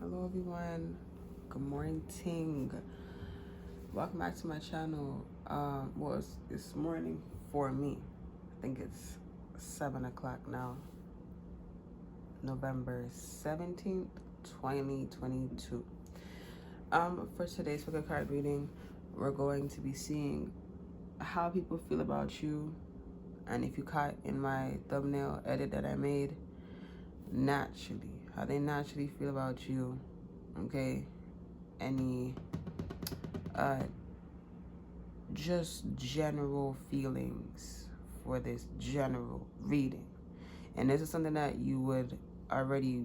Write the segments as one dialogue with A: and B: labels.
A: Hello everyone, good morning. Welcome back to my channel. It's morning for me. I think it's 7 o'clock now. November 17th, 2022. For today's pick a card reading, we're going to be seeing how people feel about you, and if you caught in my thumbnail edit that I made, how they naturally feel about you. Okay, any just general feelings for this general reading. And this is something that you would already,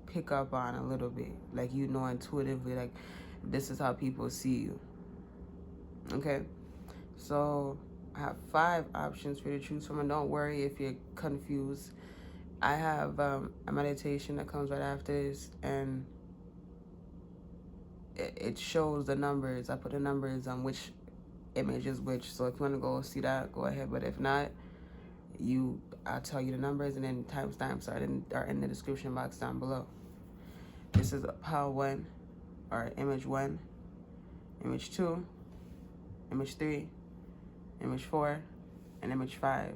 A: pick up on a little bit. Like, intuitively, like, this is how people see you. Okay? So, I have 5 options for you to choose from. And don't worry if you're confused. I have a meditation that comes right after this. And it shows the numbers. I put the numbers on which image is which. So if you want to go see that, go ahead. But if not, I'll tell you the numbers, and then timestamps are in the description box down below. This is pile 1, or image 1, image 2, image 3, image 4, and image 5.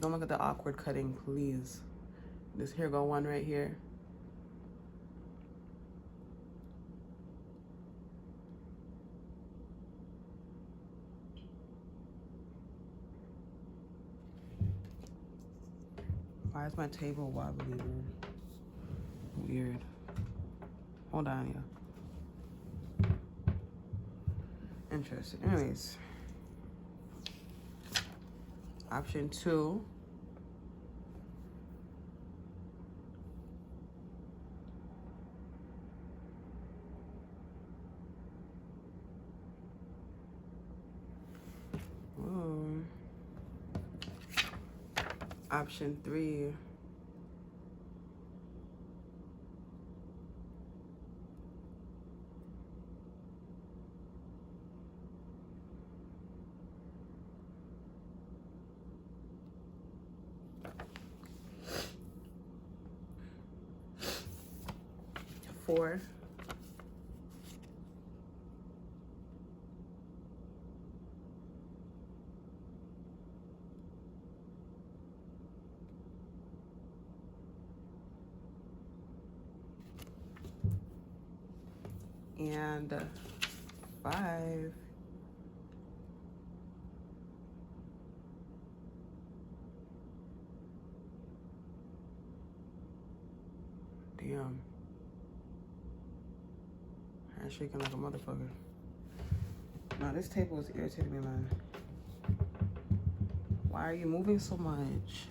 A: Don't look at the awkward cutting, please. This here go 1 right here. Why is my table wobbly, man? Weird. Hold on, yeah. Interesting. Anyways. Option 2. Whoa. Option 3. Four. And 5. Damn. I'm shaking like a motherfucker. Now this table is irritating me, man. Why are you moving so much?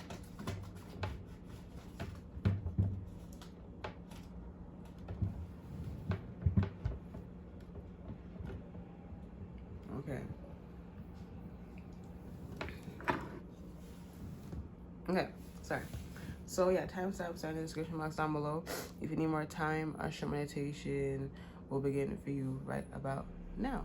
A: Okay, sorry. So yeah, timestamps are in the description box down below. If you need more time, our short meditation will begin for you right about now.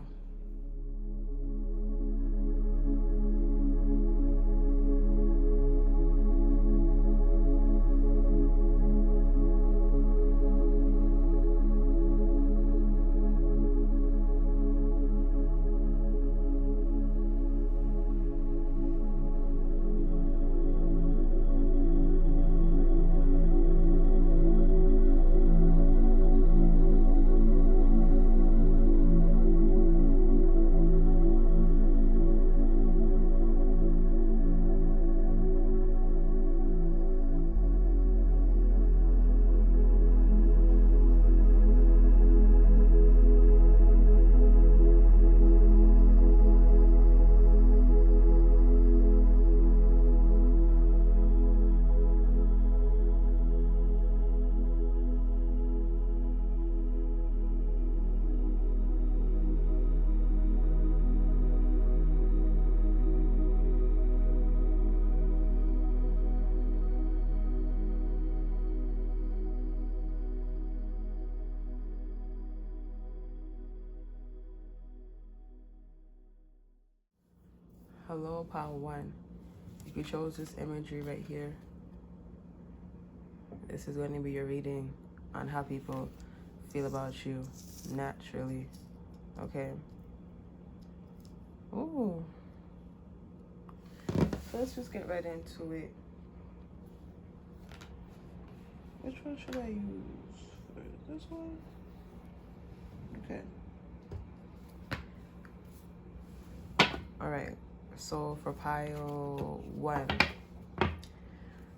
A: Hello, pile 1. If you chose this imagery right here, This is going to be your reading on how people feel about you naturally. Okay. Ooh. So let's just get right into it. Which one should I use? This one? Okay. Alright. So for pile 1,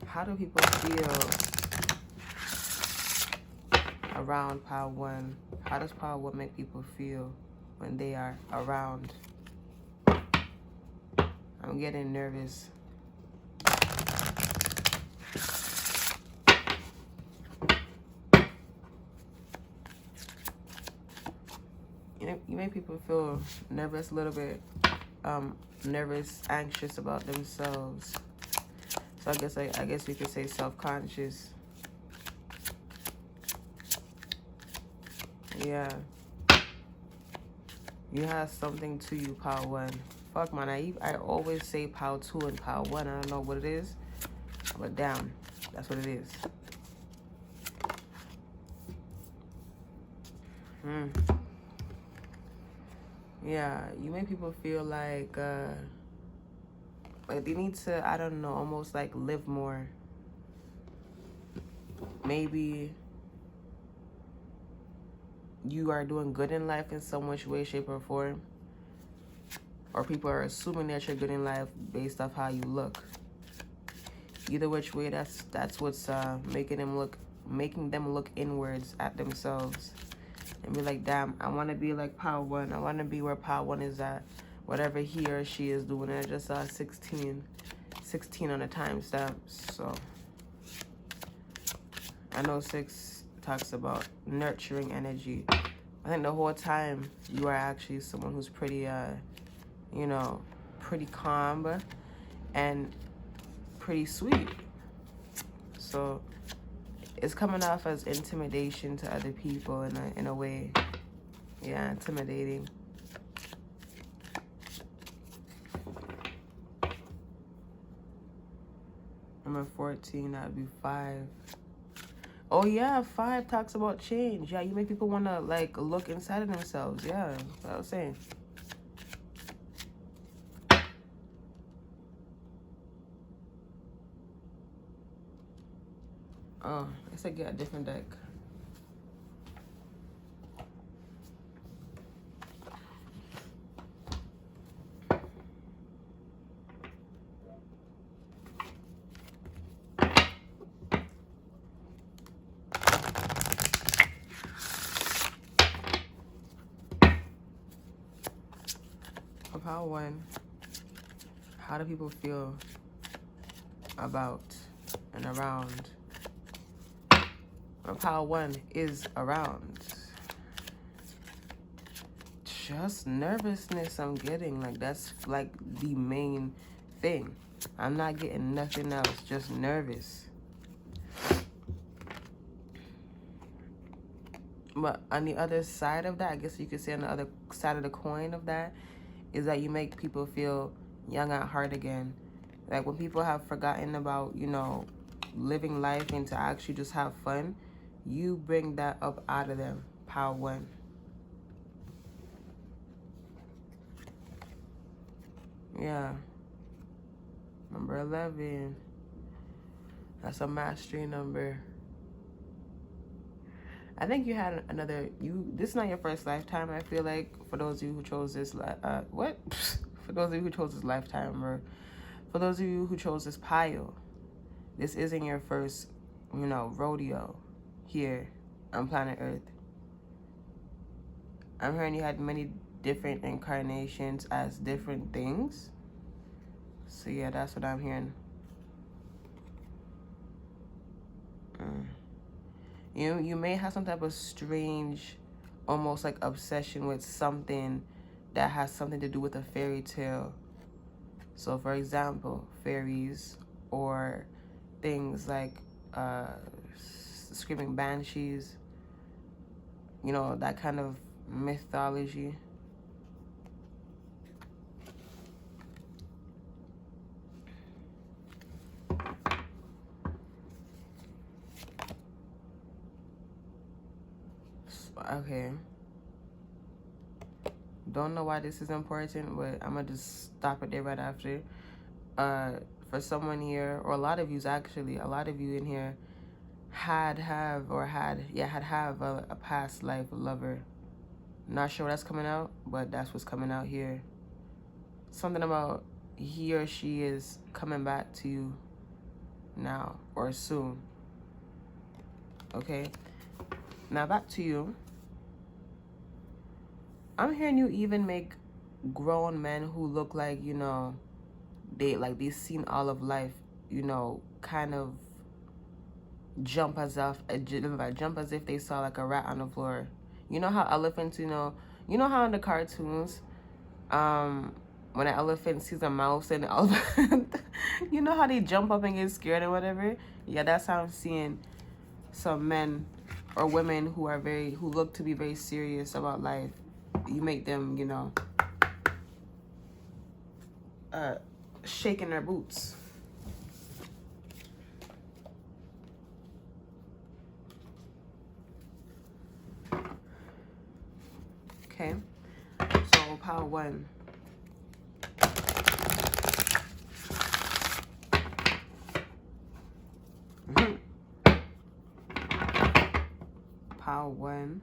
A: how do people feel around pile 1? How does pile 1 make people feel when they are around? I'm getting nervous. You make people feel nervous a little bit, nervous, anxious about themselves. So I guess we could say self-conscious. Yeah. You have something to you, pile 1. Fuck, man, I always say pile 2 and pile 1. I don't know what it is, but damn, that's what it is. Yeah, you make people feel like they need to, I don't know, almost like live more. Maybe you are doing good in life in some which way, shape, or form. Or people are assuming that you're good in life based off how you look. Either which way, that's what's making them look inwards at themselves and be like, damn, I want to be like pile 1. I want to be where pile 1 is at. Whatever he or she is doing. And I just saw 16 on the timestamp. So I know 6 talks about nurturing energy. I think the whole time you are actually someone who's pretty, you know, pretty calm and pretty sweet. So it's coming off as intimidation to other people in a way. Yeah, intimidating. Number 14, that would be 5. Oh yeah, 5 talks about change. Yeah, you make people want to like look inside of themselves. Yeah, that's what I was saying. Oh, I said get a different deck. For pile 1, how do people feel about and around? Pile 1 is around. Just nervousness I'm getting. Like, that's like the main thing. I'm not getting nothing else. Just nervous. But on the other side of that, I guess you could say on the other side of the coin of that, is that you make people feel young at heart again. Like when people have forgotten about, you know, living life and to actually just have fun, you bring that up out of them. Pile 1. Yeah. Number 11. That's a mastery number. I think you had another, this is not your first lifetime, I feel like, for those of you who chose this, for those of you who chose this lifetime, or for those of you who chose this pile, this isn't your first, you know, rodeo here on planet Earth. I'm hearing you had many different incarnations as different things. So yeah, that's what I'm hearing. You may have some type of strange, almost like obsession with something that has something to do with a fairy tale. So for example, fairies or things like screaming banshees, you know, that kind of mythology. Okay. Don't know why this is important, but I'm gonna just stop it there right after. For someone here, or a lot of you actually, a lot of you in here had a past life lover. Not sure that's coming out, but that's what's coming out here. Something about he or she is coming back to you now or soon. Okay, now back to you. I'm hearing you even make grown men who look like, you know, they've seen all of life, you know, kind of jump as if they saw like a rat on the floor. You know how elephants, you know how in the cartoons, when an elephant sees a mouse and the elephant, you know how they jump up and get scared or whatever? Yeah, that's how I'm seeing some men or women who look to be very serious about life. You make them, you know, shaking their boots. Okay, so power one. Power one.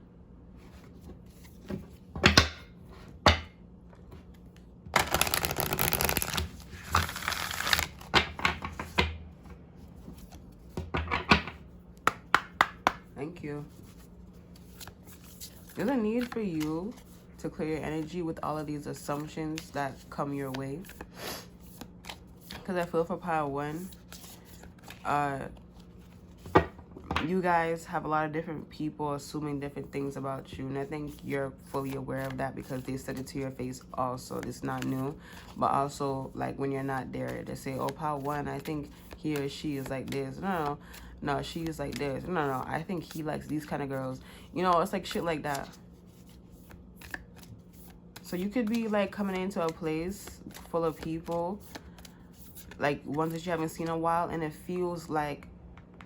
A: Thank you. There's a need for you to clear your energy with all of these assumptions that come your way. Because I feel for power one, you guys have a lot of different people assuming different things about you. And I think you're fully aware of that because they said it to your face also. It's not new. But also, like, when you're not there, they say, oh, power one, I think he or she is like this. No, she is like this. No, I think he likes these kind of girls. You know, it's like shit like that. So you could be like coming into a place full of people, like ones that you haven't seen in a while, and it feels like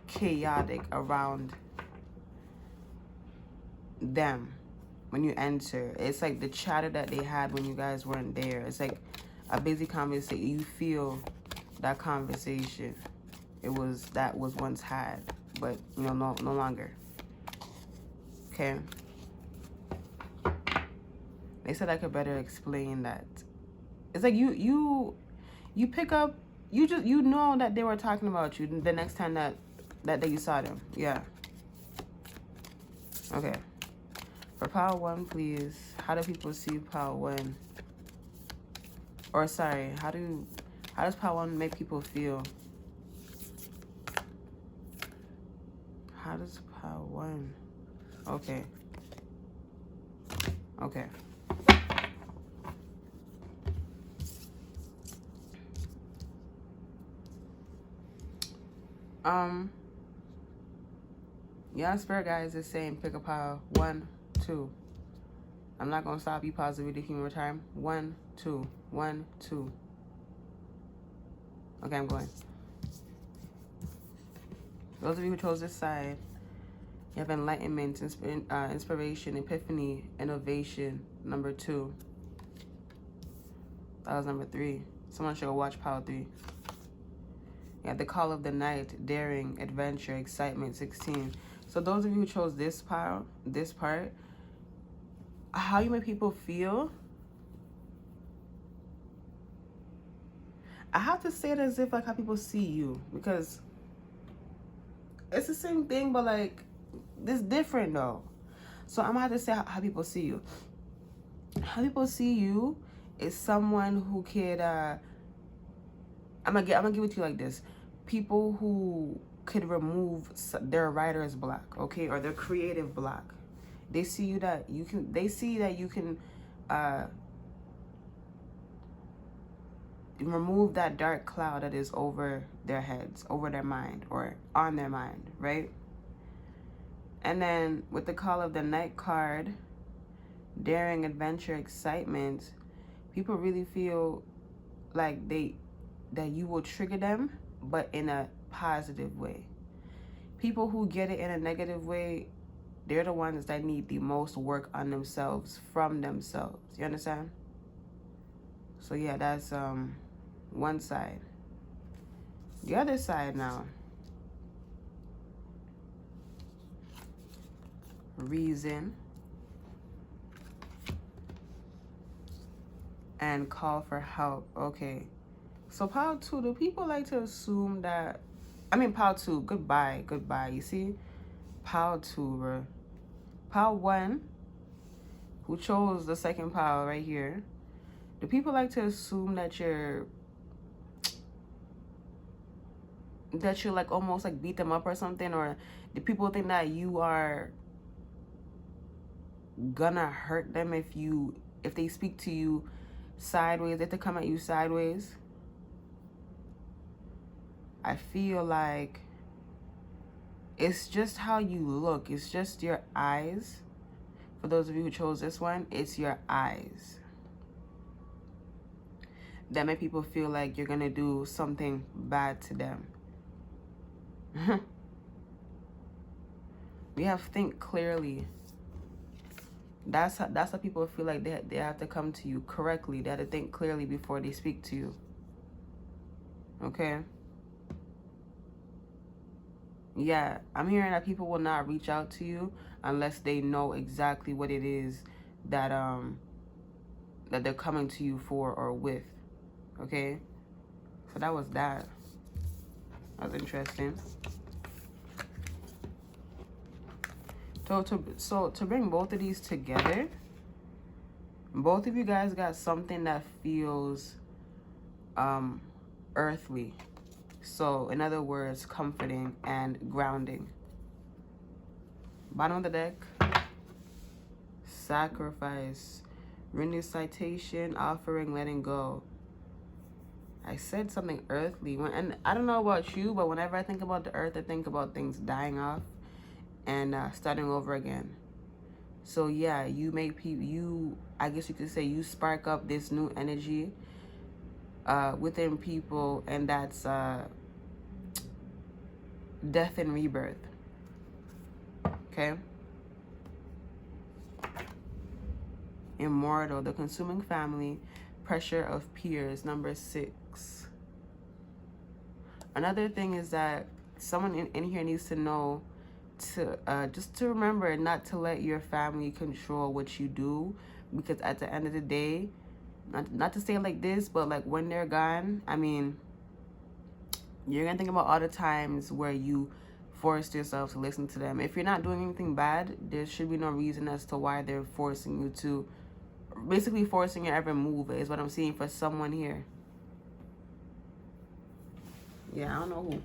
A: chaotic around them when you enter. It's like the chatter that they had when you guys weren't there. It's like a busy conversation. You feel that conversation. That was once had, but you know, no longer. Okay. They said I could better explain that. It's like you pick up, you know that they were talking about you the next time that you saw them. Yeah. Okay. For power one, please. How do people see power one? Or sorry, how does power one make people feel? How does power one? Okay. Okay. Yeah, spirit guys is saying pick a pile. 1, 2. I'm not gonna stop you. Pause the video a few more time. 1, 2. 1, 2. Okay, I'm going. Those of you who chose this side, you have enlightenment, inspiration, epiphany, innovation. Number 2. That was number 3. Someone should go watch Power 3. You have the call of the night, daring, adventure, excitement. 16. So those of you who chose this part, how you make people feel, I have to say it as if like how people see you, because it's the same thing, but like it's different though. So I'm gonna have to say how people see you. How people see you is someone who could I'm gonna give it to you like this. People who could remove their writer's block, okay, or their creative block. They see that you can remove that dark cloud that is over their heads, over their mind, or on their mind, right? And then with the call of the night card, daring, adventure, excitement, people really feel like that you will trigger them, but in a positive way. People who get it in a negative way, they're the ones that need the most work on themselves from themselves. You understand? So yeah, that's one side. The other side now. Reason and call for help. Okay. So pile 2, do people like to assume that, I mean pile 2, goodbye. You see? Pile 2, bro. Pile 1, who chose the second pile right here. Do people like to assume that you're like almost like beat them up or something? Or do people think that you are gonna hurt them if they speak to you sideways, if they come at you sideways? I feel like it's just how you look. It's just your eyes. For those of you who chose this one, it's your eyes that make people feel like you're gonna do something bad to them. We have think clearly. That's how people feel like they have to come to you correctly. They have to think clearly before they speak to you. Okay? Yeah, I'm hearing that people will not reach out to you unless they know exactly what it is that that they're coming to you for or with. Okay? So that was that. That was interesting. So to bring both of these together, both of you guys got something that feels earthly. So in other words, comforting and grounding. Bottom of the deck, sacrifice, renew citation, offering, letting go. I said something earthly, and I don't know about you, but whenever I think about the earth, I think about things dying off and starting over again. So yeah, you make people, I guess you could say you spark up this new energy within people, and that's death and rebirth. Okay? Immortal, the consuming family, pressure of peers, number 6. Another thing is that someone in here needs to know to just to remember not to let your family control what you do, because at the end of the day, not to say it like this, but like when they're gone, I mean, you're gonna think about all the times where you forced yourself to listen to them. If you're not doing anything bad, there should be no reason as to why they're forcing you to, basically forcing your every move is what I'm seeing for someone here. Yeah, I don't know who.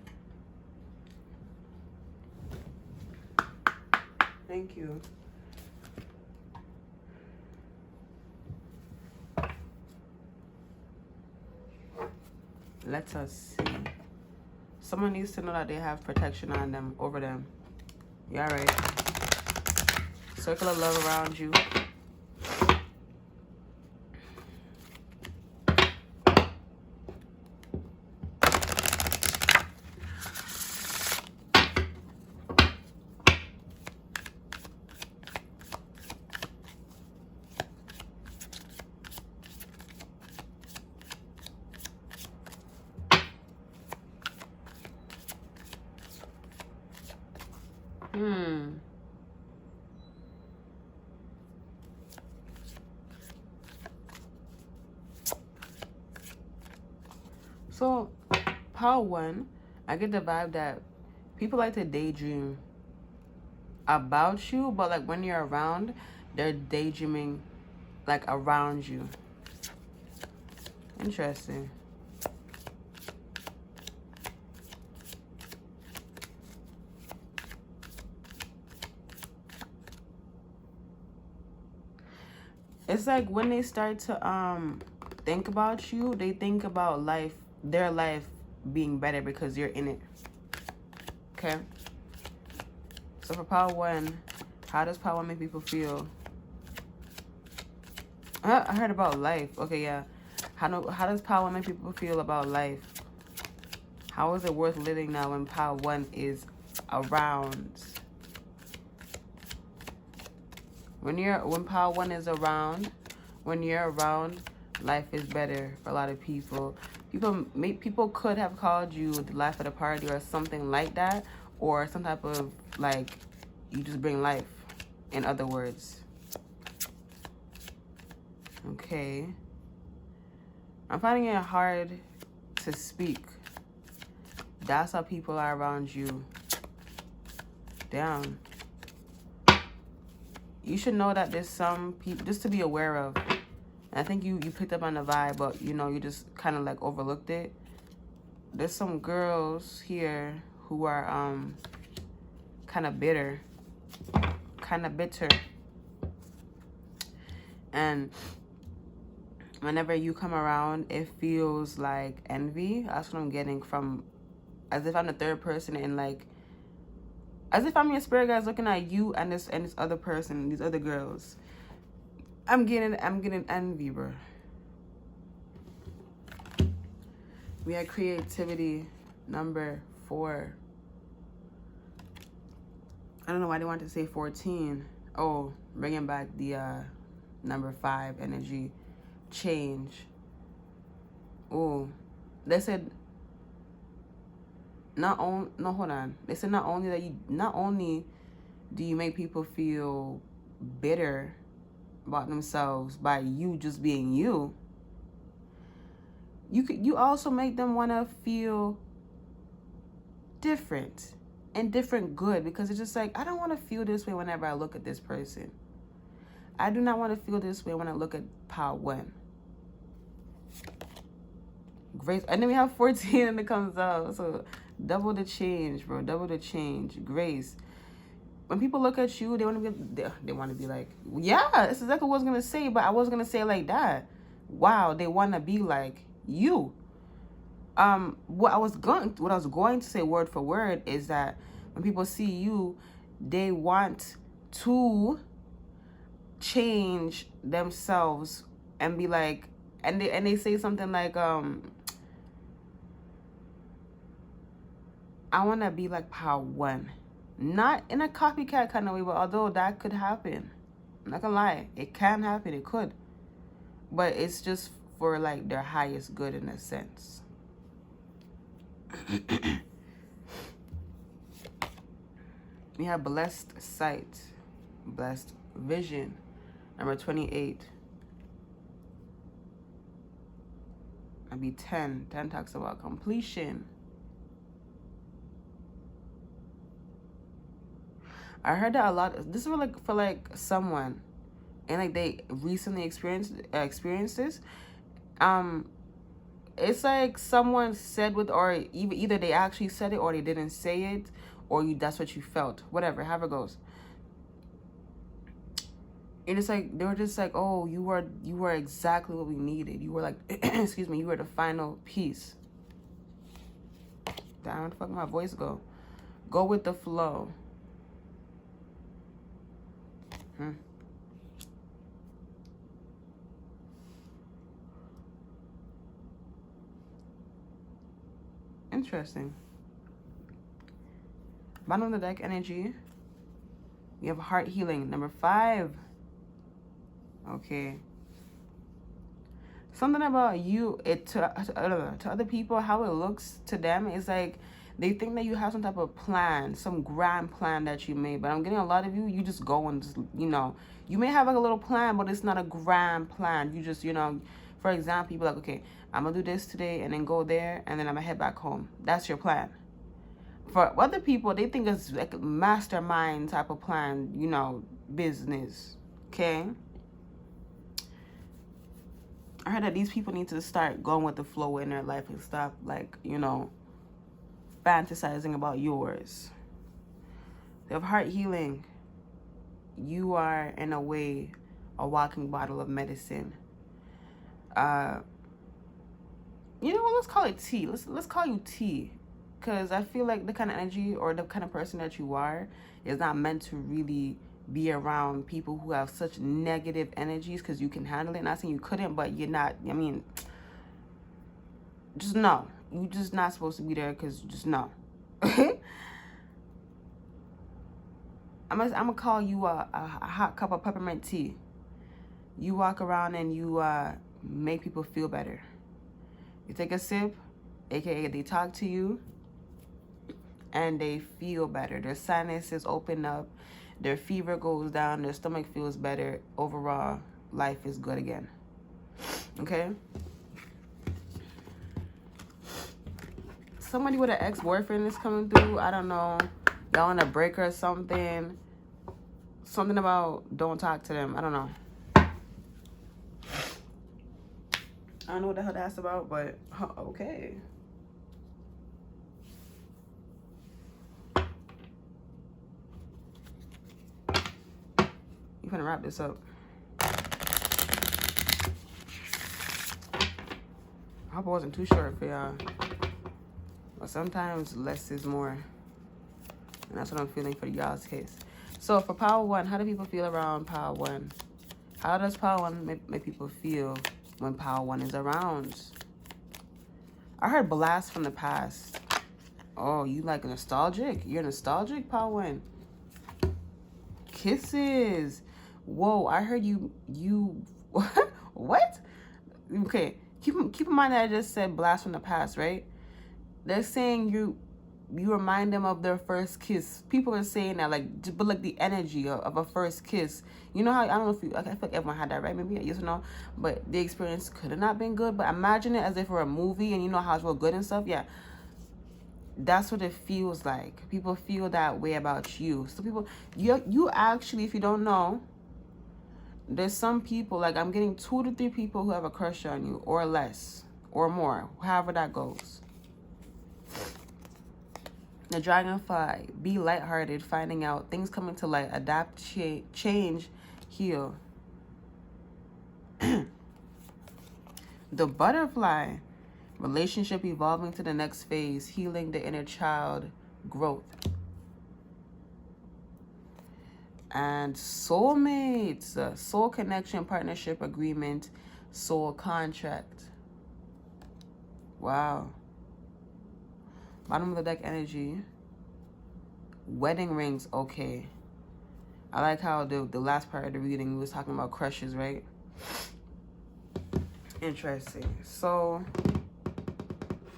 A: Thank you. Let us see. Someone needs to know that they have protection on them, over them. Yeah, right. Circle of love around you. So, part 1, I get the vibe that people like to daydream about you, but like when you're around, they're daydreaming like around you. Interesting. It's like when they start to think about you, they think about life, their life being better because you're in it. Okay? So for power 1, how does power 1 make people feel? I heard about life. Okay, yeah. How does power 1 make people feel about life? How is it worth living now when power 1 is around? When power one is around, when you're around, life is better for a lot of people. People could have called you the life of the party or something like that, or some type of like you just bring life. In other words, okay. I'm finding it hard to speak. That's how people are around you. Damn. You should know that there's some people, just to be aware of. And I think you picked up on the vibe, but you know, you just kind of like overlooked it. There's some girls here who are kind of bitter. Kind of bitter. And whenever you come around, it feels like envy. That's what I'm getting from, as if I'm the third person, and like, as if I'm your spirit guys looking at you and this other person, these other girls. I'm getting envy, bro. We had creativity, number 4. I don't know why they wanted to say 14. Oh, bringing back the number 5 energy, change. Oh, they said hold on. They said not only do you make people feel bitter about themselves by you just being you, you also make them want to feel different and different good, because it's just like, I don't want to feel this way whenever I look at this person. I do not want to feel this way when I look at power 1. Grace, and then we have 14 and it comes out. So double the change, bro. Double the change. Grace. When people look at you, they want to be like, yeah, that's exactly what I was gonna say, but I wasn't gonna say it like that. Wow, they want to be like you. What I was going to say word for word is that when people see you, they want to change themselves and be like, and they say something like, I want to be like power 1. Not in a copycat kind of way, but although that could happen. I'm not gonna lie. It can happen. It could. But it's just for like their highest good in a sense. We have blessed sight. Blessed vision. Number 28. That'd be 10. 10 talks about completion. I heard that a lot. This is for like someone, and like they recently experienced this. It's like someone said with, or either they actually said it or they didn't say it, or that's what you felt. Whatever, however it goes. And it's like they were just like, oh, you were exactly what we needed. You were like, excuse me, you were the final piece. Damn, where the fuck did my voice go? Go with the flow. Interesting. Bottom of the deck energy. We have heart healing. Number 5. Okay. Something about you, to other people, how it looks to them is like they think that you have some type of plan, some grand plan that you made. But I'm getting a lot of you just go and just, you know, you may have like a little plan, but it's not a grand plan. You just, you know, for example, you be like, okay, I'm gonna do this today and then go there and then I'm gonna head back home. That's your plan. For other people, they think it's like a mastermind type of plan, you know, business. Okay? I heard that these people need to start going with the flow in their life and stop, like, you know, fantasizing about yours. They have heart healing. You are, in a way, a walking bottle of medicine. You know what? Let's call it tea. Let's call you tea, because I feel like the kind of energy or the kind of person that you are is not meant to really be around people who have such negative energies, because you can handle it. Not saying you couldn't, but you're not. I mean, just no. You're just not supposed to be there, because just no. I'm gonna call you a hot cup of peppermint tea. You walk around and you make people feel better. You take a sip, aka they talk to you, and they feel better. Their sinuses open up, their fever goes down, their stomach feels better. Overall, life is good again. Okay? Somebody with an ex-boyfriend is coming through. I don't know. Y'all on a break or something. Something about don't talk to them. I don't know. I don't know what the hell that's about, but okay. You finna wrap this up. I hope it wasn't too short for y'all. But sometimes less is more. And that's what I'm feeling for y'all's case. So for power one, how do people feel around power one? How does power one make people feel when power one is around? I heard blast from the past. Oh, you like nostalgic? You're nostalgic, power one. Kisses. Whoa, I heard you what? Okay, keep in mind that I just said blast from the past, right? They're saying you remind them of their first kiss. People are saying that, like, but like the energy of a first kiss. You know how, I don't know if you, I feel like everyone had that, right? Maybe yes or no, but the experience could have not been good. But imagine it as if it were a movie, and you know how it's real good and stuff. Yeah, that's what it feels like. People feel that way about you. So people, you actually, if you don't know, there's some people, like I'm getting 2 to 3 people who have a crush on you, or less, or more, however that goes. The dragonfly, be lighthearted, finding out, things coming to light, adapt, change, heal. The butterfly, relationship evolving to the next phase, healing the inner child, growth. And soulmates, soul connection, partnership, agreement, soul contract. Wow. Bottom of the deck energy. Wedding rings, okay. I like how the last part of the reading we was talking about crushes, right? Interesting. So,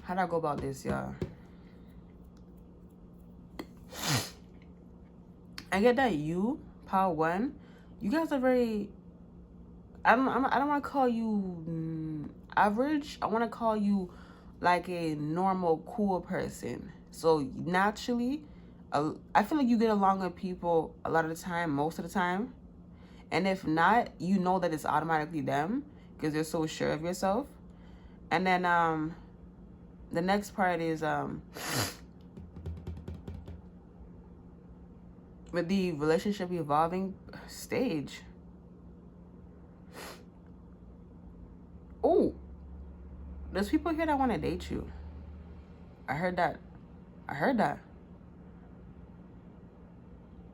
A: how do I go about this, y'all? I get that you, power one, you guys are very, I don't want to call you average. I want to call you like a normal, cool person. So naturally, I feel like you get along with people a lot of the time, most of the time. And if not, you know that it's automatically them because you're so sure of yourself. And then the next part is with the relationship evolving stage. Oh, there's people here that want to date you. I heard that.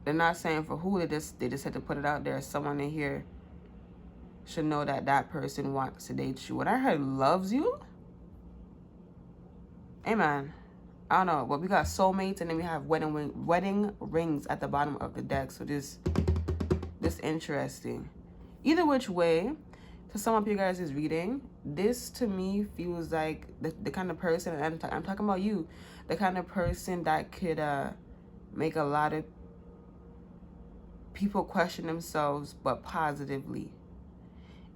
A: They're not saying for who, they just had to put it out there. Someone in here should know that that person wants to date you. What I heard, loves you? Hey man, I don't know, but we got soulmates, and then we have wedding rings at the bottom of the deck. So this interesting. Either which way, to sum up you guys' reading, this to me feels like the kind of person, and I'm talking about you, the kind of person that could make a lot of people question themselves, but positively.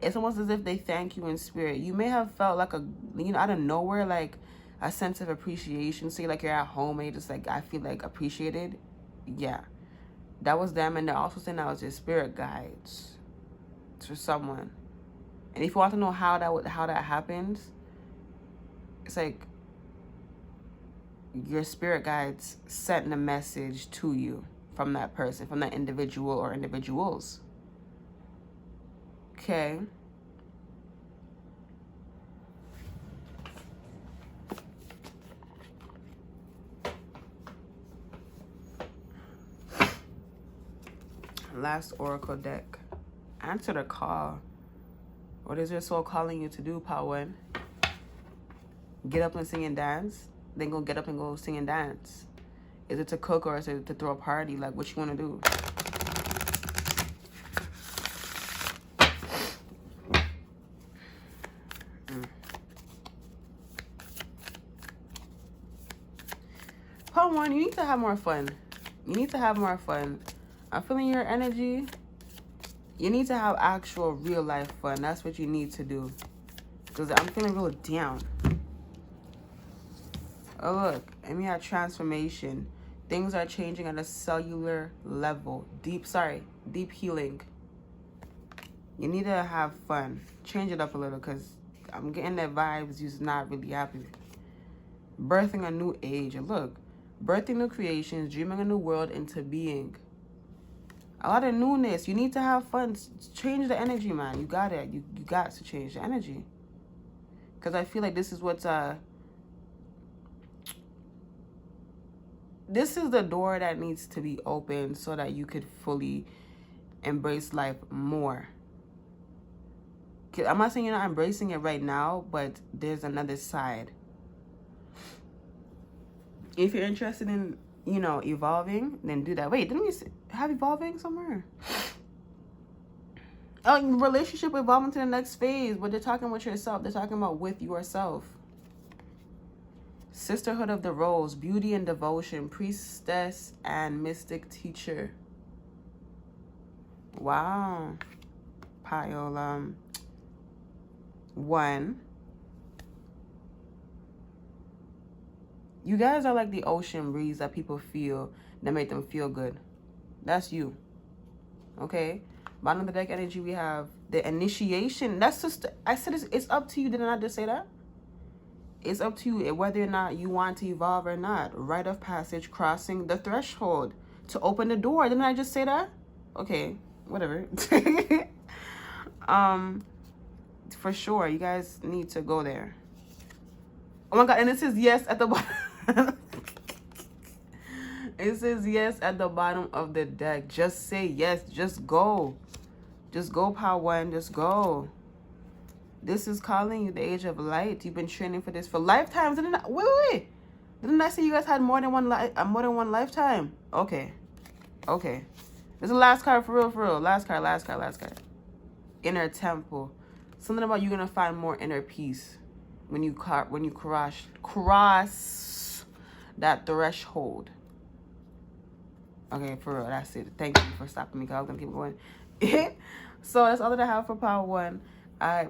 A: It's almost as if they thank you in spirit. You may have felt like out of nowhere, like a sense of appreciation. Say like you're at home and you're just like, I feel like appreciated. Yeah, that was them. And they're also saying that was your spirit guides to someone. And if you want to know how that happens, it's like your spirit guides sent a message to you from that person, from that individual or individuals. Okay. Last oracle deck. Answer the call. What is your soul calling you to do, power one? Get up and sing and dance. Then go get up and go sing and dance. Is it to cook or is it to throw a party? Like, what you want to do? Part 1, you need to have more fun. You need to have more fun. I'm feeling your energy. You need to have actual real life fun. That's what you need to do. Because I'm feeling real down. Oh, look. And we have transformation. Things are changing at a cellular level. Deep healing. You need to have fun. Change it up a little because I'm getting that vibes you're not really happy with. Birthing a new age. And look. Birthing new creations. Dreaming a new world into being. A lot of newness. You need to have fun. Change the energy, man. You got it. You got to change the energy. Because I feel like this is what's... This is the door that needs to be opened so that you could fully embrace life more. I'm not saying you're not embracing it right now, but there's another side. If you're interested in, you know, evolving, then do that. Wait, didn't we have evolving somewhere? Oh, relationship evolving to the next phase, but they're talking with yourself. They're talking about with yourself. Sisterhood of the Rose, beauty and devotion, priestess and mystic teacher. Wow. Pile 1. You guys are like the ocean breeze that people feel that make them feel good. That's you. Okay? Bottom of the deck energy, we have the initiation. That's just, I said it's up to you. Did I not just say that? It's up to you whether or not you want to evolve or not. Rite of passage, crossing the threshold to open the door. Didn't I just say that? Okay, whatever. For sure, you guys need to go there. Oh my God, and it says yes at the bottom. It says yes at the bottom of the deck. Just say yes. Just go. Just go, Power 1. Just go. This is calling you, the age of light. You've been training for this for lifetimes. Didn't I, wait. Didn't I say you guys had more than one lifetime? Okay. Okay. This is the last card for real. Last card. Inner temple. Something about you're gonna find more inner peace when you cross that threshold. Okay, for real, that's it. Thank you for stopping me, because I was gonna keep going. So that's all that I have for Power 1. I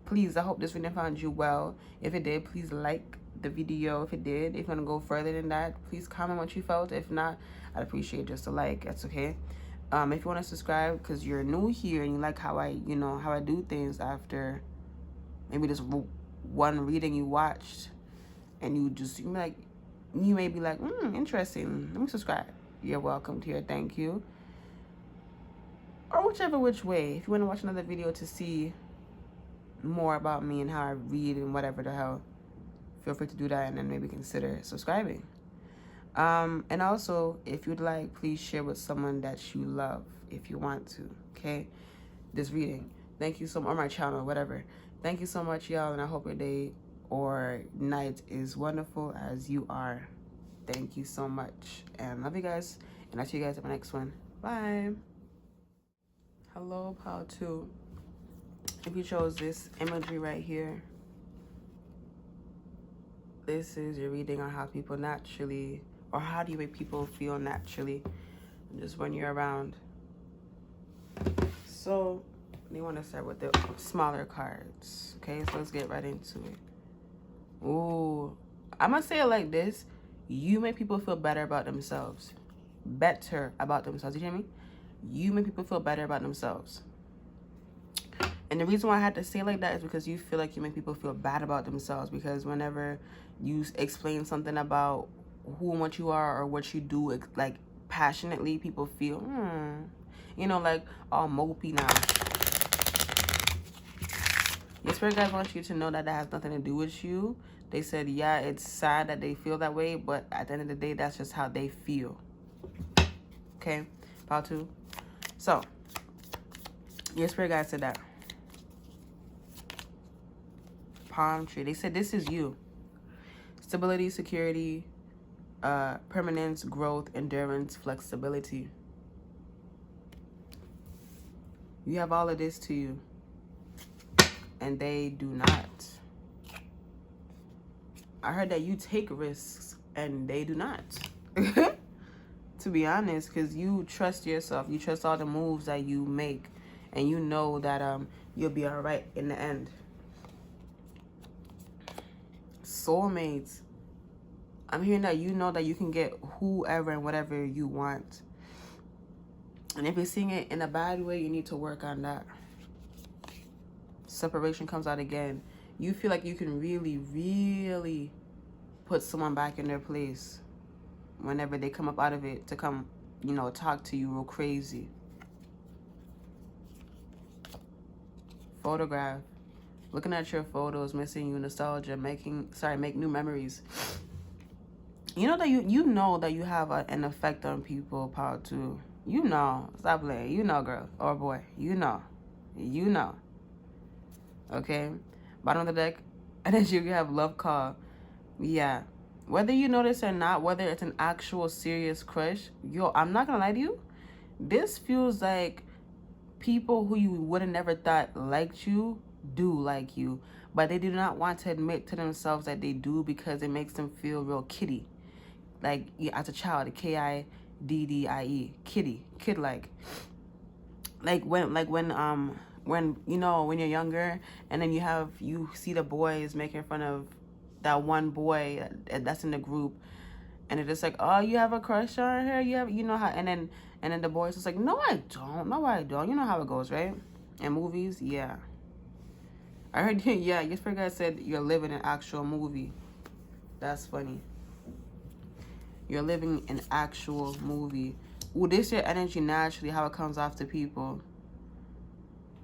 A: hope this video found you well. If it did, please like the video. If it did, if you want to go further than that, please comment what you felt. If not, I'd appreciate just a like. That's okay. If you want to subscribe because you're new here and you like how I do things after maybe just one reading you watched, and you may be like, interesting. Let me subscribe. You're welcome to here. Thank you. Or which way. If you want to watch another video to see more about me and how I read and whatever the hell, feel free to do that, and then maybe consider subscribing. And also, if you'd like, please share with someone that you love if you want to. Okay, this reading. Thank you so much. Or my channel, whatever. Thank you so much, y'all, and I hope your day or night is wonderful as you are. Thank you so much, and love you guys, and I'll see you guys at my next one. Bye. Hello, Power 2. If you chose this imagery right here, this is your reading on how people naturally, or how do you make people feel naturally just when you're around. So they want to start with the smaller cards. Okay, so let's get right into it. Ooh, I'm gonna say it like this: you make people feel better about themselves. Better about themselves. You hear me? You make people feel better about themselves. And the reason why I had to say it like that is because you feel like you make people feel bad about themselves, because whenever you explain something about who and what you are or what you do, like passionately, people feel, you know, like all mopey now. Your spirit guys want you to know that has nothing to do with you. They said, yeah, it's sad that they feel that way, but at the end of the day, that's just how they feel. Okay, Power 2. So, your spirit guide said that. Palm tree. They said this is you. Stability, security, permanence, growth, endurance, flexibility. You have all of this to you, and they do not. I heard that you take risks, and they do not. To be honest, because you trust yourself. You trust all the moves that you make, and you know that you'll be all right in the end. Soulmates. I'm hearing that you know that you can get whoever and whatever you want. And if you're seeing it in a bad way, you need to work on that. Separation comes out again. You feel like you can really, really put someone back in their place whenever they come up out of it to come, talk to you real crazy. Photograph. Looking at your photos, missing you, nostalgia, make new memories. You know that you know that you have an effect on people, power too. You know. Stop playing. You know, girl or boy. You know. You know. Okay? Bottom of the deck. And then you have love call. Yeah. Whether you notice or not, whether it's an actual serious crush, I'm not gonna lie to you. This feels like people who you would have never thought liked you do like you. But they do not want to admit to themselves that they do because it makes them feel real kiddie. Like as a child, KIDDIE, kid like when when you're younger and then you see the boys making fun of that one boy that's in the group, and it's just like, oh, you have a crush on her, how, and then the boys just like, no I don't, you know how it goes, right? In movies. Yeah, I heard. Yeah, your spirit guide said you're living an actual movie. That's funny. You're living an actual movie. Ooh, this your energy naturally, how it comes off to people.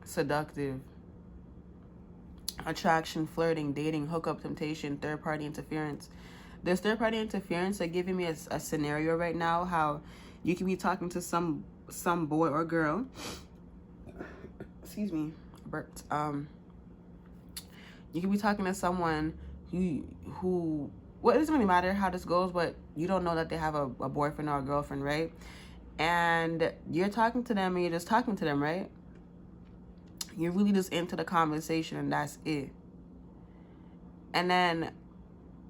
A: Seductive. Attraction, flirting, dating, hookup, temptation, third-party interference. This third-party interference, they're giving me a scenario right now how you can be talking to some boy or girl. Excuse me, burped. You can be talking to someone who well, it doesn't really matter how this goes, but you don't know that they have a boyfriend or a girlfriend, right? And you're talking to them and you're just talking to them, right? You're really just into the conversation and that's it. And then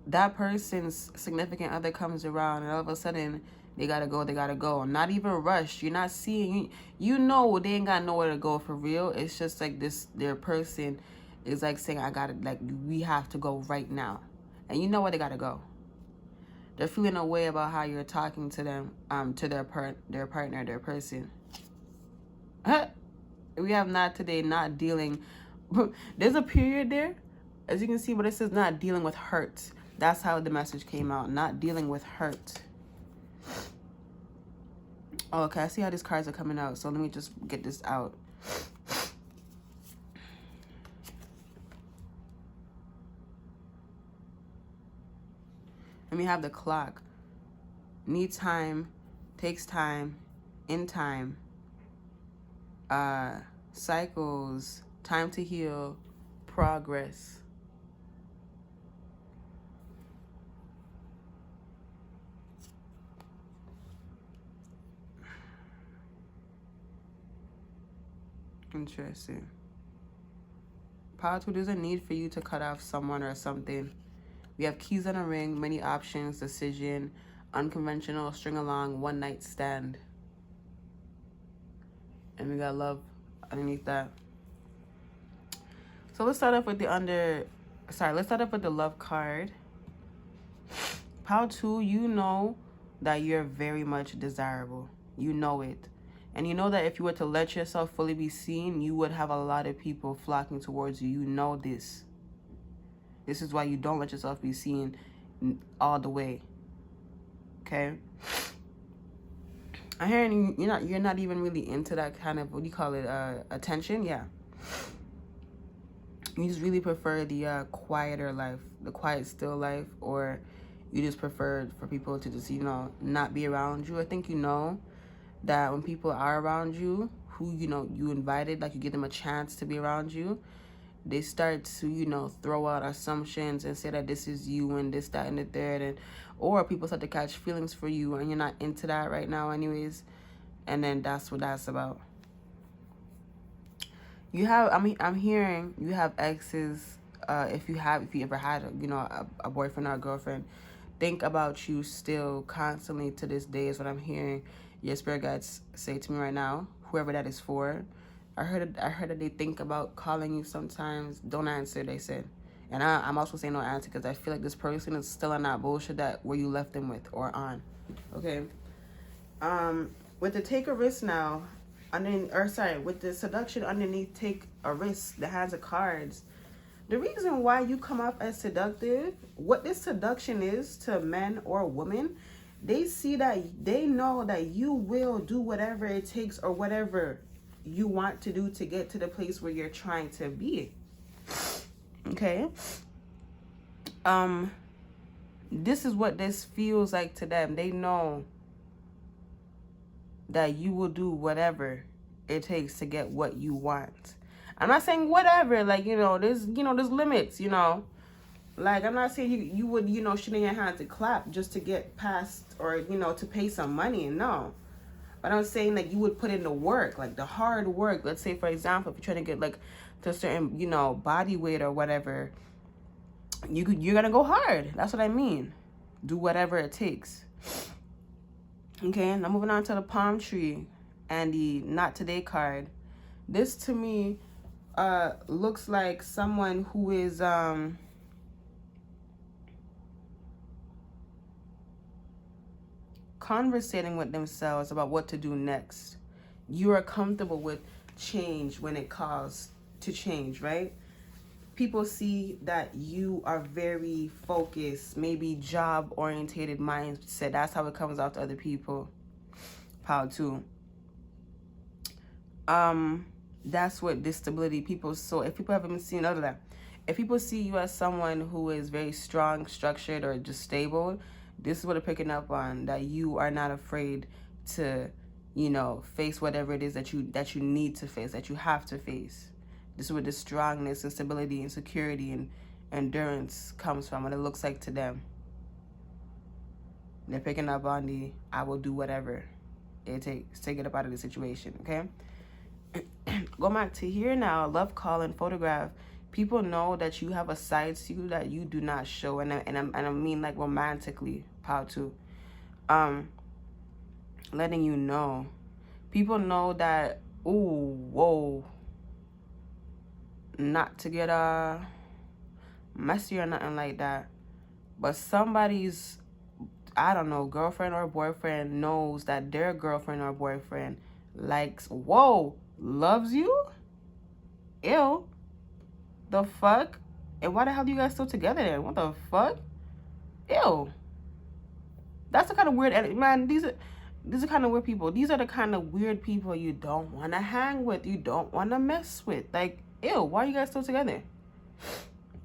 A: that person's significant other comes around and all of a sudden they gotta go. Not even rushed. You're not seeing, they ain't got nowhere to go for real. It's just like their person is like saying, we have to go right now. And you know where they gotta go. They're feeling a way about how you're talking to them, to their partner, their person. We have not today, not dealing. There's a period there, as you can see, but it says not dealing with hurt. That's how the message came out. Not dealing with hurt. Oh, okay, I see how these cards are coming out. So let me just get this out. Let me have the clock. Need time, takes time, in time. Cycles, time to heal, progress. Interesting. Power 2, there's a need for you to cut off someone or something. We have keys on a ring, many options, decision, unconventional, string along, one night stand. And we got love underneath that. So let's start off with the love card. Power 2, you know that you're very much desirable. You know it. And you know that if you were to let yourself fully be seen, you would have a lot of people flocking towards you. You know this. This is why you don't let yourself be seen all the way. Okay? I'm hearing you're not even really into that kind of, what do you call it, attention? Yeah. You just really prefer the quieter life, the quiet, still life, or you just prefer for people to just, not be around you. I think you know that when people are around you, who, you invited, like you give them a chance to be around you, they start to, you know, throw out assumptions and say that this is you and this, that, and the third, and or people start to catch feelings for you and you're not into that right now anyways, and then that's what that's about. You have, I'm hearing you have exes. If you ever had, you know, a boyfriend or a girlfriend, think about you still constantly to this day is what I'm hearing your spirit guides say to me right now. Whoever that is for, I heard that they think about calling you sometimes. Don't answer, they said, and I'm also saying no answer because I feel like this person is still on that bullshit that where you left them with or on. Okay. With the take a risk now, with the seduction underneath take a risk, the hands of cards. The reason why you come off as seductive, what this seduction is to men or women, they see that, they know that you will do whatever it takes or whatever you want to do to get to the place where you're trying to be. Okay? This is what this feels like to them. They know that you will do whatever it takes to get what you want. I'm not saying whatever, like, there's limits, Like, I'm not saying you would, shit in your hand to clap just to get past or, to pay some money. No. But I'm saying that you would put in the work, like the hard work. Let's say, for example, if you're trying to get, like, to a certain, body weight or whatever, you're going to go hard. That's what I mean. Do whatever it takes. Okay, now moving on to the palm tree and the not today card. This to me looks like someone who is conversating with themselves about what to do next. You are comfortable with change when it calls to change, right? People see that you are very focused, maybe job-orientated mindset. That's how it comes out to other people. How to. That's what this stability people. So if people haven't seen other than, if people see you as someone who is very strong, structured, or just stable, this is what they're picking up on. That you are not afraid to, face whatever it is that you need to face, that you have to face. This is where the strongness and stability and security and endurance comes from, what it looks like to them. They're picking up on the, I will do whatever it takes to get up out of the situation, okay? Go back to here now, love call and photograph. People know that you have a side to you that you do not show, and I mean like romantically, how to. Letting you know. People know that, ooh, whoa, not to get messy or nothing like that, but somebody's, I don't know, girlfriend or boyfriend knows that their girlfriend or boyfriend likes, whoa, loves you? Ew. The fuck? And why the hell are you guys still together then? What the fuck? Ew. That's the kind of weird, man, these are kind of weird people. These are the kind of weird people you don't want to hang with. You don't want to mess with. Like, ew, why are you guys still together?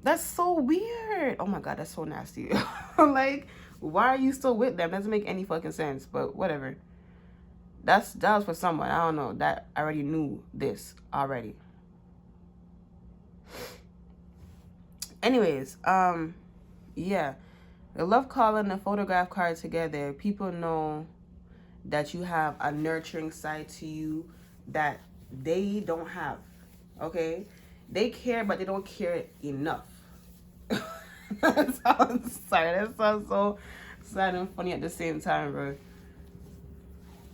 A: That's so weird. Oh my God, that's so nasty. Like, why are you still with them? Doesn't make any fucking sense, but whatever. That was for someone. I don't know. That I already knew this already. Anyways, yeah. The love call and the photograph card together, people know that you have a nurturing side to you that they don't have. Okay? They care, but they don't care enough. That sounds so sad and funny at the same time, bro.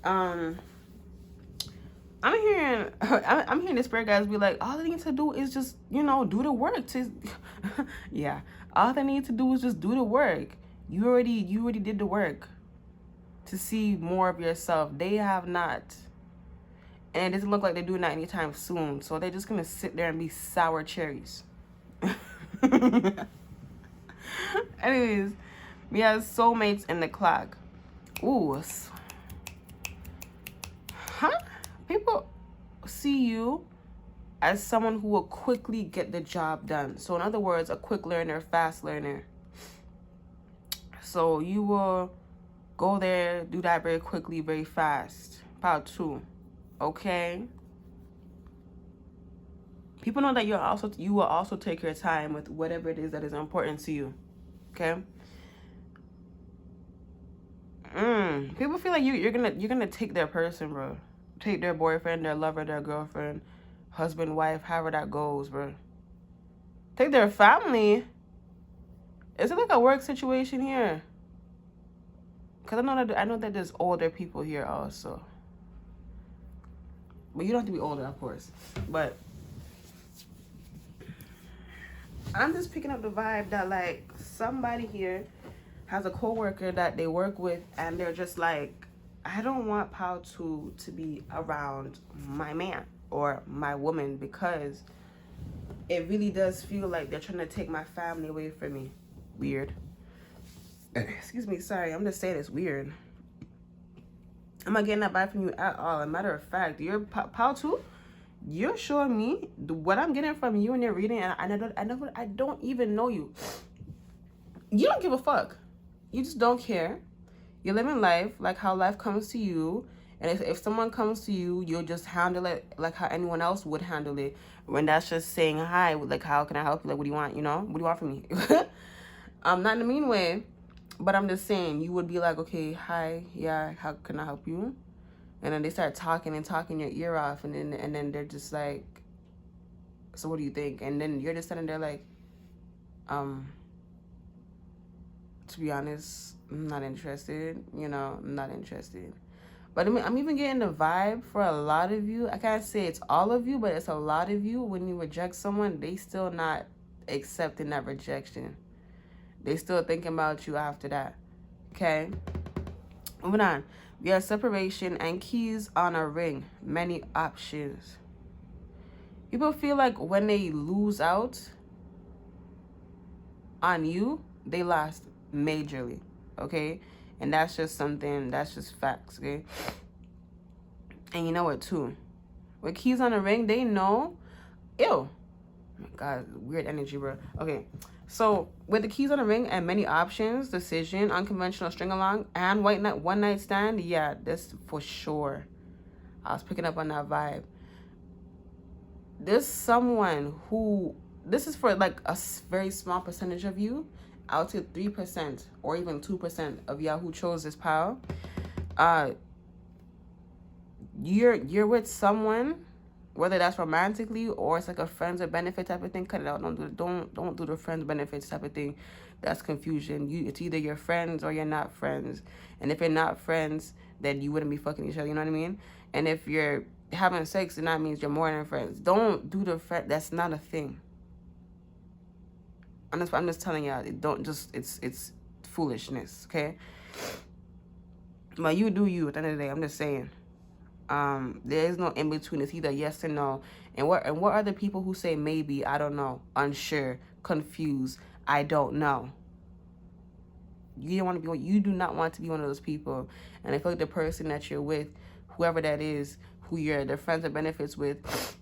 A: I'm hearing the spirit guys be like, all they need to do is just, do the work to yeah. All they need to do is just do the work. You already did the work to see more of yourself. They have not. And it doesn't look like they're doing that anytime soon. So they're just gonna sit there and be sour cherries. Anyways, we have soulmates in the clock. Ooh. Huh? People see you as someone who will quickly get the job done. So in other words, a quick learner, fast learner. So you will go there, do that very quickly, very fast. Part 2. Okay? People know that you will also take your time with whatever it is that is important to you. Okay. People feel like you're gonna take their person, bro. Take their boyfriend, their lover, their girlfriend, husband, wife, however that goes, bro. Take their family. Is it like a work situation here? Cause I know that there's older people here also. But you don't have to be older, of course. But I'm just picking up the vibe that like somebody here has a coworker that they work with, and they're just like, I don't want Pao to be around my man or my woman because it really does feel like they're trying to take my family away from me. Weird. Excuse me, sorry, I'm just saying it's weird. I'm not getting that vibe from you at all. As a matter of fact, you're Pao too. You're showing me what I'm getting from you and your reading, and I don't even know you. You don't give a fuck. You just don't care. You're living life like how life comes to you. And if someone comes to you, you'll just handle it like how anyone else would handle it. When that's just saying hi, like, how can I help you? Like, what do you want? You know? What do you want from me? Not in a mean way, but I'm just saying, you would be like, okay, hi, yeah, how can I help you? And then they start talking your ear off. And then they're just like, so what do you think? And then you're just sitting there like, to be honest, I'm not interested. You know, I'm not interested. But I mean, I'm even getting the vibe for a lot of you. I can't say it's all of you, but it's a lot of you. When you reject someone, they still not accepting that rejection. They still thinking about you after that. Okay? Moving on. We have separation and keys on a ring. Many options. People feel like when they lose out on you, they lost majorly. Okay? And that's just facts, okay? And you know what, too? With keys on a ring, they know. Ew. Oh my God, weird energy, bro. Okay, so with the keys on a ring and many options, decision, unconventional string along, and one night stand, yeah, this for sure. I was picking up on that vibe. There's someone who, this is for like a very small percentage of you. I would say 3% or even 2% of y'all who chose this pile. You're with someone, whether that's romantically or it's like a friends or benefit type of thing. Cut it out. Don't do the friends benefits type of thing. That's confusion. It's either you're friends or you're not friends. And if you're not friends, then you wouldn't be fucking each other. You know what I mean? And if you're having sex, then that means you're more than friends. Don't do the friend. That's not a thing. I'm just telling y'all. It's foolishness. Okay. But you do you. At the end of the day, I'm just saying. There is no in between. It's either yes or no. And what are the people who say maybe, I don't know, unsure, confused, I don't know? You do not want to be one of those people. And I feel like the person that you're with, whoever that is, who you're the friends or benefits with,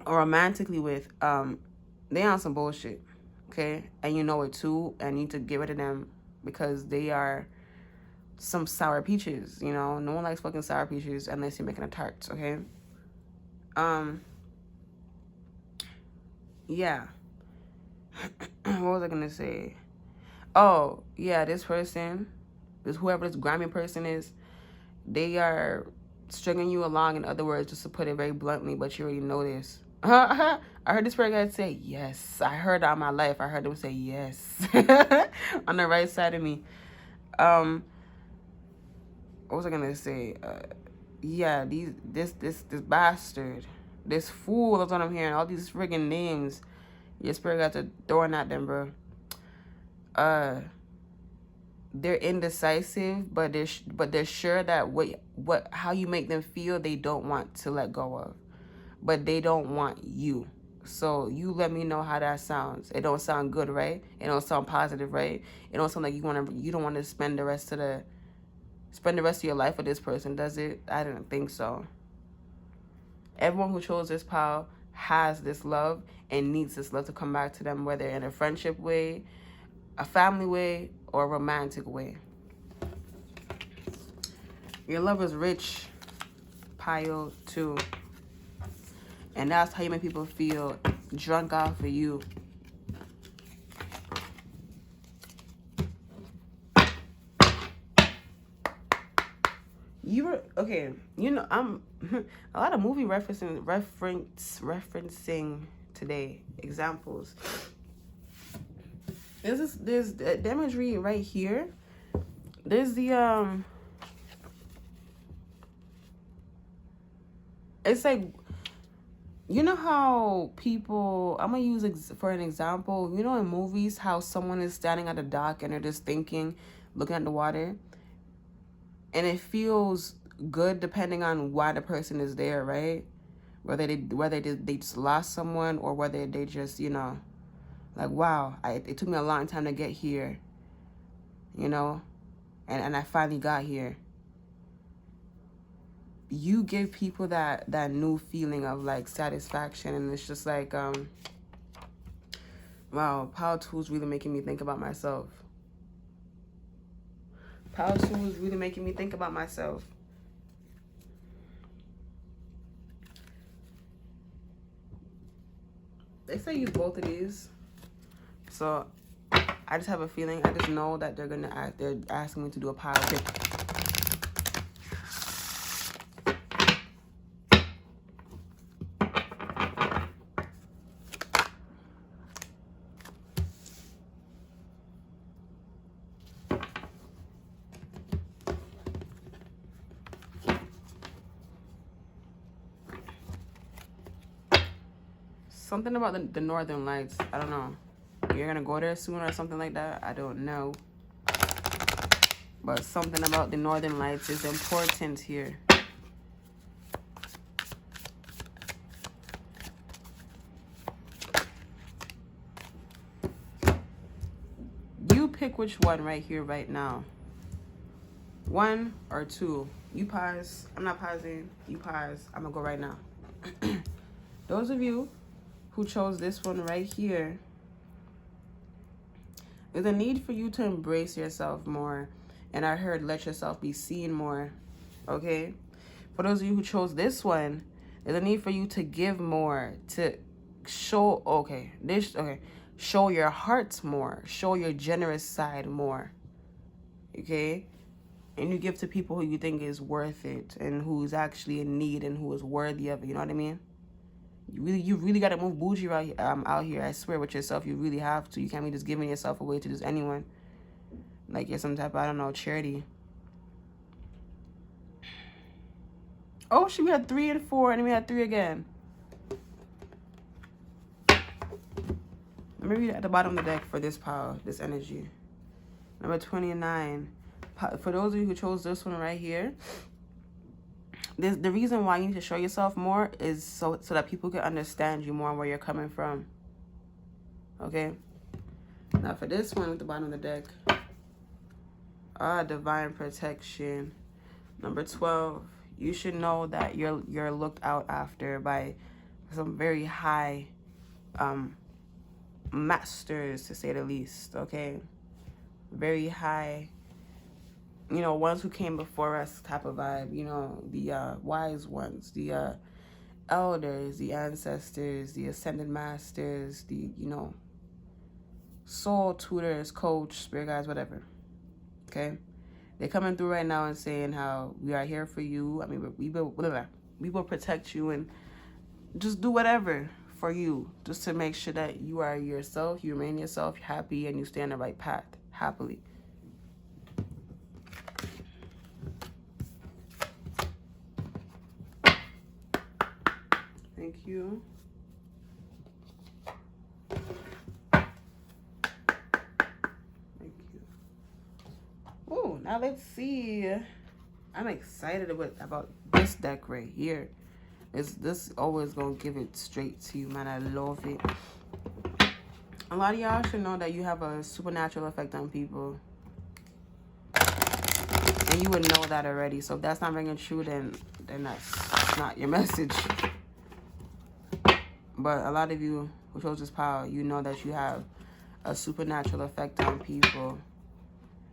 A: or romantically with, they on some bullshit. Okay? And you know it too, and you need to get rid of them because they are some sour peaches, you know. No one likes fucking sour peaches unless you're making a tart, okay? Yeah. What was I gonna say? Oh, yeah, whoever this grimy person is, they are stringing you along, in other words, just to put it very bluntly, but you already know this. I heard this prayer guy say yes. I heard all my life. I heard them say yes. On the right side of me. What was I gonna say? Yeah, this bastard, this fool. That's what I'm hearing. All these friggin' names. Your spirit got to throwing at them, bro. They're indecisive, but they're sure that how you make them feel, they don't want to let go of, but they don't want you. So you let me know how that sounds. It don't sound good, right? It don't sound positive, right? It don't sound like you don't want to spend the rest of your life with this person, does it? I didn't think so. Everyone who chose this pile has this love and needs this love to come back to them, whether in a friendship way, a family way, or a romantic way. Your love is rich, pile 2. And that's how you make people feel drunk off of you. You were okay. You know, I'm a lot of movie referencing today. Examples. There's the imagery right here. There's the It's like, you know how people, I'm gonna use for an example. You know, in movies, how someone is standing at a dock and they're just thinking, looking at the water, and it feels good depending on why the person is there, right? Whether they just lost someone, or whether they just, you know, like, wow, it took me a long time to get here, you know, and I finally got here. You give people that new feeling of like satisfaction, and it's just like, wow, Power Tools really making me think about myself. Power Tools really making me think about myself. They say use both of these, so I just have a feeling. I just know that they're asking me to do a power pick. Something about the Northern Lights. I don't know. You're gonna go there soon or something like that. I don't know. But something about the Northern Lights is important here. You pick which one right here, right now. 1 or 2. You pause. I'm not pausing. You pause. I'm gonna go right now. Those of you who chose this one right here, there's a need for you to embrace yourself more. And I heard let yourself be seen more. Okay? For those of you who chose this one, there's a need for you to give more, to show, show your heart more, show your generous side more. Okay? And you give to people who you think is worth it, and who's actually in need, and who is worthy of it. You know what I mean? You really got to move bougie out here. I swear, with yourself, you really have to. You can't be just giving yourself away to just anyone. Like you're some type of, I don't know, charity. Oh, we had 3 and 4, and then we had 3 again. Let me read it at the bottom of the deck for this power, this energy. Number 29. For those of you who chose this one right here, the reason why you need to show yourself more is so that people can understand you more and where you're coming from. Okay? Now for this one at the bottom of the deck, divine protection. Number 12. You should know that you're looked out after by some very high masters, to say the least. Okay? Very high, you know, ones who came before us type of vibe. You know, the wise ones, the elders, the ancestors, the ascended masters, the, you know, soul tutors, coach, spirit guides, whatever. Okay? They're coming through right now and saying how we are here for you. I mean, we will protect you and just do whatever for you, just to make sure that you are yourself, you remain yourself, happy, and you stay on the right path, happily. Thank you. Oh, now let's see. I'm excited about this deck right here. This always gonna give it straight to you, man. I love it. A lot of y'all should know that you have a supernatural effect on people, and you would know that already. So if that's not ringing true, then that's not your message. But a lot of you who chose this power, you know that you have a supernatural effect on people.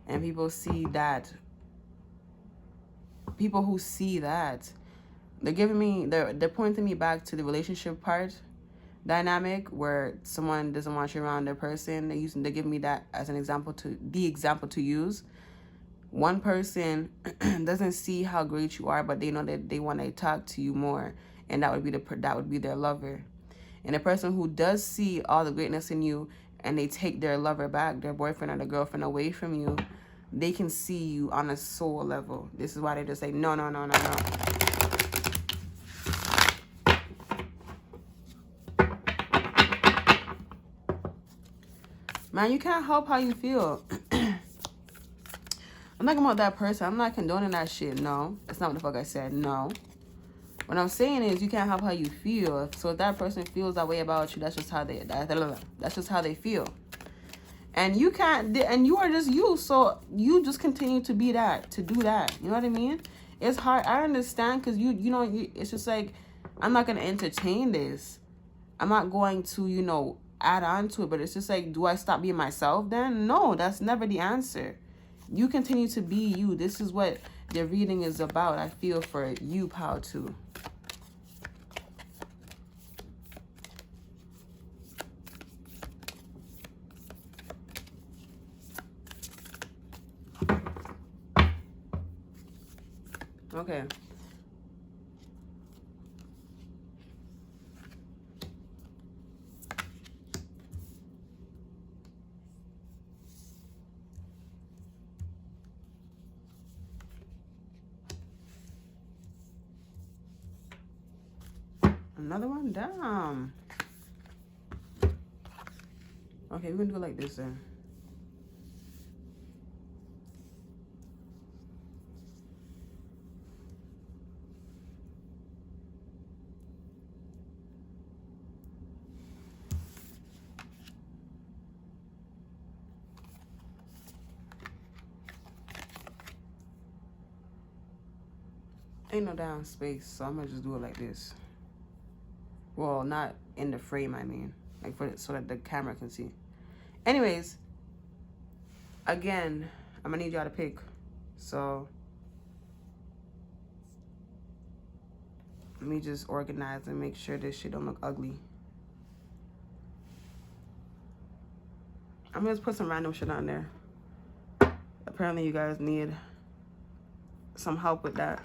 A: And people see that. People who see that, they're pointing me back to the relationship part dynamic where someone doesn't want you around their person. They're giving me that as an example to use. One person doesn't see how great you are, but they know that they want to talk to you more, and that would be their lover. And a person who does see all the greatness in you and they take their lover back, their boyfriend or their girlfriend away from you, they can see you on a soul level. This is why they just say, no, no, no, no, no. Man, you can't help how you feel. I'm not talking about that person. I'm not condoning that shit. No. That's not what the fuck I said. No. What I'm saying is you can't help how you feel. So if that person feels that way about you, that's just how they feel. And you can't, and you are just you. So you just continue to be that, to do that. You know what I mean? It's hard. I understand because it's just like, I'm not going to entertain this. I'm not going to, add on to it. But it's just like, do I stop being myself then? No, that's never the answer. You continue to be you. This is what the reading is about. I feel for you, pal, too. Okay. Another one? Damn. Okay, we're going to do it like this then. Ain't no damn space, so I'm going to just do it like this. Well, not in the frame, I mean. Like so that the camera can see. Anyways, again, I'm going to need y'all to pick. So, let me just organize and make sure this shit don't look ugly. I'm going to just put some random shit on there. Apparently, you guys need some help with that.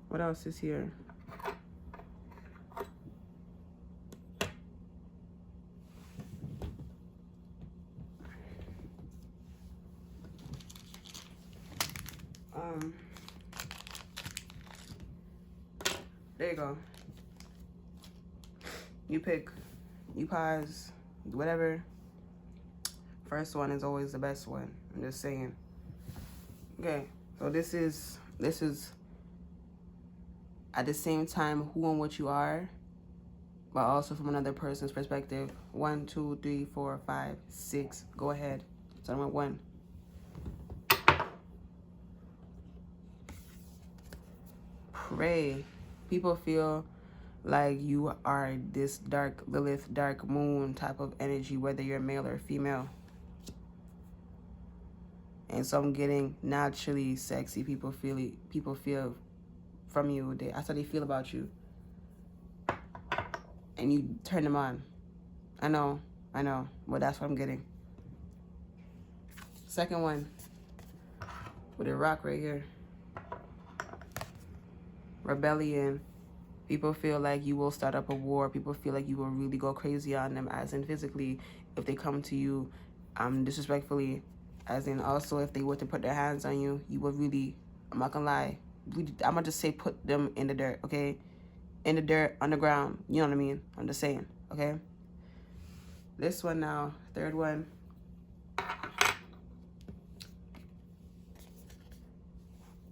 A: What else is here? There you go. You pick. You pause. Whatever. First one is always the best one. I'm just saying. Okay. So this is at the same time who and what you are, but also from another person's perspective. 1, 2, 3, 4, 5, 6. Go ahead. Start with 1. Pray. People feel like you are this dark Lilith, dark moon type of energy, whether you're male or female. And so I'm getting naturally sexy. People feel from you. That's how they feel about you. And you turn them on. I know. But that's what I'm getting. Second one. With a rock right here. Rebellion. People feel like you will start up a war. People feel like you will really go crazy on them, as in physically, if they come to you disrespectfully. As in also, if they were to put their hands on you, you would really, I'm not gonna lie, I'm gonna just say put them in the dirt, okay? In the dirt, on the ground, you know what I mean? I'm just saying, okay? This one now, third one.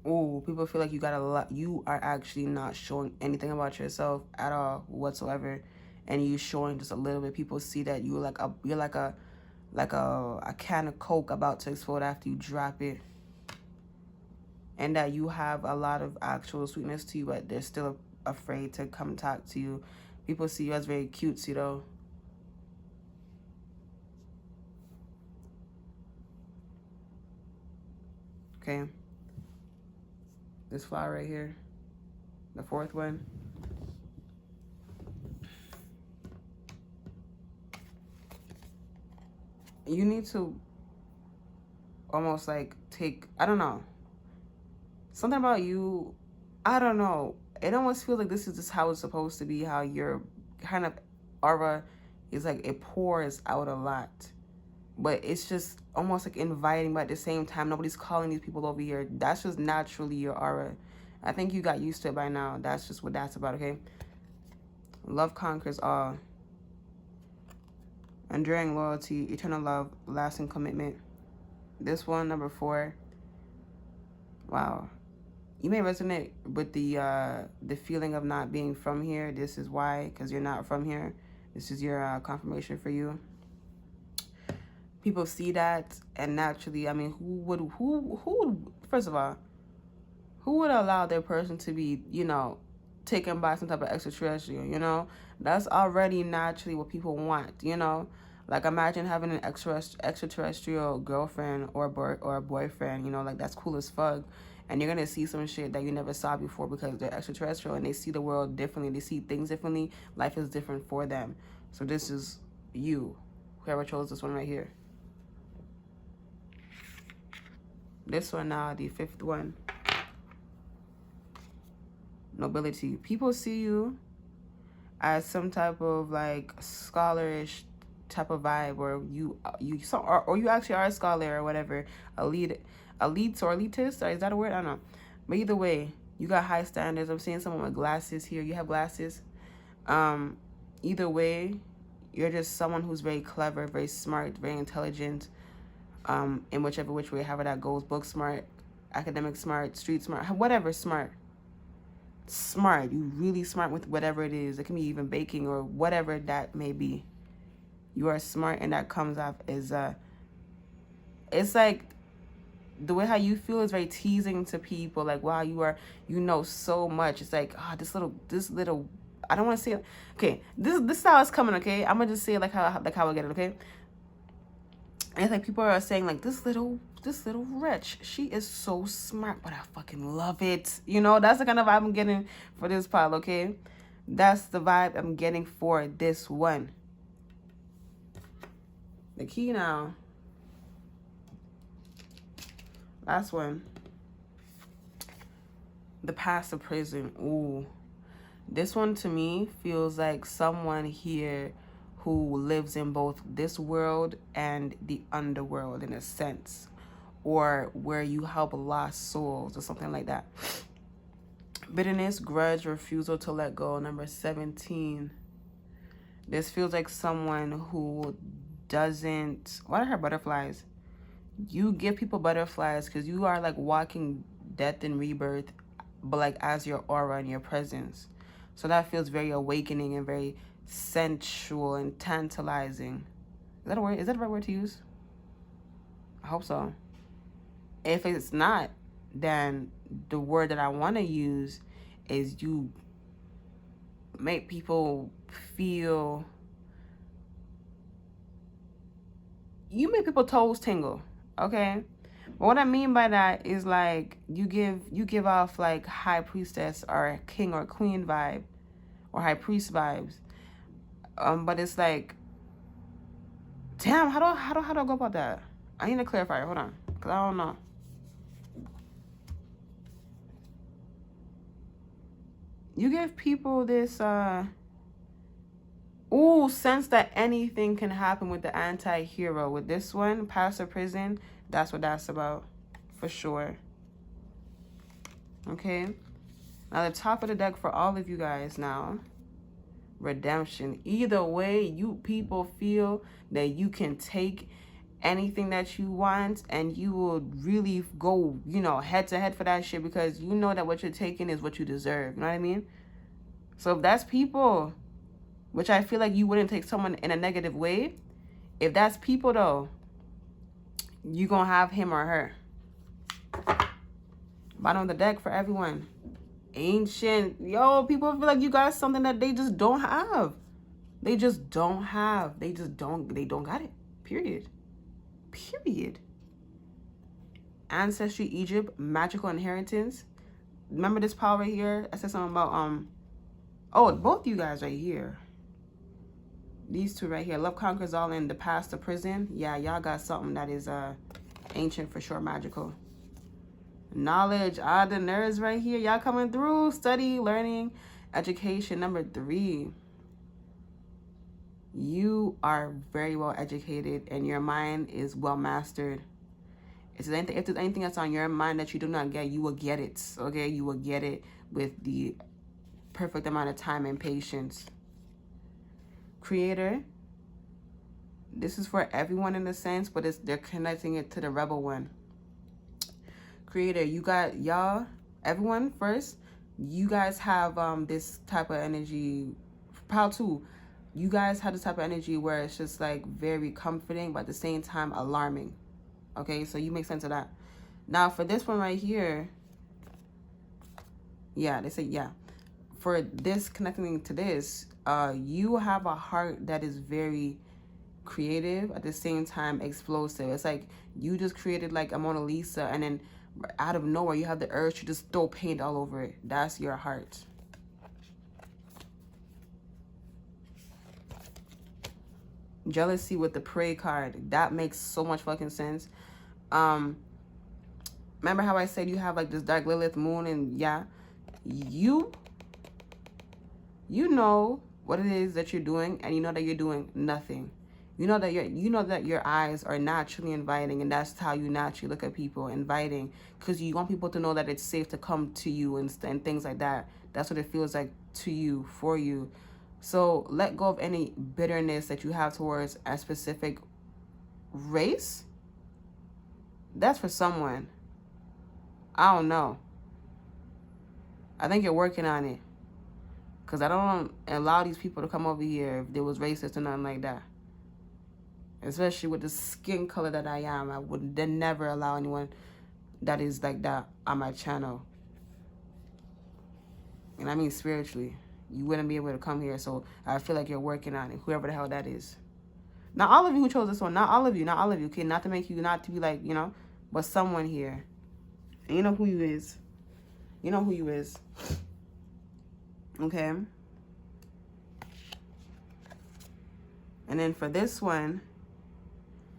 A: Oh, people feel like you got a lot. You are actually not showing anything about yourself at all whatsoever, and you showing just a little bit. People see that you're like a can of Coke about to explode after you drop it, and that you have a lot of actual sweetness to you, but they're still afraid to come talk to you. People see you as very cutesy though. Okay. This flower right here, the fourth one. You need to almost like take, I don't know, something about you, I don't know. It almost feels like this is just how it's supposed to be, how your kind of aura is like, it pours out a lot. But it's just almost like inviting, but at the same time, nobody's calling these people over here. That's just naturally your aura. I think you got used to it by now. That's just what that's about, okay? Love conquers all. Enduring loyalty, eternal love, lasting commitment. This one, number 4. Wow. You may resonate with the feeling of not being from here. This is why, because you're not from here. This is your confirmation for you. People see that, and naturally, I mean, who would, first of all, who would allow their person to be, you know, taken by some type of extraterrestrial, you know? That's already naturally what people want, you know? Like, imagine having an extraterrestrial girlfriend or a boyfriend, you know, like, that's cool as fuck. And you're going to see some shit that you never saw before because they're extraterrestrial and they see the world differently. They see things differently. Life is different for them. So this is you, whoever chose this one right here. This one now, the 5th one. Nobility. People see you as some type of like scholarish type of vibe, or you actually are a scholar or whatever, elite or elitist, or is that a word? I don't know. But either way, you got high standards. I'm seeing someone with glasses here. You have glasses. Either way, you're just someone who's very clever, very smart, very intelligent. In whichever which way, however that goes, book smart, academic smart, street smart, whatever, smart. You really smart with whatever it is. It can be even baking or whatever that may be. You are smart, and that comes off as it's like the way how you feel is very teasing to people. Like, wow, you know so much. It's like, oh, this little I don't want to say it. Okay, this is how it's coming. Okay, I'm gonna just say it like how I get it. Okay. And it's like people are saying like, this little wretch, she is so smart, but I fucking love it. You know, that's the kind of vibe I'm getting for this pile, okay? That's the vibe I'm getting for this one. The key now. Last one. The past of prison. Ooh. This one to me feels like someone here who lives in both this world and the underworld in a sense, or where you help lost souls or something like that. Bitterness, grudge, refusal to let go, number 17. This feels like someone who doesn't, what are her butterflies? You give people butterflies because you are like walking death and rebirth, but like as your aura and your presence. So that feels very awakening and very sensual and tantalizing. Is that a word? Is that the right word to use? I hope so. If it's not, then the word that I want to use is you make people feel, you make people toes tingle, okay? But what I mean by that is like you give off like high priestess or king or queen vibe or high priest vibes. But it's like, damn, how do I go about that? I need to clarify it. Hold on, cause I don't know. You give people this sense that anything can happen with the anti-hero. With this one, past or prison, that's what that's about, for sure. Okay. Now the top of the deck for all of you guys now. Redemption. Either way, you people feel that you can take anything that you want and you will really go, you know, head to head for that shit because you know that what you're taking is what you deserve. You know what I mean? So if that's people, which I feel like you wouldn't take someone in a negative way, if that's people though, you gonna have him or her. Bottom of the deck for everyone. Ancient. Yo, people feel like you got something that they just don't have. They just don't have. They don't got it. Period. Ancestry, Egypt, magical inheritance. remember this pile right here? I said something about, oh, both you guys right here. These two right here. Love conquers all in the past to prison. Yeah, y'all got something that is ancient for sure, magical. Knowledge, the nerds right here. Y'all coming through. Study, learning, education. Number 3. You are very well educated and your mind is well mastered. If there's anything that's on your mind that you do not get, you will get it. Okay, you will get it with the perfect amount of time and patience. Creator, this is for everyone in a sense, but they're connecting it to the rebel one. Creator, you got y'all, everyone first, you guys have this type of energy. Pile 2, you guys have this type of energy where it's just like very comforting, but at the same time alarming. Okay, so you make sense of that. Now for this one right here, yeah, they say, yeah, for this, connecting to this, you have a heart that is very creative, at the same time explosive. It's like you just created like a Mona Lisa, and then out of nowhere you have the urge to just throw paint all over it. That's your heart. Jealousy with the prey card. That makes so much fucking sense. Remember how I said you have like this dark Lilith moon, and yeah, you know what it is that you're doing, and you know that you're doing nothing. You know that your eyes are naturally inviting, and that's how you naturally look at people, inviting, because you want people to know that it's safe to come to you and things like that. That's what it feels like to you, for you. So let go of any bitterness that you have towards a specific race. That's for someone. I don't know. I think you're working on it, because I don't allow these people to come over here if they was racist or nothing like that. Especially with the skin color that I am. I would then never allow anyone that is like that on my channel. And I mean spiritually. You wouldn't be able to come here. So I feel like you're working on it. Whoever the hell that is. Not all of you who chose this one. Not all of you. Not all of you. Okay, not to make you, not to be like, you know. But someone here. And you know who you is. You know who you is. Okay. And then for this one,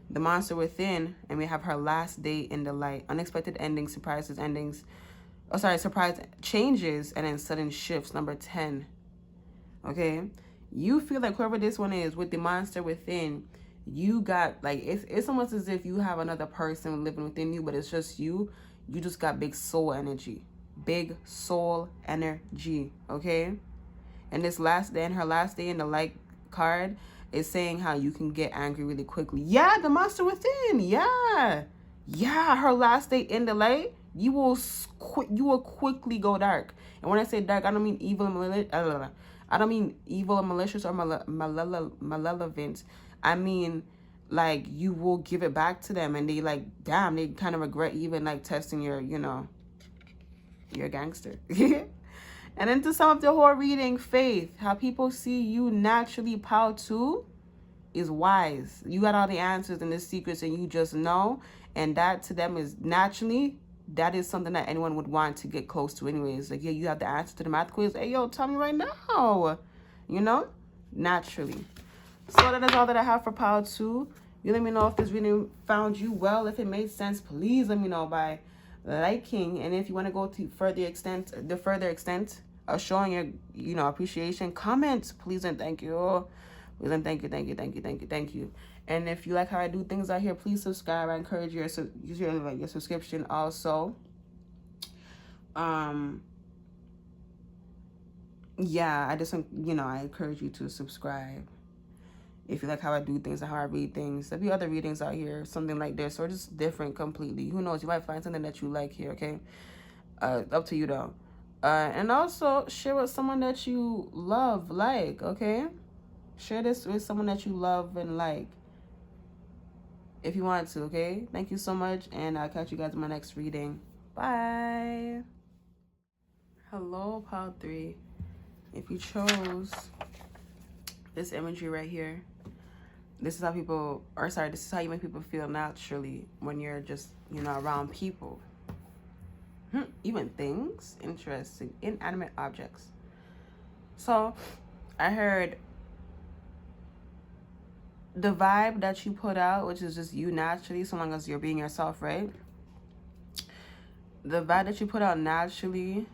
A: the monster within, and we have her last day in the light. Unexpected endings, surprises, endings. Oh, sorry, surprise changes, and then sudden shifts. Number 10. Okay? You feel like whoever this one is, with the monster within, you got, like, it's almost as if you have another person living within you, but it's just you. You just got big soul energy. Big soul energy. Okay? And this last day, and her last day in the light card, is saying how you can get angry really quickly. Yeah, the monster within. Yeah. Yeah, her last day in the light, you will quickly go dark. And when I say dark, I don't mean evil and malicious. I don't mean evil and malicious or malevolent. I mean, like, you will give it back to them, and they like, damn, they kind of regret even like testing your, you know, your gangster. And then to sum up the whole reading, faith, how people see you naturally, pile 2, is wise. You got all the answers and the secrets, and you just know. And that to them is naturally, that is something that anyone would want to get close to anyways. Like, yeah, you have the answer to the math quiz. Hey, yo, tell me right now. You know? Naturally. So that is all that I have for pile 2. You let me know if this reading found you well. If it made sense, please let me know by liking. And if you want to go to the further extent of showing your, you know, appreciation, comment, please and thank you. Please and thank you. And if you like how I do things out here, please subscribe. I encourage your subscription also. Yeah, I just, you know, I encourage you to subscribe. If you like how I do things and how I read things. There'll be other readings out here, something like this, or just different completely. Who knows? You might find something that you like here, okay? Up to you, though. And also, share with someone that you love, like, okay? Share this with someone that you love and like, if you want to, okay? Thank you so much, and I'll catch you guys in my next reading. Bye. Hello, pile 3. If you chose this imagery right here, this is how people, or sorry, this is how you make people feel naturally when you're just, you know, around people. Even things. Interesting. Inanimate objects. So I heard the vibe that you put out, which is just you naturally, so long as you're being yourself, right? The vibe that you put out naturally,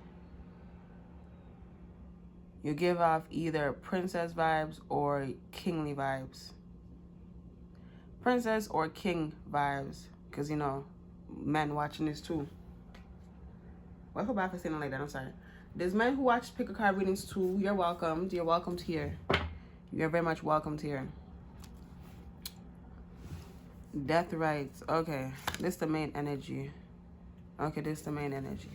A: you give off either princess vibes or kingly vibes. Princess or king vibes. Because, you know, men watching this too. Well, I feel bad for saying it like that. I'm sorry. There's men who watch pick a card readings too. You're welcome. You're welcomed here. You're very much welcomed here. Death rights. Okay. This is the main energy. Okay, this is the main energy.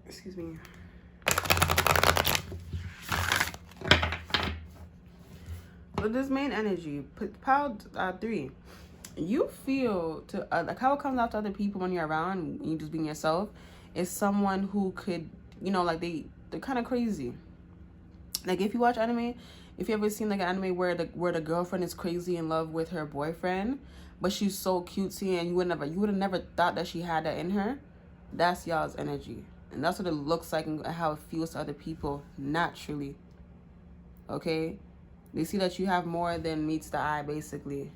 A: Excuse me. So this main energy, pile 3. You feel to like how it comes out to other people when you're around and you just being yourself is someone who could, you know, like they're kind of crazy. Like if you watch anime, if you ever seen like an anime where the girlfriend is crazy in love with her boyfriend, but she's so cutesy and you would have never thought that she had that in her, that's y'all's energy. And that's what it looks like and how it feels to other people naturally. Okay? They see that you have more than meets the eye, basically.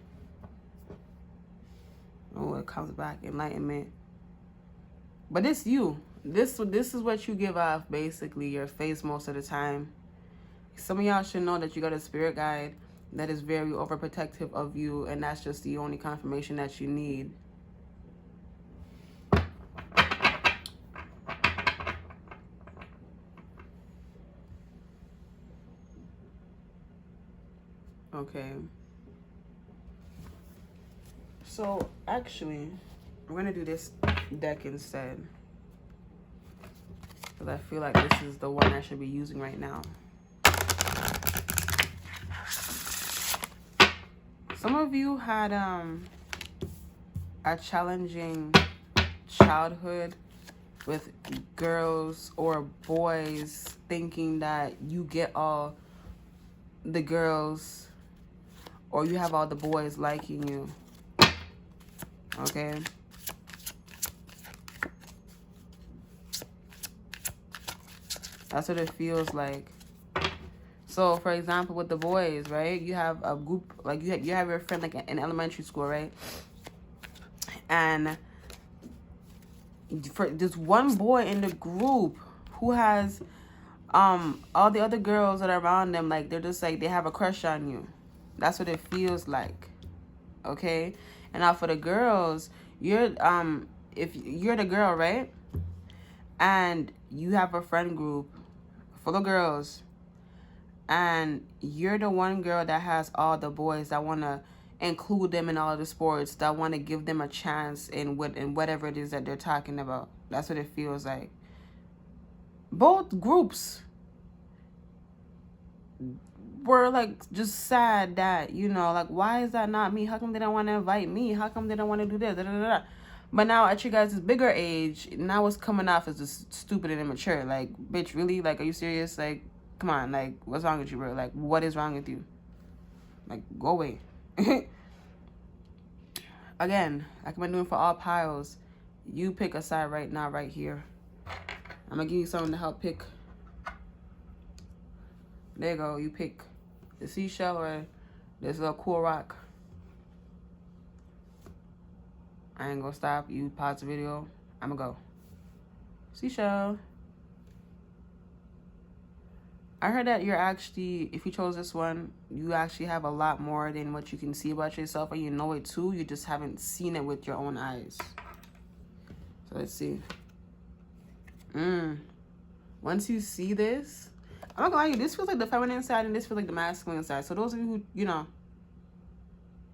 A: Oh, it comes back. Enlightenment. But it's you. This is what you give off, basically, your face most of the time. Some of y'all should know that you got a spirit guide that is very overprotective of you, and that's just the only confirmation that you need. Okay. So, actually, I'm going to do this deck instead. Because I feel like this is the one I should be using right now. Some of you had a challenging childhood with girls or boys thinking that you get all the girls or you have all the boys liking you. Okay? That's what it feels like. So, for example, with the boys, right? You have a group, like you have your friend like in elementary school, right? And for this one boy in the group who has all the other girls that are around them, like they're just like they have a crush on you. That's what it feels like. Okay? And now for the girls, you're if you're the girl, right? And you have a friend group full of girls, and you're the one girl that has all the boys that want to include them in all the sports, that want to give them a chance in whatever it is that they're talking about. That's what it feels like. Both groups were like just sad that, you know, like, why is that not me? How come they don't want to invite me? How come they don't want to do this? Da, da, da, da. But now at your guys' bigger age, now it's coming off as just stupid and immature. Like, bitch, really? Like, are you serious? Like, come on. Like, what's wrong with you, bro? Like, what is wrong with you? Like, go away. Again, like I've been doing for all piles, you pick a side right now, right here. I'm going to give you something to help pick. There you go. You pick the seashell or this little cool rock. I ain't gonna stop. You pause the video. I'm gonna go. Seashell. I heard that you're actually, if you chose this one, you actually have a lot more than what you can see about yourself, and you know it too. You just haven't seen it with your own eyes. So let's see. Once you see this, I'm not gonna lie to you, this feels like the feminine side and this feels like the masculine side. So those of you who, you know,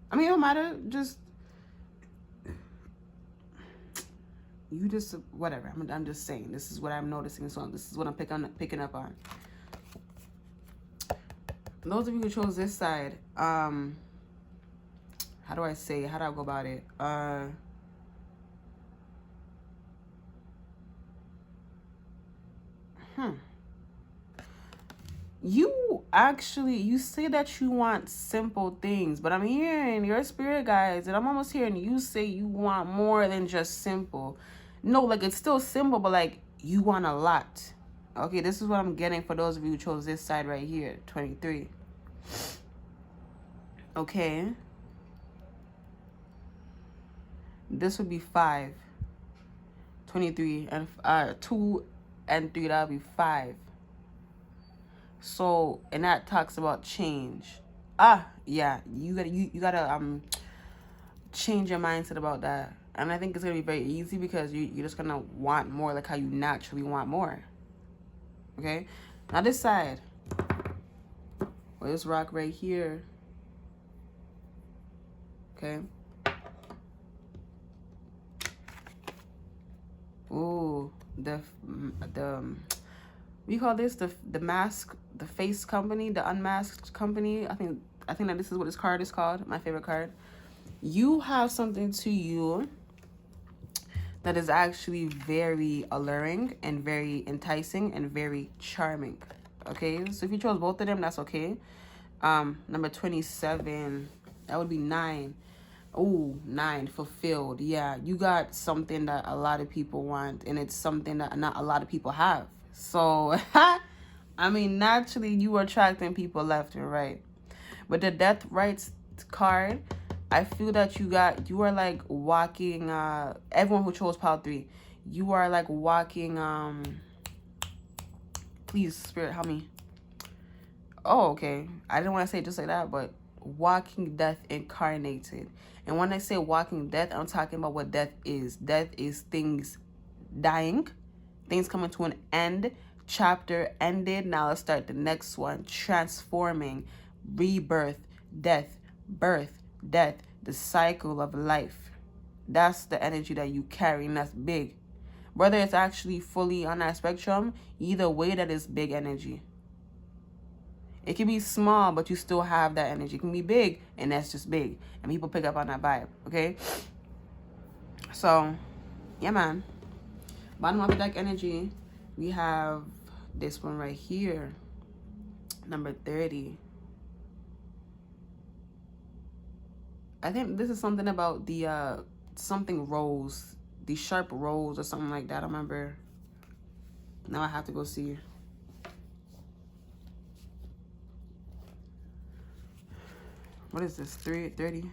A: I mean, it don't matter. Just, you just, whatever. I'm just saying. This is what I'm noticing. So this is what I'm picking up on. Those of you who chose this side, how do I say it? How do I go about it? you say that you want simple things, but I'm hearing your spirit guides, and I'm almost hearing you say you want more than just simple. No, like it's still simple, but like you want a lot. Okay, this is what I'm getting for those of you who chose this side right here, 23. Okay. This would be 5. 23 and 2 and 3, that would be 5. So, and that talks about change. Yeah, you gotta change your mindset about that. And I think it's gonna be very easy because you're just gonna want more, like how you naturally want more. Okay? Now this side. Well, this rock right here. Okay. Ooh, we call this the mask, the face company, the unmasked company. I think that this is what this card is called. My favorite card. You have something to you that is actually very alluring and very enticing and very charming. Okay, so if you chose both of them, that's okay. Number 27, that would be 9. Oh, 9, fulfilled. Yeah, you got something that a lot of people want, and it's something that not a lot of people have. So, I mean, naturally, you are attracting people left and right. But the death rights card, I feel that you are like walking, everyone who chose pile 3, you are like walking, please, Spirit, help me. Oh, okay. I didn't want to say it just like that, but walking death incarnated. And when I say walking death, I'm talking about what death is. Death is things dying, things coming to an end, chapter ended. Now let's start the next one. Transforming, rebirth, death, birth, death, the cycle of life. That's the energy that you carry, and that's big. Whether it's actually fully on that spectrum, either way, that is big energy. It can be small, but you still have that energy. It can be big, and that's just big. And people pick up on that vibe, okay? So, yeah, man. Bottom of the deck energy, we have this one right here, number 30. I think this is something about the, something rose, the sharp rose or something like that. I remember. Now I have to go see. What is this? 30?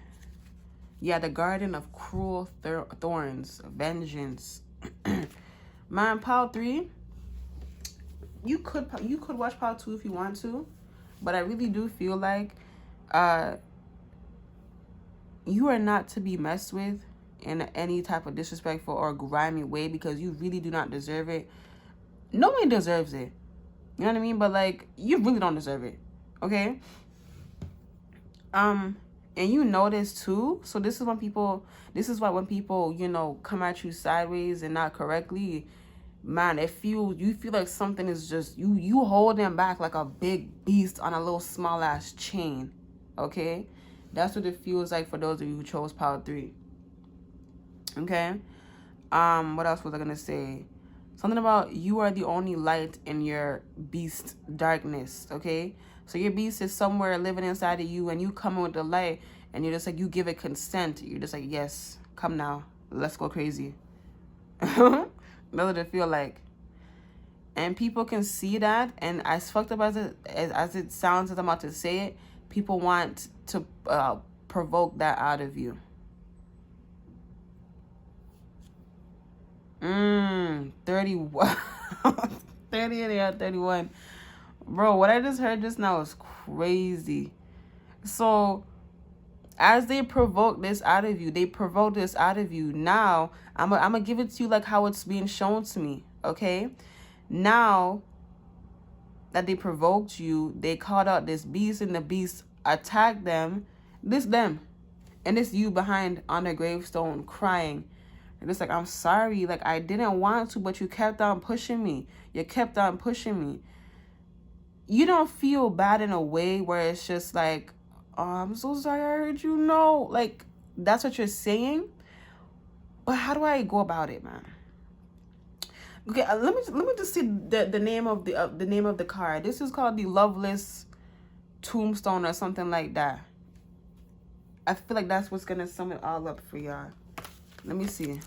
A: Yeah, the garden of cruel thorns, vengeance. Man, pile 3. You could watch pile 2 if you want to, but I really do feel like you are not to be messed with in any type of disrespectful or grimy way, because you really do not deserve it. No one deserves it. You know what I mean? But like, you really don't deserve it. Okay? And you know this too. So this is why when people, you know, come at you sideways and not correctly, man, you feel like something is just, you hold them back like a big beast on a little small ass chain. Okay? That's what it feels like for those of you who chose pile 3. Okay? What else was I gonna say? Something about you are the only light in your beast darkness. Okay? So your beast is somewhere living inside of you, and you come in with the light, and you're just like, you give it consent. You're just like, yes, come now, let's go crazy. That's what it feel like. And people can see that, and as fucked up as it sounds as I'm about to say it, people want to provoke that out of you. 31. 30 and 31. Bro, what I just heard just now is crazy. So, as they provoke this out of you, Now, I'm gonna give it to you like how it's being shown to me, okay? Now that they provoked you, they called out this beast, and the beast attacked them. And it's you behind on their gravestone crying. And it's like, I'm sorry, like I didn't want to, but you kept on pushing me. You don't feel bad in a way where it's just like, oh, I'm so sorry, I heard you. No, like, that's what you're saying. But how do I go about it, man? Okay, let me just see the name of the name of the card. This is called the Loveless Tombstone or something like that. I feel like that's what's gonna sum it all up for y'all. Let me see.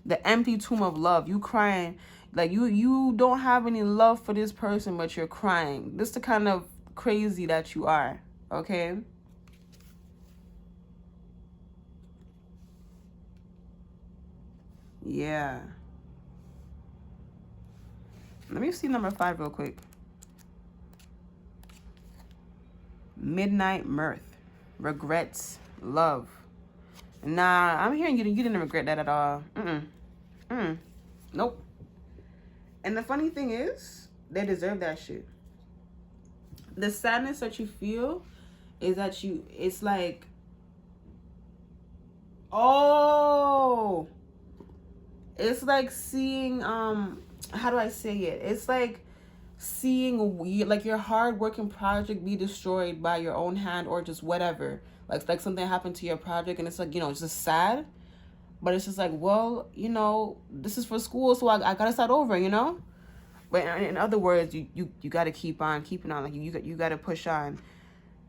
A: The empty tomb of love. You crying. Like you don't have any love for this person, but you're crying. This is the kind of crazy that you are. Okay? Yeah. Let me see number 5 real quick. Midnight mirth. Regrets. Love. Nah, I'm hearing you didn't regret that at all. Nope. And the funny thing is, they deserve that shit. The sadness that you feel is that it's like, oh, it's like seeing, how do I say it? It's like seeing like your hard working project be destroyed by your own hand or just whatever. Like something happened to your project and it's like, it's just sad. But it's just like, well, this is for school, so I gotta start over, But in other words, you gotta keep on keeping on. Like you gotta push on,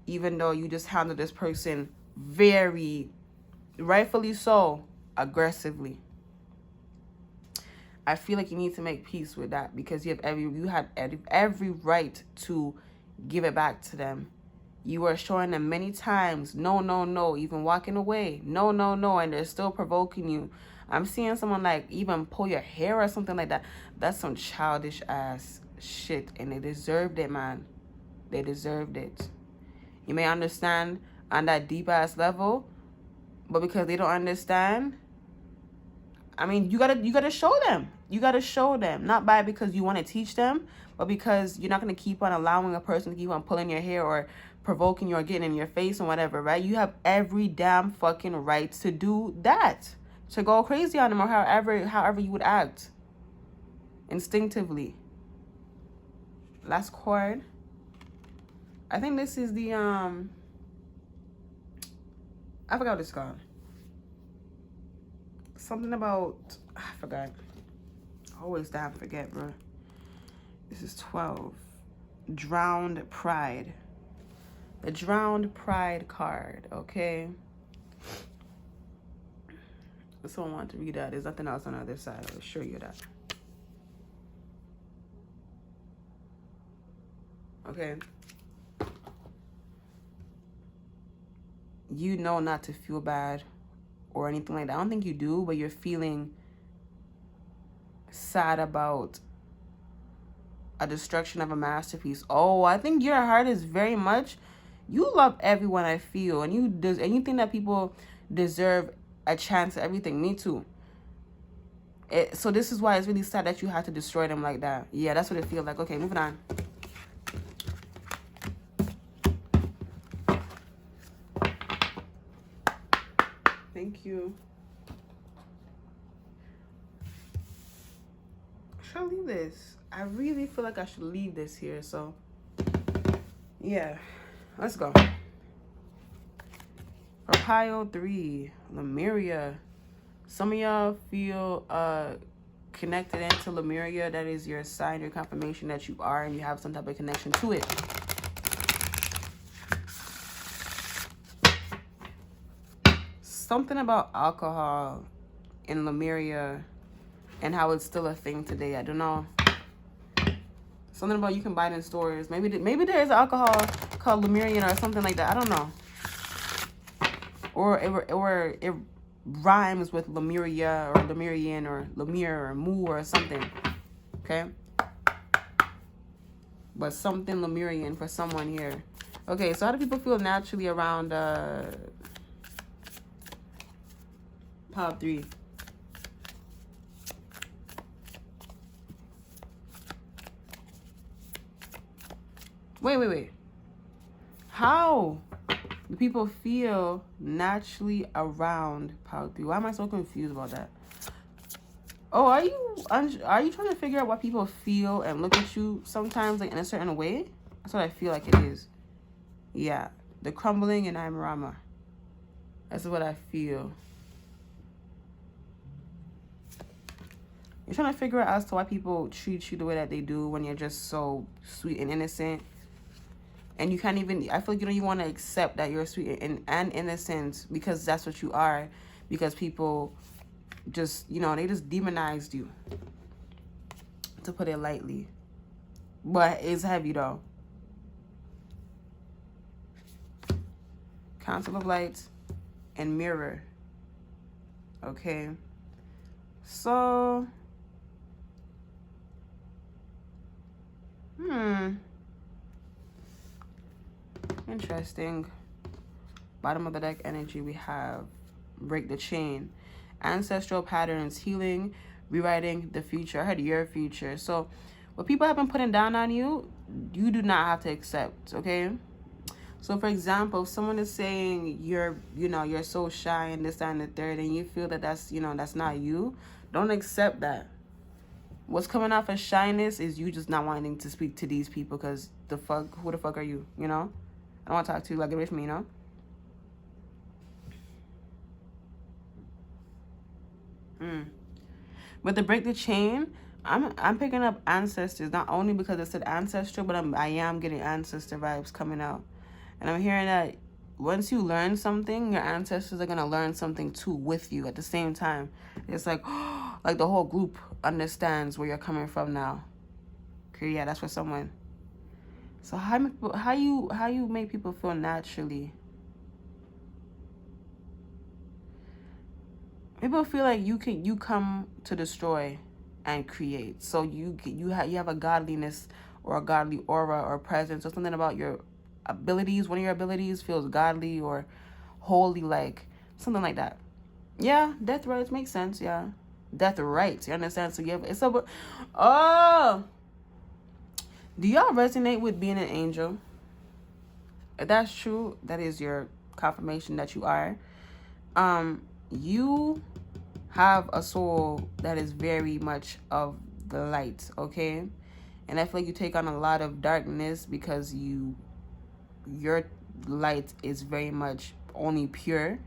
A: even though you just handle this person very, rightfully so, aggressively. I feel like you need to make peace with that because you had every right to give it back to them. You are showing them many times, no, even walking away, no, and they're still provoking you. I'm seeing someone like even pull your hair or something like that. That's some childish ass shit, and they deserved it, man. They deserved it. You may understand on that deep ass level, but because they don't understand, I mean, you gotta show them. You gotta show them, not by because you want to teach them, but because you're not gonna keep on allowing a person to keep on pulling your hair or provoking you or getting in your face and whatever, right? You have every damn fucking right to do that, to go crazy on them or however you would act instinctively. Last chord. I think this is the I forgot what it's called. Something about, I forgot. Always damn forget, bro. This is 12. Drowned Pride. The Drowned Pride card, okay? If someone wants to read that, there's nothing else on the other side. I'll show you that. Okay? You know not to feel bad or anything like that. I don't think you do, but you're feeling sad about a destruction of a masterpiece. Oh, I think your heart is very much, you love everyone, I feel, and you think that people deserve a chance at everything. Me too. So this is why it's really sad that you had to destroy them like that. Yeah, that's what it feels like. Okay, moving on. Thank you. Should I leave this? I really feel like I should leave this here, so yeah, let's go. For pile 3, Lemuria. Some of y'all feel connected into Lemuria. That is your sign, your confirmation that you are and you have some type of connection to it. Something about alcohol in Lemuria and how it's still a thing today. I don't know. Something about you can buy it in stores. Maybe there's alcohol called Lemurian or something like that. I don't know. Or it rhymes with Lemuria or Lemurian or Lemure or Mu or something. Okay? But something Lemurian for someone here. Okay, so how do people feel naturally around pile 3? Wait. How do people feel naturally around pile 3? Why am I so confused about that? Oh, are you trying to figure out what people feel and look at you sometimes like in a certain way? That's what I feel like it is. Yeah, the crumbling in Imarama. That's what I feel. You're trying to figure out as to why people treat you the way that they do when you're just so sweet and innocent. And you can't even, I feel like you don't even want to accept that you're sweet and innocent because that's what you are. Because people just, you know, they just demonized you, to put it lightly. But it's heavy though. Council of Lights and Mirror. Okay. So, interesting. Bottom of the deck energy, we have Break the Chain. Ancestral patterns, healing, rewriting the future. I heard your future. So what people have been putting down on you, you do not have to accept, okay? So for example, if someone is saying you're so shy and this, that, and the third, and you feel that that's, that's not you, don't accept that. What's coming off as shyness is you just not wanting to speak to these people because who the fuck are you, I don't want to talk to you, like, get away from me, But to break the chain, I'm picking up ancestors, not only because it said ancestral, but I am getting ancestor vibes coming out. And I'm hearing that once you learn something, your ancestors are going to learn something too with you at the same time. It's like, like the whole group understands where you're coming from now. Okay, yeah, that's for someone. So how you make people feel naturally? People feel like you come to destroy and create. So you have a godliness or a godly aura or presence or something about your abilities. One of your abilities feels godly or holy, like something like that. Yeah, death rights makes sense. Yeah, death rights. You understand? So do y'all resonate with being an angel? If that's true, that is your confirmation that you are. You have a soul that is very much of the light, okay? And I feel like you take on a lot of darkness because your light is very much only pure.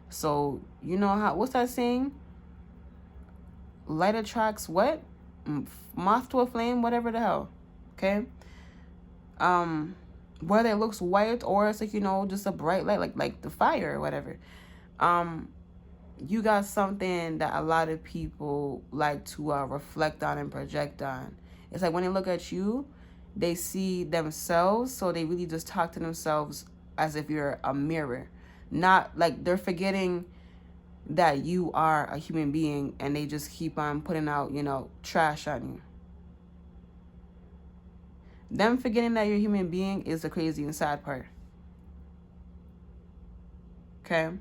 A: So you know what's that saying? Light attracts what? Moth to a flame, whatever the hell. Okay? Whether it looks white or it's like, just a bright light, like the fire or whatever. You got something that a lot of people like to reflect on and project on. It's like when they look at you, they see themselves, so they really just talk to themselves as if you're a mirror. Not like they're forgetting that you are a human being and they just keep on putting out, trash on you. Them forgetting that you're a human being is the crazy and sad part. Okay?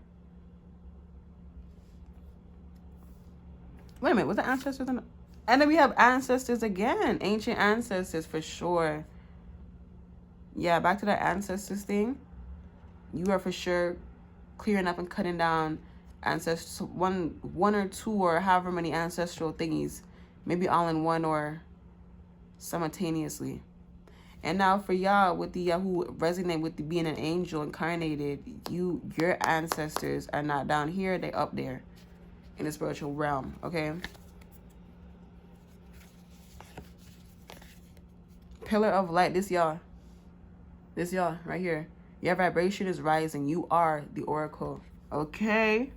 A: Wait a minute, was the ancestors? And then we have ancestors again. Ancient ancestors for sure. Yeah, back to that ancestors thing. You are for sure clearing up and cutting down ancestors, one or two or however many ancestral thingies. Maybe all in one or simultaneously. And now for y'all with the who resonate with the being an angel incarnated, your ancestors are not down here, they up there in the spiritual realm, okay? Pillar of light, this y'all right here. Your vibration is rising. You are the oracle, okay?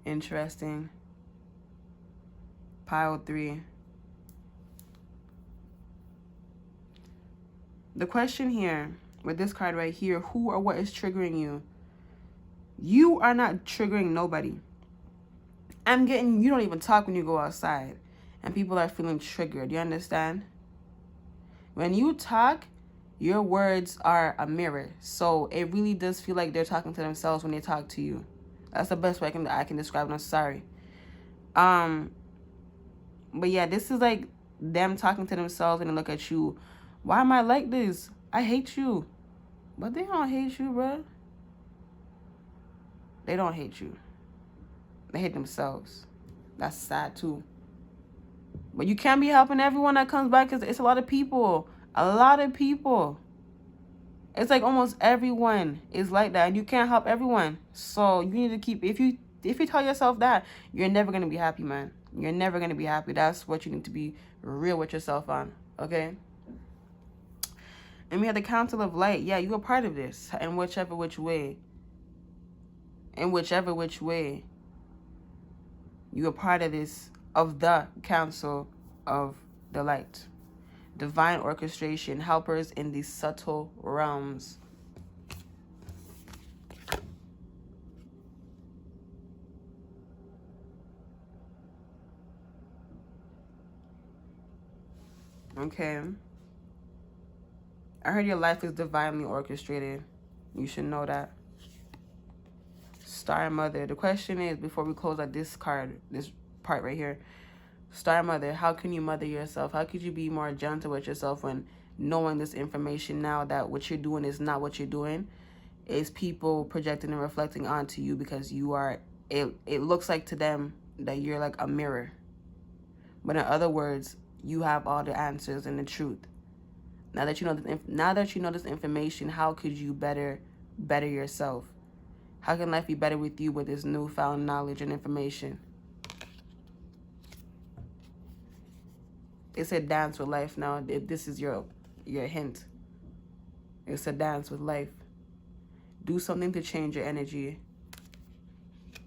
A: Interesting. Pile 3. The question here with this card right here, who or what is triggering you? You are not triggering nobody. I'm getting, you don't even talk when you go outside and people are feeling triggered. You understand? When you talk, your words are a mirror. So it really does feel like they're talking to themselves when they talk to you. That's the best way I can describe it. I'm sorry. But yeah, this is like them talking to themselves and they look at you. Why am I like this? I hate you. But they don't hate you, bro. They don't hate you. They hate themselves. That's sad too. But you can't be helping everyone that comes back because it's a lot of people. A lot of people. It's like almost everyone is like that, and you can't help everyone. So you need to keep, if you tell yourself that, you're never gonna be happy, man. You're never gonna be happy. That's what you need to be real with yourself on. Okay. And we have the Council of Light. Yeah, you are part of this. In whichever which way. You are part of this, of the Council of the Light. Divine orchestration, helpers in these subtle realms. Okay. I heard your life is divinely orchestrated. You should know that. Star Mother. The question is, before we close out this card, this part right here. Star Mother, how can you mother yourself? How could you be more gentle with yourself when knowing this information now that what you're doing is not what you're doing? Is people projecting and reflecting onto you because you are, it looks like to them that you're like a mirror. But in other words, you have all the answers and the truth. Now that you know this information, how could you better yourself? How can life be better with you with this newfound knowledge and information? It said dance with life. Now, this is your hint. It's a dance with life. Do something to change your energy.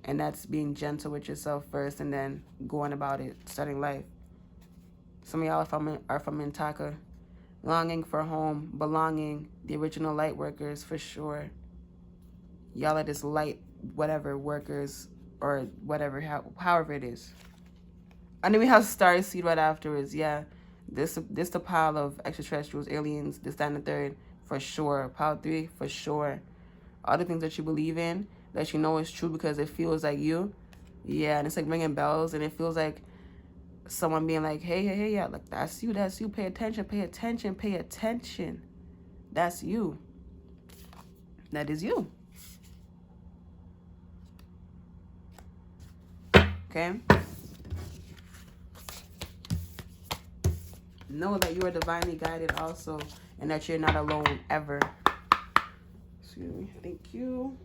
A: And that's being gentle with yourself first and then going about it, starting life. Some of y'all are from Mintaka. Longing for home, belonging, the original light workers for sure. Y'all are this light, whatever, workers or whatever, however it is. And then we have Star Seed right afterwards. Yeah, this the pile of extraterrestrials, aliens, this, that, and the third, for sure. Pile 3, for sure. All the things that you believe in, that you know is true because it feels like you. Yeah, and it's like ringing bells, and it feels like someone being like, hey, yeah, like, that's you, pay attention. That's you. That is you. Okay? Know that you are divinely guided also, and that you're not alone ever. Excuse me. Thank you.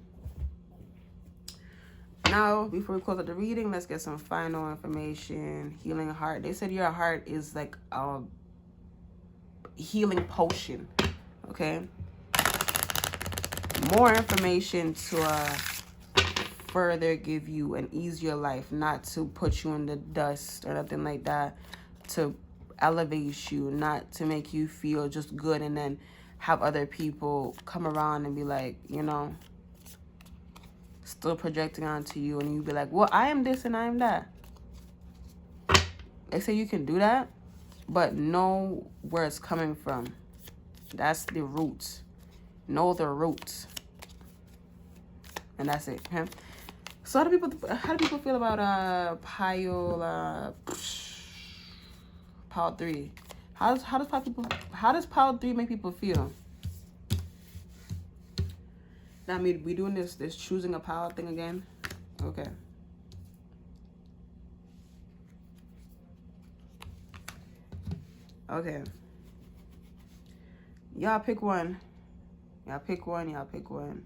A: Now, before we close out the reading, let's get some final information. Healing heart. They said your heart is like a healing potion. Okay? More information to further give you an easier life, not to put you in the dust or nothing like that, to elevate you, not to make you feel just good and then have other people come around and be like, you know, still projecting onto you, and you be like, well, I am this and I am that. They say you can do that, but know where it's coming from. That's the roots. Know the roots. And that's it. Okay? So how do people feel about pile 3? How does pile 3 make people feel? Now, I mean, we doing this choosing a pile thing again? Okay. Okay. Y'all pick one. Y'all pick one.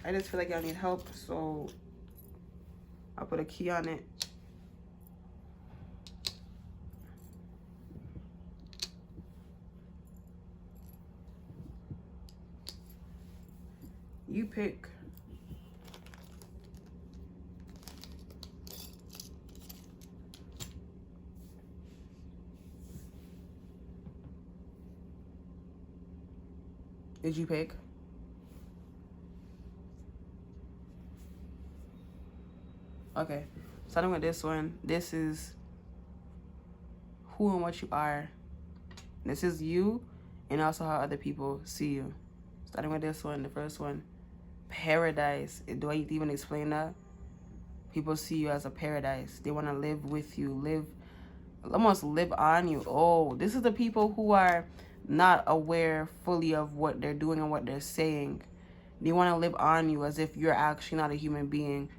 A: I just feel like y'all need help, so I'll put a key on it. You pick. Did you pick? Okay, starting with this one. This is who and what you are. This is you, and also how other people see you. Starting with this one, the first one. Paradise. Do I even explain that? People see you as a paradise. They want to live with you, almost live on you. Oh, this is the people who are not aware fully of what they're doing and what they're saying. They want to live on you as if you're actually not a human being.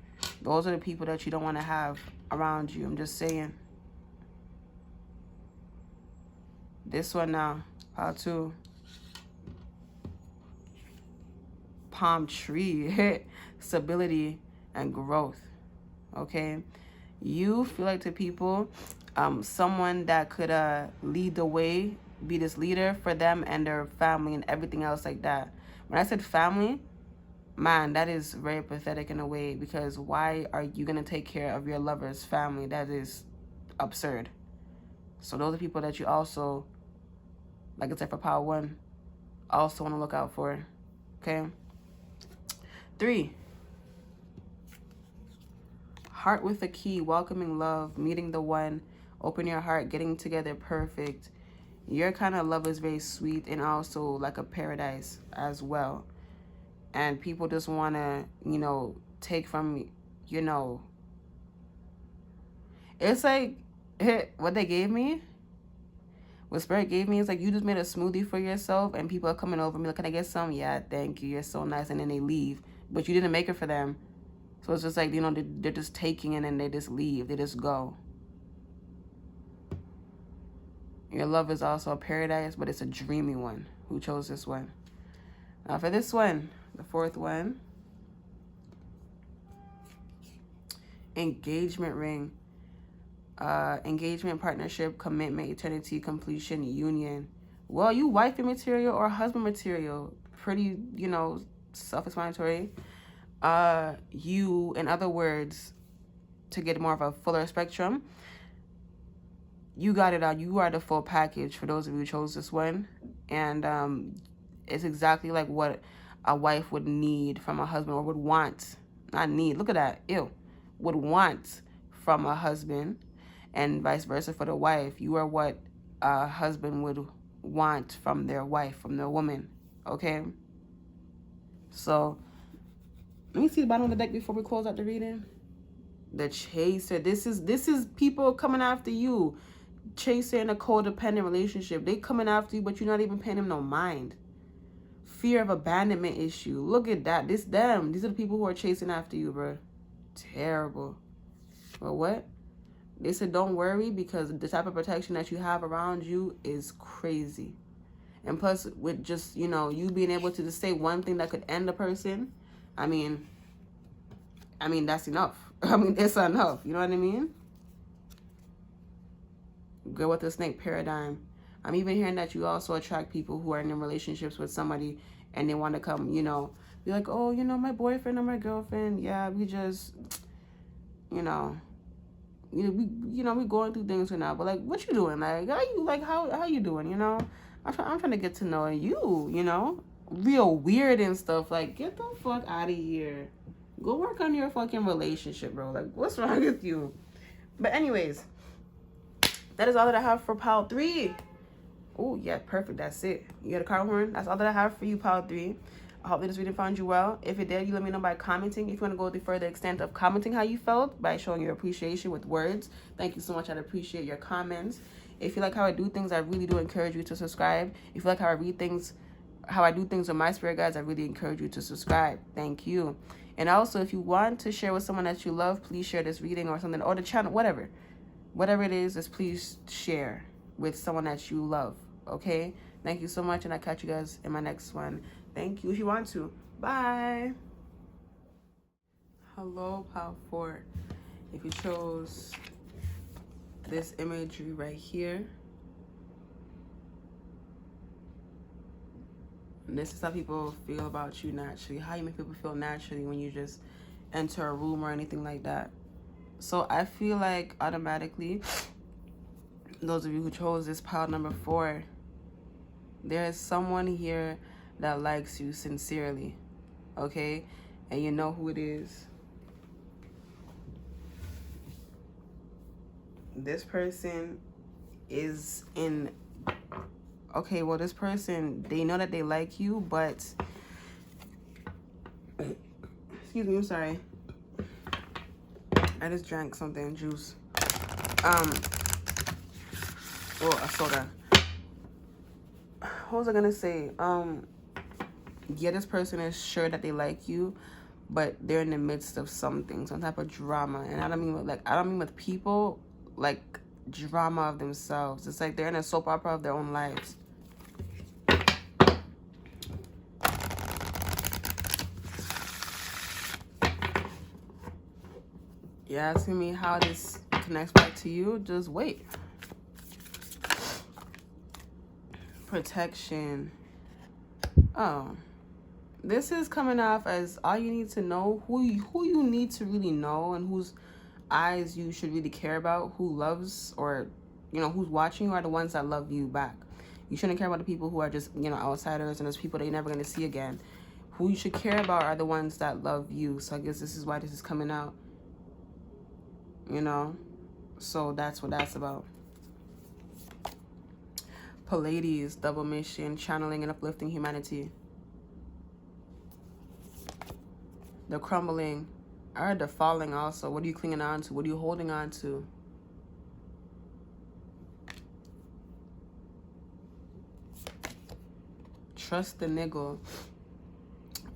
A: Those are the people that you don't want to have around you. I'm just saying. This one now, pile 2. Palm tree, stability and growth. Okay, you feel like to people, someone that could lead the way, be this leader for them and their family and everything else like that. When I said family, man, that is very pathetic in a way, because why are you gonna take care of your lover's family? That is absurd. So those are people that you also, like I said, for power 1, also want to look out for. Okay. 3, heart with a key, welcoming love, meeting the one, open your heart, getting together, perfect. Your kind of love is very sweet and also like a paradise as well. And people just want to, take from, it's like what they gave me, what Spirit gave me is like, you just made a smoothie for yourself and people are coming over me like, can I get some? Yeah, thank you. You're so nice. And then they leave, but you didn't make it for them. So it's just like, they're just taking it and they just leave. They just go. Your love is also a paradise, but it's a dreamy one. Who chose this one? Now for this one, the 4th one. Engagement ring. Engagement, partnership, commitment, eternity, completion, union. Well, you wifey material or husband material. Pretty, self-explanatory. You, in other words, to get more of a fuller spectrum, you got it out. You are the full package for those of you who chose this one. And it's exactly like what a wife would need from a husband, or would want. Not need. Look at that. Ew. Would want from a husband, and vice versa for the wife. You are what a husband would want from their wife, from their woman. Okay? So, let me see the bottom of the deck before we close out the reading. The chaser. This is people coming after you. Chaser in a codependent relationship. They coming after you, but you're not even paying them no mind. Fear of abandonment issue. Look at that. This them. These are the people who are chasing after you, bro. Terrible. But what? They said don't worry, because the type of protection that you have around you is crazy. And plus, with just, you being able to just say one thing that could end a person, I mean, that's enough. It's enough. You know what I mean? Girl with the snake paradigm. I'm even hearing that you also attract people who are in relationships with somebody and they want to come, be like, oh, my boyfriend or my girlfriend. Yeah, we just, we going through things right now. But like, what you doing? Like, how you doing? I'm trying to get to know you. Real weird and stuff. Like, get the fuck out of here. Go work on your fucking relationship, bro. Like, what's wrong with you? But anyways, that is all that I have for pile 3. Oh, yeah, perfect. That's it. You got a car horn? That's all that I have for you, pile 3. I hope that this reading found you well. If it did, you let me know by commenting. If you want to go the further extent of commenting how you felt by showing your appreciation with words, thank you so much. I'd appreciate your comments. If you like how I do things, I really do encourage you to subscribe. If you like how I read things, how I do things with my spirit guides, I really encourage you to subscribe. Thank you. And also, if you want to share with someone that you love, please share this reading or something, or the channel, whatever it is, just please share with someone that you love. Okay? Thank you so much, and I'll catch you guys in my next one. Thank you if you want to. Bye. Hello, pile 4. If you chose this imagery right here, and this is how people feel about you naturally. How you make people feel naturally when you just enter a room or anything like that. So I feel like automatically, those of you who chose this pile number 4, there is someone here that likes you sincerely, okay? And you know who it is. This person is in, okay, well, this person, they know that they like you, but, excuse me, I'm sorry. I just drank something, juice. Well, a soda. What was I gonna say? Yeah, this person is sure that they like you, but they're in the midst of something, some type of drama. And I don't mean with people, like drama of themselves. It's like they're in a soap opera of their own lives. You're asking me how this connects back to you? Just wait. Protection. Oh. This is coming off as all you need to know, who you need to really know, and whose eyes you should really care about, who loves, or, you know, who's watching you are the ones that love you back. You shouldn't care about the people who are just, you know, outsiders and those people that you're never going to see again. Who you should care about are the ones that love you. So I guess this is why this is coming out. You know? So that's what that's about. Pleiades, double mission, channeling and uplifting humanity. The crumbling, or the falling also. What are you clinging on to? What are you holding on to? Trust the niggle.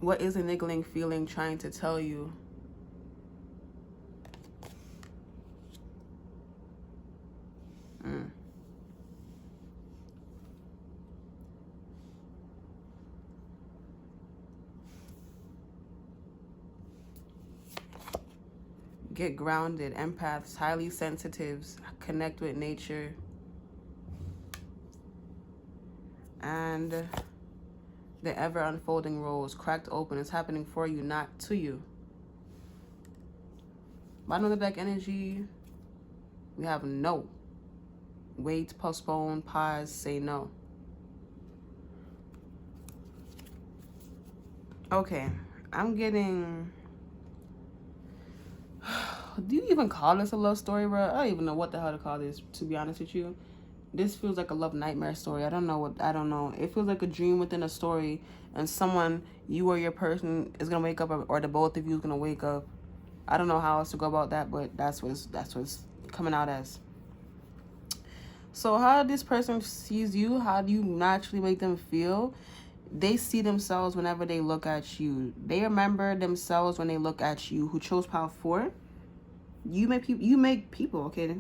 A: What is a niggling feeling trying to tell you? Get grounded. Empaths, highly sensitives, connect with nature. And the ever unfolding rose, cracked open. It's happening for you, not to you. Bottom of the deck energy, we have no. Wait, postpone, pause, say no. Okay, I'm getting... Do you even call this a love story, bro? I don't even know what the hell to call this, to be honest with you. This feels like a love nightmare story. I don't know. It feels like a dream within a story, and someone, you or your person, is gonna wake up, or the both of you is gonna wake up. I don't know how else to go about that, but that's what's coming out as. So how this person sees you, how do you naturally make them feel? They see themselves whenever they look at you. They remember themselves when they look at you. Who chose Power 4? You make people, okay?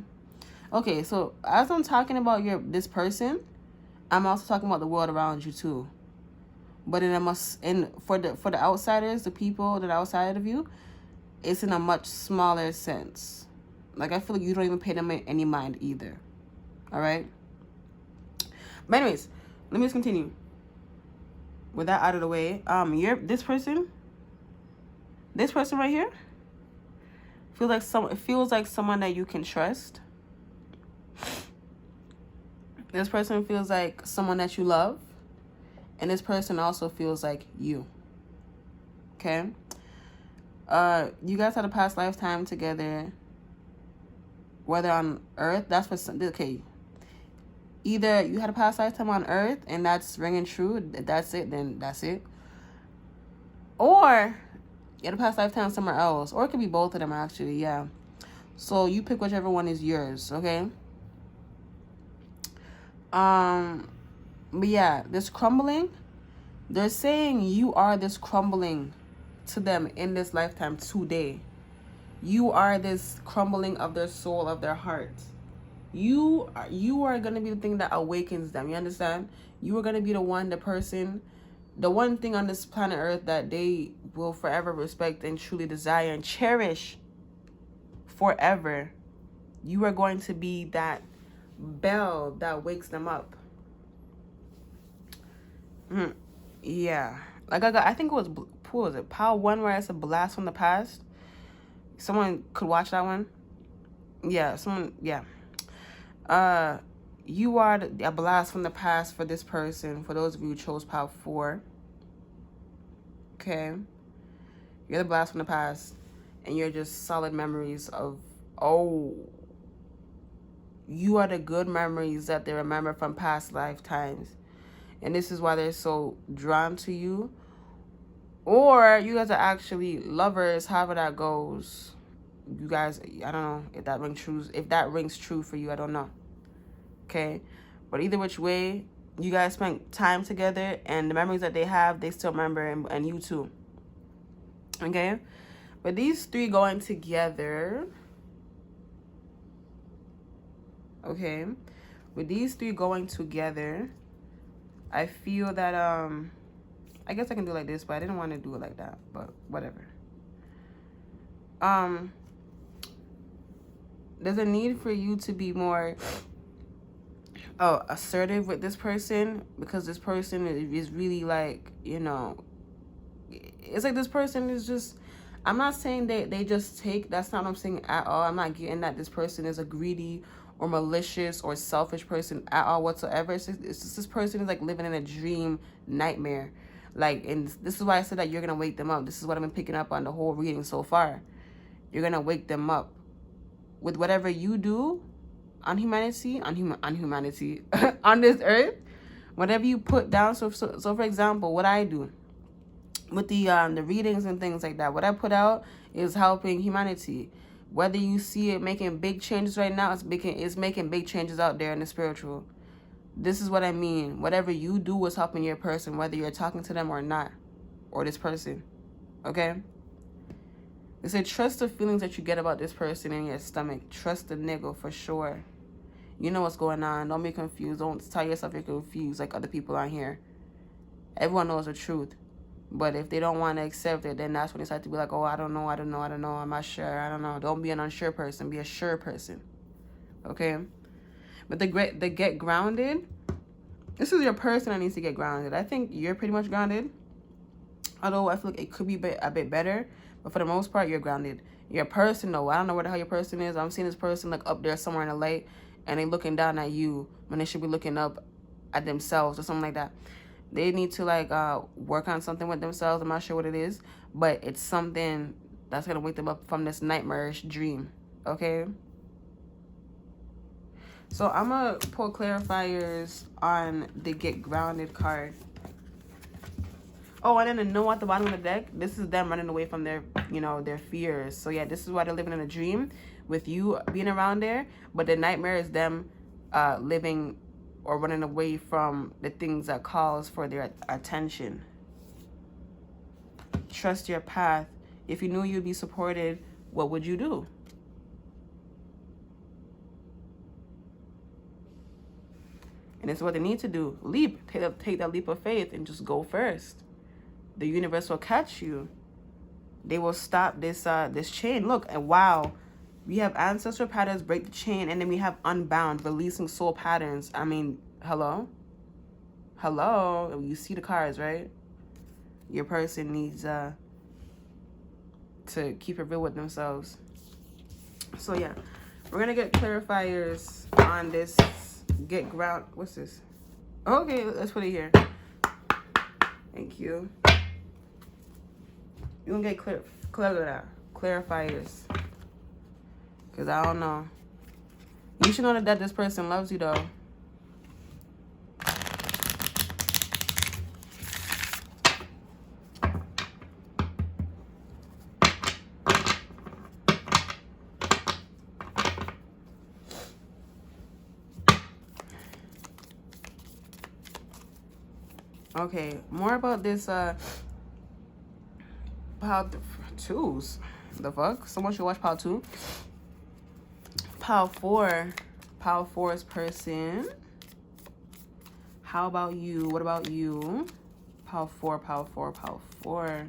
A: Okay, so as I'm talking about this person, I'm also talking about the world around you too. But for the outsiders, the people that are outside of you, it's in a much smaller sense. Like, I feel like you don't even pay them any mind either. All right? But anyways, let me just continue. With that out of the way, this person right here feels like someone that you can trust. This person feels like someone that you love, and this person also feels like you. Okay? You guys had a past lifetime together, whether on Earth. That's what. Okay. Either you had a past lifetime on Earth, and that's ringing true. That's it. Then that's it. Or you had a past lifetime somewhere else, or it could be both of them actually. Yeah. So you pick whichever one is yours. Okay. But yeah, this crumbling, they're saying you are this crumbling to them in this lifetime today. You are this crumbling of their soul, of their heart. You are going to be the thing that awakens them. You understand? You are going to be the one thing on this planet Earth that they will forever respect and truly desire and cherish forever. You are going to be that bell that wakes them up. Yeah. Like I think it was, who was it? Power 1, where it's a blast from the past. Someone could watch that one. Yeah, you are a blast from the past for this person, for those of you who chose Power 4. Okay? You're the blast from the past, and you're just solid memories of, you are the good memories that they remember from past lifetimes. And this is why they're so drawn to you. Or you guys are actually lovers, however that goes. You guys, I don't know if that rings true for you. I don't know. Okay? But either which way, you guys spent time together, and the memories that they have, they still remember, and you too. Okay? But these three going together, Okay, with these three going together, I feel that I guess I can do it like this, but I didn't want to do it like that, but whatever. There's a need for you to be more assertive with this person, because this person is really like, you know, it's like this person is just, I'm not saying they just take, that's not what I'm saying at all. I'm not getting that this person is a greedy or malicious or selfish person at all whatsoever. It's just this person is like living in a dream nightmare. Like, and this is why I said that you're going to wake them up. This is what I've been picking up on the whole reading so far. You're going to wake them up with whatever you do on humanity, on humanity, on this earth, whatever you put down. So for example, what I do with the readings and things like that, what I put out is helping humanity. Whether you see it making big changes right now, it's making big changes out there in the spiritual. This is what I mean. Whatever you do is helping your person, whether you're talking to them or not, or this person. Okay? They say trust the feelings that you get about this person in your stomach. Trust the nigga for sure. You know what's going on. Don't be confused. Don't tell yourself you're confused like other people out here. Everyone knows the truth. But if they don't want to accept it, then that's when they start to be like, oh, I don't know, I'm not sure, I don't know. Don't be an unsure person. Be a sure person. Okay? But the get grounded, this is your person that needs to get grounded. I think you're pretty much grounded. Although I feel like it could be a bit better. But for the most part, you're grounded. Your person, though, I don't know where the hell your person is. I'm seeing this person like up there somewhere in the light, and they looking down at you when they should be looking up at themselves or something like that. They need to like work on something with themselves. I'm not sure what it is, but it's something that's gonna wake them up from this nightmarish dream. Okay. So I'm gonna pull clarifiers on the get grounded card. Oh, and then the no at the bottom of the deck. This is them running away from their, you know, their fears. So yeah, this is why they're living in a dream with you being around there. But the nightmare is them living or running away from the things that calls for their attention. Trust your path. If you knew you'd be supported, what would you do? And it's what they need to do. Leap. Take that leap of faith and just go first. The universe will catch you. They will stop this this chain. Look, and wow. We have ancestral patterns, break the chain, and then we have unbound, releasing soul patterns. I mean, hello? Hello? You see the cards, right? Your person needs to keep it real with themselves. So, yeah. We're going to get clarifiers on this get ground. What's this? Okay, let's put it here. Thank you. You're going to get clarifiers. Because I don't know. You should know that this person loves you, though. Okay, more about this Pile 2s. The fuck? Someone should watch Pile 2. Pile 4. Pile 4's person. How about you? What about you? Pile 4, Pile 4, Pile 4.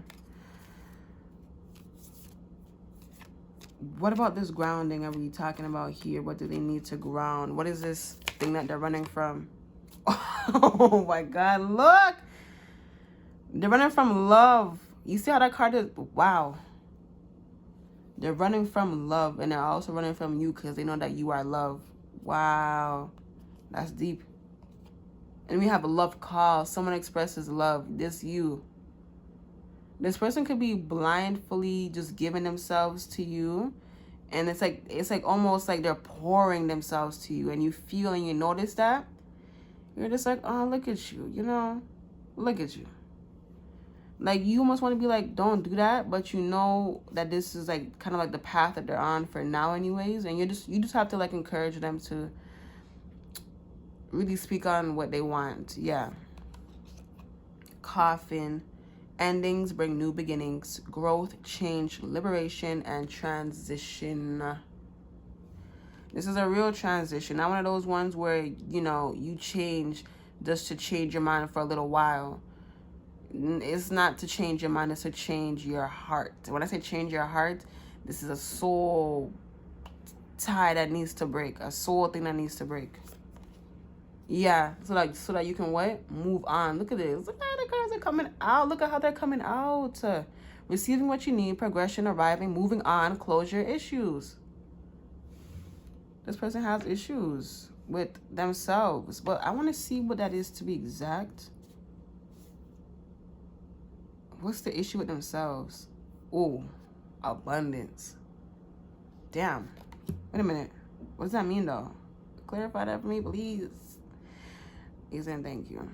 A: What about this grounding are we talking about here? What do they need to ground? What is this thing that they're running from? Oh my God, look! They're running from love. You see how that card is? Wow. They're running from love, and they're also running from you because they know that you are love. Wow. That's deep. And we have a love call. Someone expresses love. This you. This person could be blindly just giving themselves to you. And it's like almost like they're pouring themselves to you. And you feel and you notice that. You're just like, oh, look at you. You know, look at you. Like, you almost want to be like, don't do that, but you know that this is like kind of like the path that they're on for now anyways, and you just have to like encourage them to really speak on what they want. Yeah. Coffin. Endings bring new beginnings, growth, change, liberation, and transition. This is a real transition. Not one of those ones where, you know, you change just to change your mind for a little while. It's not to change your mind, it's to change your heart. When I say change your heart, this is a soul tie that needs to break. A soul thing that needs to break. Yeah, so that you can what? Move on. Look at this. Look how the cards are coming out. Look at how they're coming out. Receiving what you need, progression, arriving, moving on, closure, issues. This person has issues with themselves, but I want to see what that is to be exact. What's the issue with themselves? Oh, abundance. Damn. Wait a minute. What does that mean, though? Clarify that for me, please. He's saying thank you.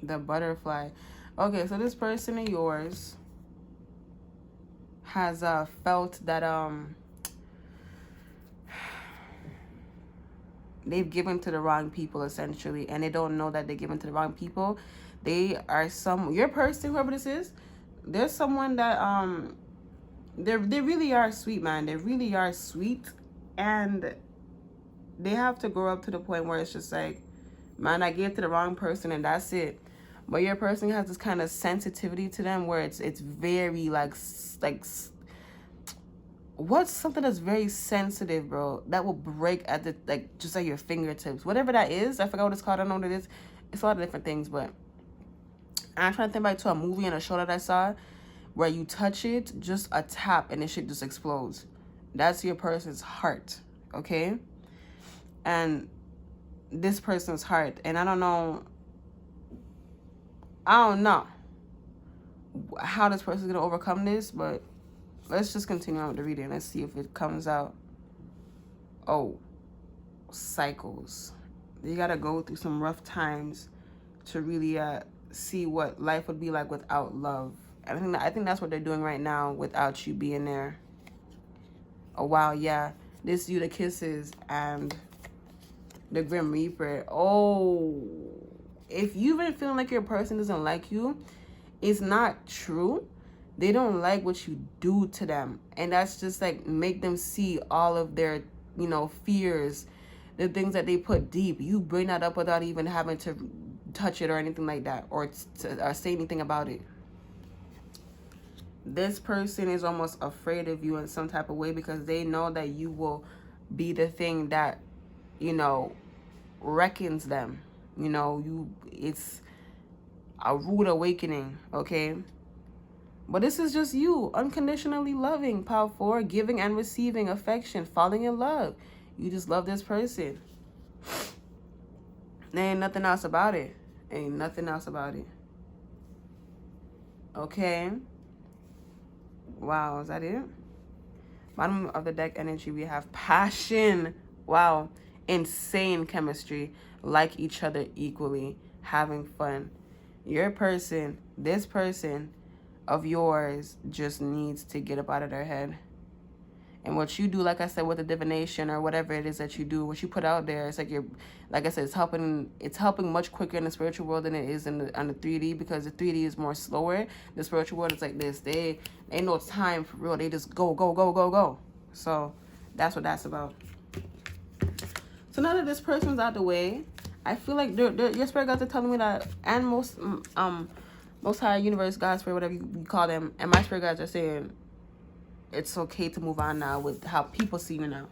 A: The butterfly. Okay, so this person of yours has felt that they've given to the wrong people, essentially, and they don't know that they're giving to the wrong people. They are your person, whoever this is, there's someone that they really are sweet, man. They really are sweet, and they have to grow up to the point where it's just like, man, I gave to the wrong person and that's it. But your person has this kind of sensitivity to them where it's very like what's something that's very sensitive, bro, that will break at the, like, just at your fingertips, whatever that is. I forgot what it's called. I don't know what it is. It's a lot of different things, but I'm trying to think back to a movie and a show that I saw where you touch it, just a tap, and the shit just explodes. That's your person's heart, okay? And this person's heart, and I don't know how this person's gonna overcome this, but let's just continue on with the reading. Let's see if it comes out. Oh, cycles. You gotta go through some rough times to really see what life would be like without love. I think that's what they're doing right now without you being there. Oh wow, yeah. This you, the kisses, and the Grim Reaper. Oh, if you've been feeling like your person doesn't like you, it's not true. They don't like what you do to them, and that's just like make them see all of their, you know, fears, the things that they put deep. You bring that up without even having to touch it or anything like that, or say anything about it. This person is almost afraid of you in some type of way because they know that you will be the thing that, you know, reckons them. You know, it's a rude awakening, okay? But this is just you unconditionally loving, Power 4, giving and receiving affection, falling in love. You just love this person. There ain't nothing else about it. Ain't nothing else about it. Okay. Wow, is that it? Bottom of the deck energy, we have passion. Wow. Insane chemistry. Like each other equally. Having fun. Your person, this person of yours, just needs to get up out of their head. And what you do, like I said, with the divination or whatever it is that you do, what you put out there, it's like like I said, it's helping much quicker in the spiritual world than it is on the 3D, because the 3D is more slower. The spiritual world is like this. They ain't no time for real. They just go, go, go, go, go. So that's what that's about. So now that this person's out the way, I feel like your spirit guides are telling me that, and most higher universe, God, spirit, whatever you call them, and my spirit guides are saying it's okay to move on now with how people see you now.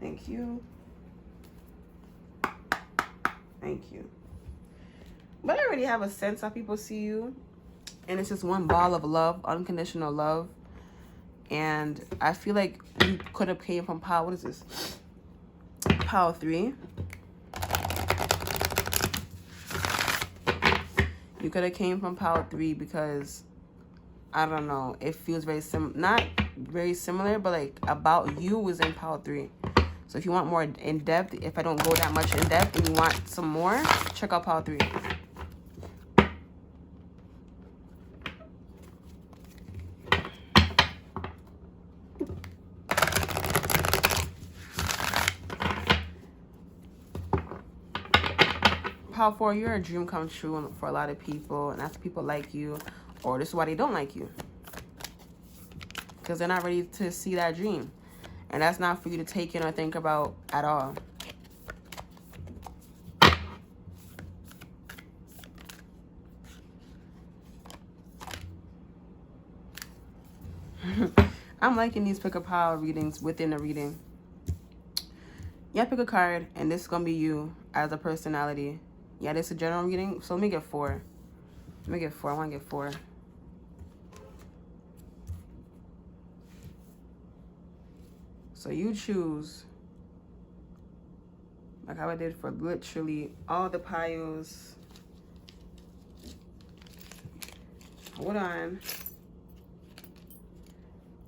A: Thank you. Thank you. But I already have a sense how people see you. And it's just one ball of love, unconditional love. And I feel like you could have came from power. What is this? Power 3. You could have came from power 3 because, I don't know, it feels very not very similar, but like about you was in power 3. So if you want more in depth, if I don't go that much in depth and you want some more, check out power 3. Power 4, you're a dream come true for a lot of people, and that's people like you. Or this is why they don't like you. Because they're not ready to see that dream. And that's not for you to take in or think about at all. I'm liking these pick a pile readings within the reading. Yeah, pick a card, and this is going to be you as a personality. Yeah, this is a general reading, so let me get 4. Let me get 4. I want to get 4. So you choose, like how I did for literally all the piles. Hold on.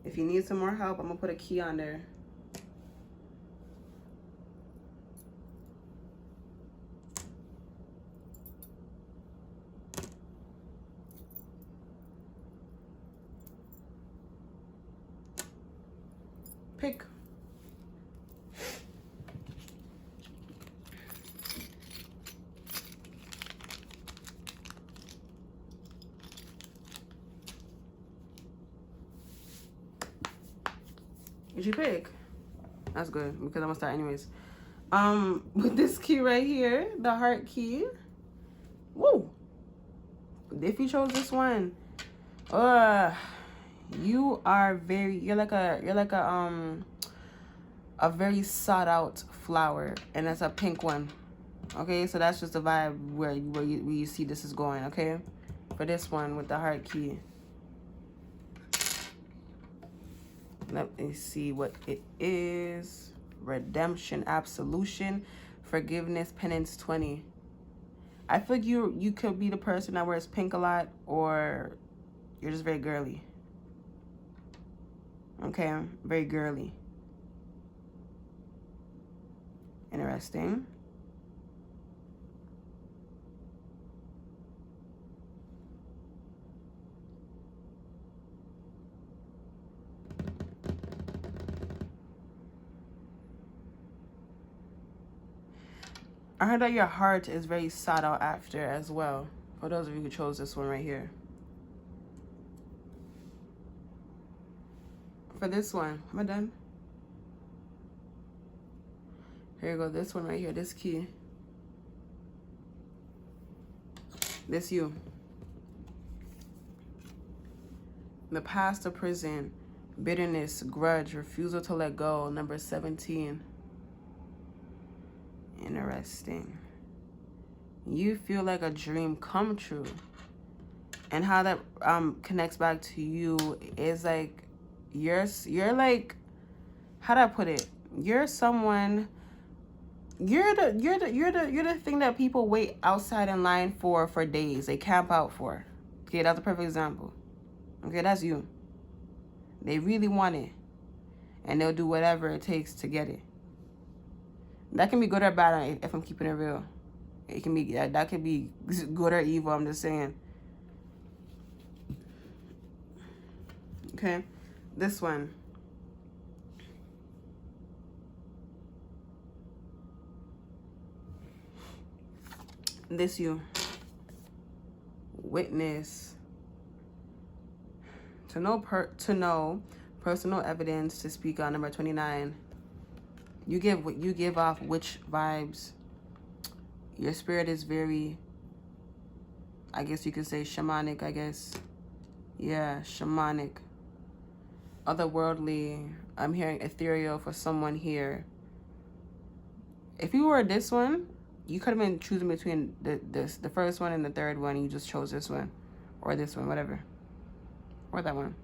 A: If you need some more help, I'm going to put a key on there. Pick. Did you pick? That's good, because I'm gonna start anyways. With this key right here, the heart key. Woo! If you chose this one, you are you're like a very sought out flower, and that's a pink one. Okay, so that's just the vibe where you see this is going. Okay, for this one with the heart key. Let me see what it is. Redemption, absolution, forgiveness, penance, 20. I feel like you could be the person that wears pink a lot, or you're just very girly. Okay, very girly. Interesting. I heard that your heart is very sought out after as well. For those of you who chose this one right here. For this one, am I done? Here you go, this one right here, this key. This you. The past of prison, bitterness, grudge, refusal to let go, number 17. Interesting. You feel like a dream come true. And how that connects back to you is like you're like, how do I put it? You're someone, you're the thing that people wait outside in line for days. They camp out for. Okay, that's a perfect example. Okay, that's you. They really want it, and they'll do whatever it takes to get it. That can be good or bad if I'm keeping it real. It can be, that can be good or evil, I'm just saying. Okay, this one. This you. Witness. To know personal evidence to speak on, number 29. You give off which vibes? Your spirit is very, I guess you could say shamanic, I guess. Yeah, shamanic. Otherworldly. I'm hearing ethereal for someone here. If you were this one, you could have been choosing between the first one and the third one, and you just chose this one. Or this one, whatever. Or that one.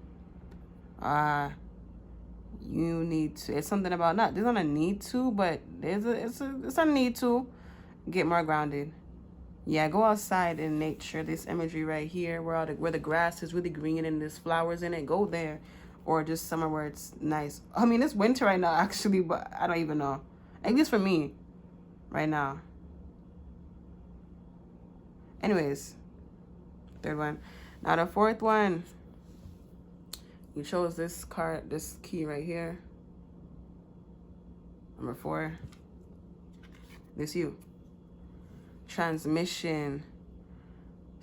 A: You need to, it's something about, not, there's not a need to, but it's a need to get more grounded. Yeah, go outside in nature. This imagery right here, where the grass is really green and there's flowers in it, go there. Or just somewhere where it's nice. I mean, it's winter right now, actually, but I don't even know. At least for me, right now. Anyways, third one. Now the fourth one. You chose this card, this key right here. Number 4. This you. Transmission.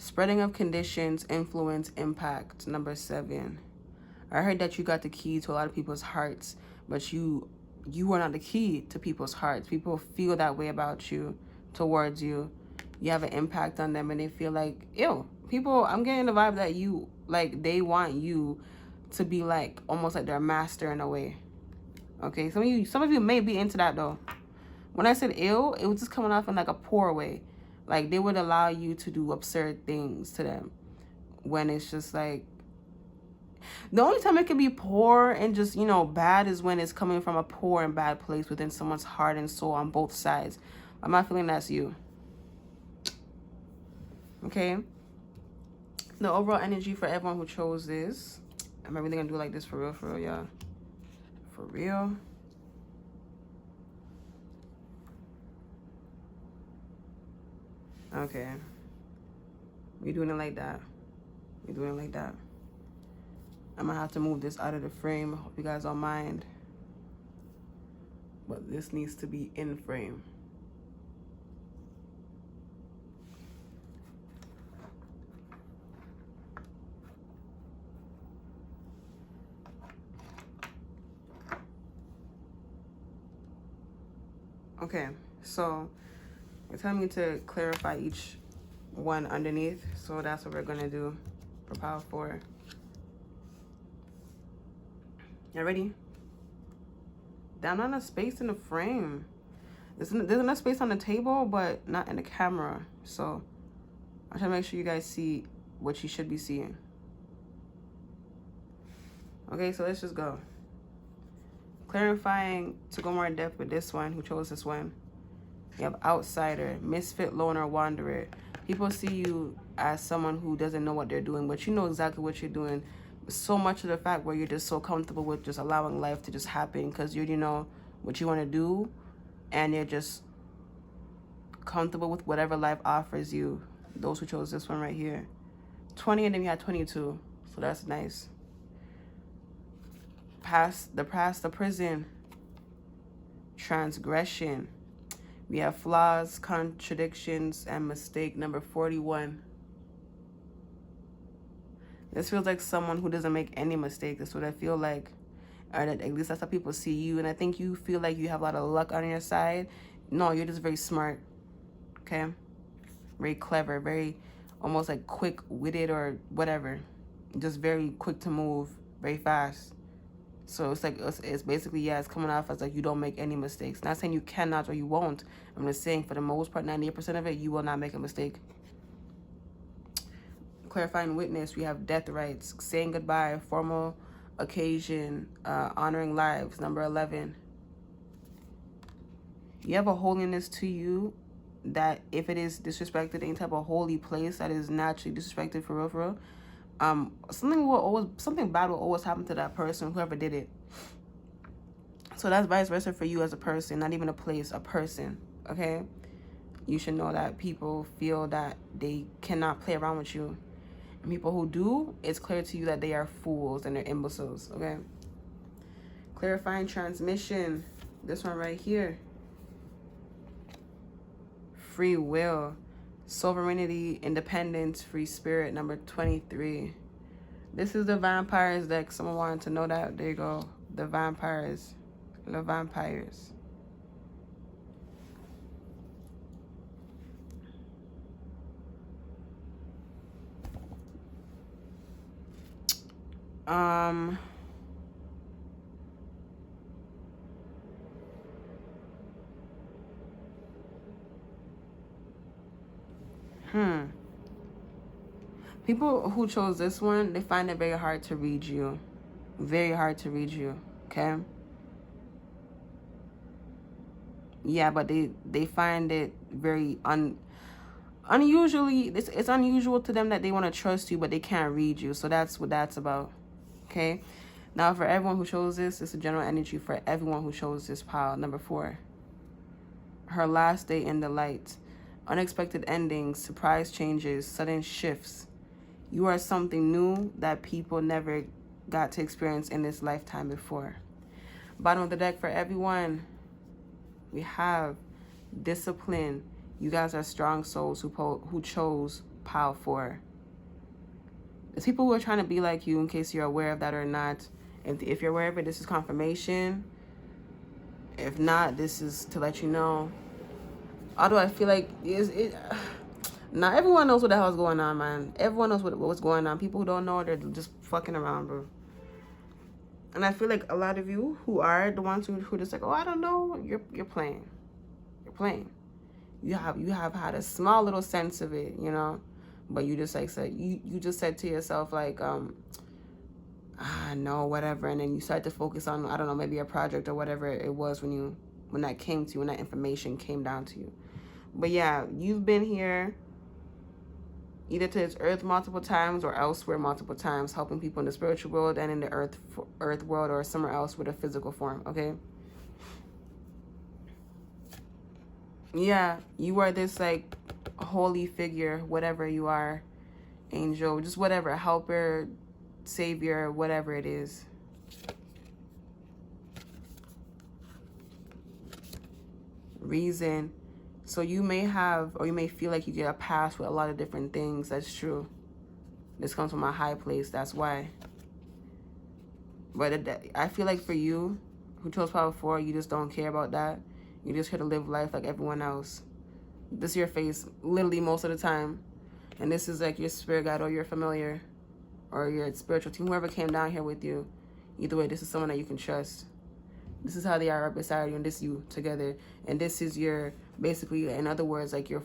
A: Spreading of conditions, influence, impact. Number 7. I heard that you got the key to a lot of people's hearts, but you are not the key to people's hearts. People feel that way about you, towards you. You have an impact on them, and they feel like, ew. People, I'm getting the vibe that you, like, they want you to be like, almost like their master in a way. Okay, some of you may be into that though. When I said ill, it was just coming off in like a poor way. Like, they would allow you to do absurd things to them, when it's just like, the only time it can be poor and just, you know, bad is when it's coming from a poor and bad place within someone's heart and soul on both sides. I'm not feeling that's you. Okay? The overall energy for everyone who chose this. Am I really gonna do like this for real, y'all? For real? Okay. We're doing it like that. We're doing it like that. I'm gonna have to move this out of the frame. I hope you guys don't mind. But this needs to be in frame. Okay, so you're telling me to clarify each one underneath. So that's what we're gonna do for Power 4. You ready? Down on a space in the frame. There's enough space on the table, but not in the camera. So I'm trying to make sure you guys see what you should be seeing. Okay, so let's just go. Clarifying to go more in depth with this one, who chose this one. You have outsider, misfit, loner, wanderer. People see you as someone who doesn't know what they're doing, but you know exactly what you're doing. So much of the fact where you're just so comfortable with just allowing life to just happen because you already know what you want to do, and you're just comfortable with whatever life offers you. Those who chose this one right here. 20, and then you had 22. So that's nice. Past the prison. Transgression. We have flaws, contradictions, and mistake. Number 41. This feels like someone who doesn't make any mistakes. That's what I feel like. Or at least that's how people see you. And I think you feel like you have a lot of luck on your side. No, you're just very smart. Okay? Very clever. Very almost like quick-witted or whatever. Just very quick to move. Very fast. So it's like, it's basically, yeah, it's coming off as like you don't make any mistakes. Not saying you cannot or you won't. I'm just saying for the most part, 98% of it, you will not make a mistake. Clarifying witness, we have death rights, saying goodbye, formal occasion, honoring lives. Number 11. You have a holiness to you that if it is disrespected, any type of holy place that is naturally disrespected for real, something bad will always happen to that person, whoever did it. So that's vice versa for you as a person, not even a place, a person. Okay, you should know that people feel that they cannot play around with you, and people who do, it's clear to you that they are fools and they're imbeciles. Okay, clarifying transmission, this one right here. Free will, sovereignty, independence, free spirit. Number 23. This is the vampires deck. Someone wanted to know that. There you go. The vampires. The vampires. People who chose this one, they find it very hard to read you. Very hard to read you, okay? Yeah, but they find it very unusually, it's unusual to them that they want to trust you, but they can't read you. So that's what that's about, okay? Now, for everyone who chose this, it's a general energy for everyone who chose this pile. Number 4. Her last day in the light. Unexpected endings, surprise changes, sudden shifts. You are something new that people never got to experience in this lifetime before. Bottom of the deck for everyone, we have discipline. You guys are strong souls who chose pile 4. There's people who are trying to be like you, in case you're aware of that or not. If you're aware of it, this is confirmation. If not, this is to let you know. Although I feel like not everyone knows what the hell's going on, man. Everyone knows what's going on. People who don't know, they're just fucking around, bro. And I feel like a lot of you who are the ones who just like, oh, I don't know, you're playing. You're playing. You have had a small little sense of it, you know, but you just like said you just said to yourself like no, whatever, and then you start to focus on, I don't know, maybe a project or whatever it was when that came to you, when that information came down to you. But yeah, you've been here either to this earth multiple times or elsewhere multiple times, helping people in the spiritual world and in the earth world or somewhere else with a physical form, okay? Yeah, you are this like holy figure, whatever you are, angel, just whatever, helper, savior, whatever it is. Reason. So you may have, or you may feel like you get a pass with a lot of different things. That's true. This comes from a high place. That's why. But I feel like for you, who chose power 4, you just don't care about that. You're just here to live life like everyone else. This is your face, literally most of the time. And this is like your spirit guide or your familiar or your spiritual team, whoever came down here with you. Either way, this is someone that you can trust. This is how they are beside you, and this you together. And this is your, basically, in other words, like your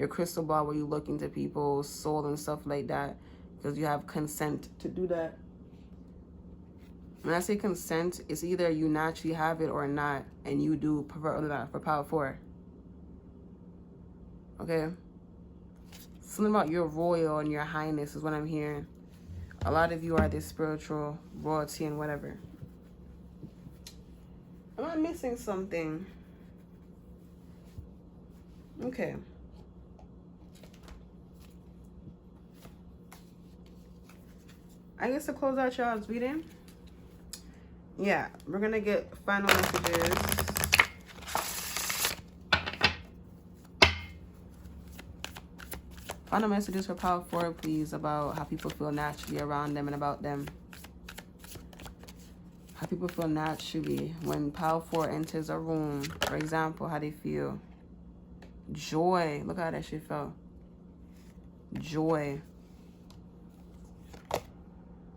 A: crystal ball where you look into people's soul and stuff like that, because you have consent to do that. When I say consent, it's either you naturally have it or not, and you do for power 4. Okay? Something about your royal and your highness is what I'm hearing. A lot of you are this spiritual royalty and whatever. Am I missing something? Okay. I guess to close out y'all's reading, yeah, we're gonna get final messages. Final messages for power 4, please, about how people feel naturally around them and about them. How people feel naturally when power 4 enters a room. For example, how they feel. Joy. Look how that shit felt. Joy.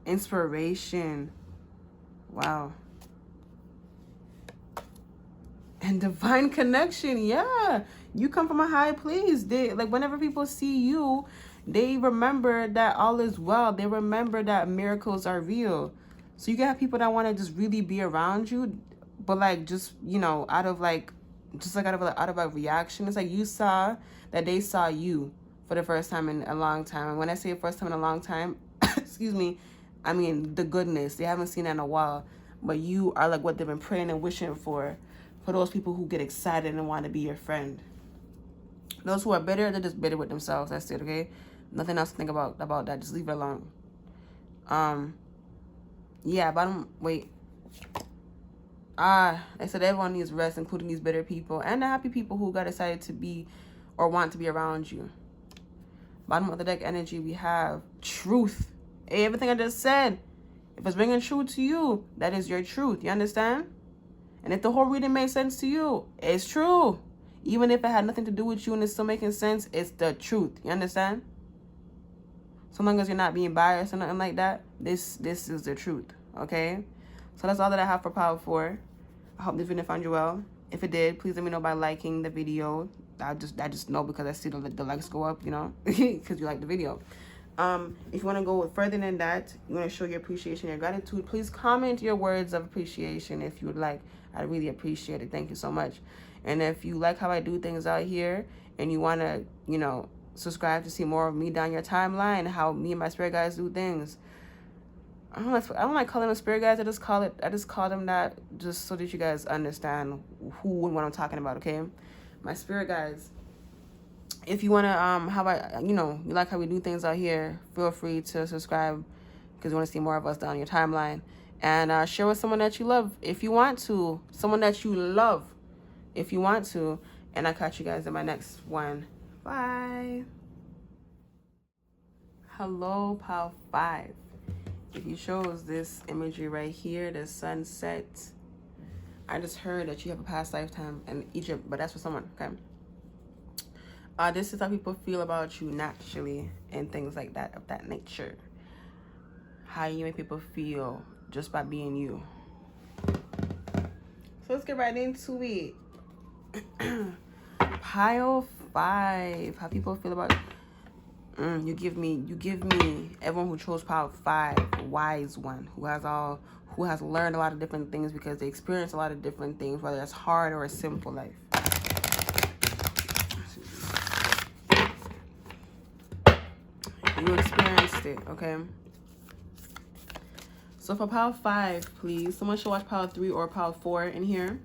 A: Inspiration. Wow. And divine connection. Yeah. You come from a high place. Like whenever people see you, they remember that all is well. They remember that miracles are real. So you can have people that want to just really be around you, but like just, you know, out of a reaction. It's like you saw that they saw you for the first time in a long time. And when I say first time in a long time, excuse me, I mean the goodness. They haven't seen that in a while, but you are like what they've been praying and wishing for those people who get excited and want to be your friend. Those who are bitter, they're just bitter with themselves. That's it, okay? Nothing else to think about that. Just leave it alone. Yeah, wait. I said everyone needs rest, including these bitter people and the happy people who got excited to be or want to be around you. Bottom of the deck energy, we have truth. Hey, everything I just said, if it's bringing truth to you, that is your truth. You understand? And if the whole reading made sense to you, it's true. Even if it had nothing to do with you and it's still making sense, it's the truth. You understand? So long as you're not being biased or nothing like that, this is the truth, okay? So that's all that I have for power 4. I hope this video found you well. If it did, please let me know by liking the video. I just know because I see the likes go up, you know, because you like the video. If you want to go further than that, you want to show your appreciation, your gratitude, please comment your words of appreciation if you would like. I really appreciate it. Thank you so much. And if you like how I do things out here and you want to, you know, subscribe to see more of me down your timeline, how me and my spirit guys do things. I don't like calling them spirit guys. I just call them that just so that you guys understand who and what I'm talking about, okay? My spirit guys. If you want to, you like how we do things out here, feel free to subscribe because you want to see more of us down your timeline. And share with someone that you love if you want to. Someone that you love if you want to. And I'll catch you guys in my next one. Bye. Hello, Power 5. If you chose this imagery right here, the sunset, I just heard that you have a past lifetime in Egypt, but that's for someone, okay? This is how people feel about you naturally and things like that, of that nature. How you make people feel just by being you. So let's get right into it. Pile 5. How people feel about you give me everyone who chose pile 5, a wise one who has learned a lot of different things because they experience a lot of different things, whether it's hard or a simple life. You experienced it, okay? So for pile 5, please, someone should watch pile 3 or pile 4 in here.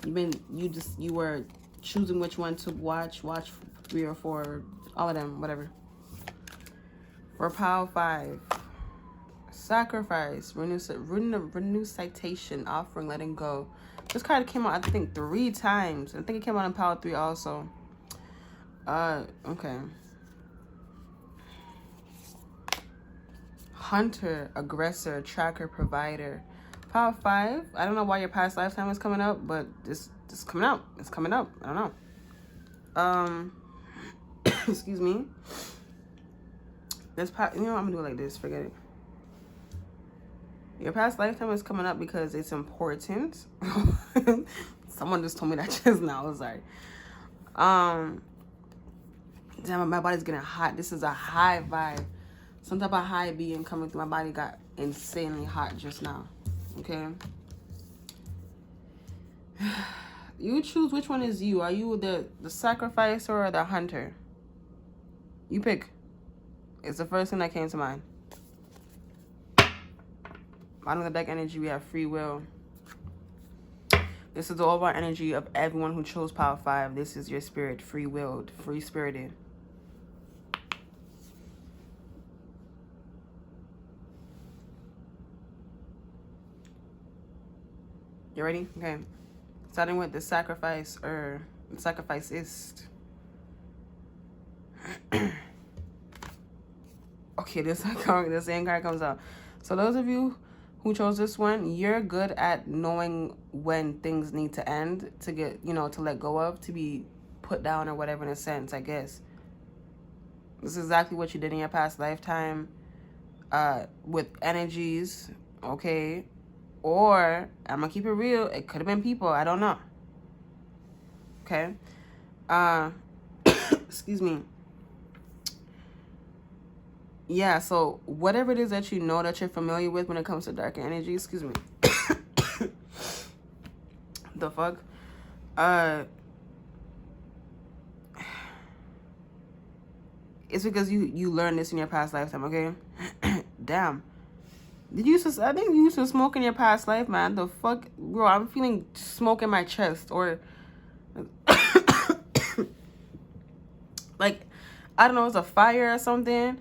A: You were choosing which one to watch 3 or 4, all of them, whatever. For pile 5, sacrifice, renew citation, offering, letting go. This card came out, I think, 3 times. I think it came out in pile 3 also. Okay. Hunter, aggressor, tracker, provider. Pile 5. I don't know why your past lifetime is coming up, but this coming up. It's coming up. I don't know. Excuse me. This I'm gonna do it like this. Forget it. Your past lifetime is coming up because it's important. Someone just told me that just now. Sorry. Damn, my body's getting hot. This is a high vibe. Some type of high being coming through. My body got insanely hot just now. Okay. You choose which one is you. Are you the sacrificer or the hunter? You pick. It's the first thing that came to mind. Bottom of the deck energy, we have free will. This is the overall energy of everyone who chose pile 5. This is your spirit, free-willed, free-spirited. You ready? Okay. Starting with the sacrifice or the sacrificist. Okay, this same card comes out. So those of you who chose this one, you're good at knowing when things need to end, to get, to let go of, to be put down or whatever, in a sense, I guess. This is exactly what you did in your past lifetime with energies, okay? Or, I'm going to keep it real, it could have been people, I don't know. Okay? Excuse me. Yeah, so whatever it is that you know that you're familiar with when it comes to dark energy, excuse me. The fuck? It's because you learned this in your past lifetime, okay? Damn. I think you used to smoke in your past life, man. The fuck? Bro, I'm feeling smoke in my chest. Or like, I don't know, it's a fire or something.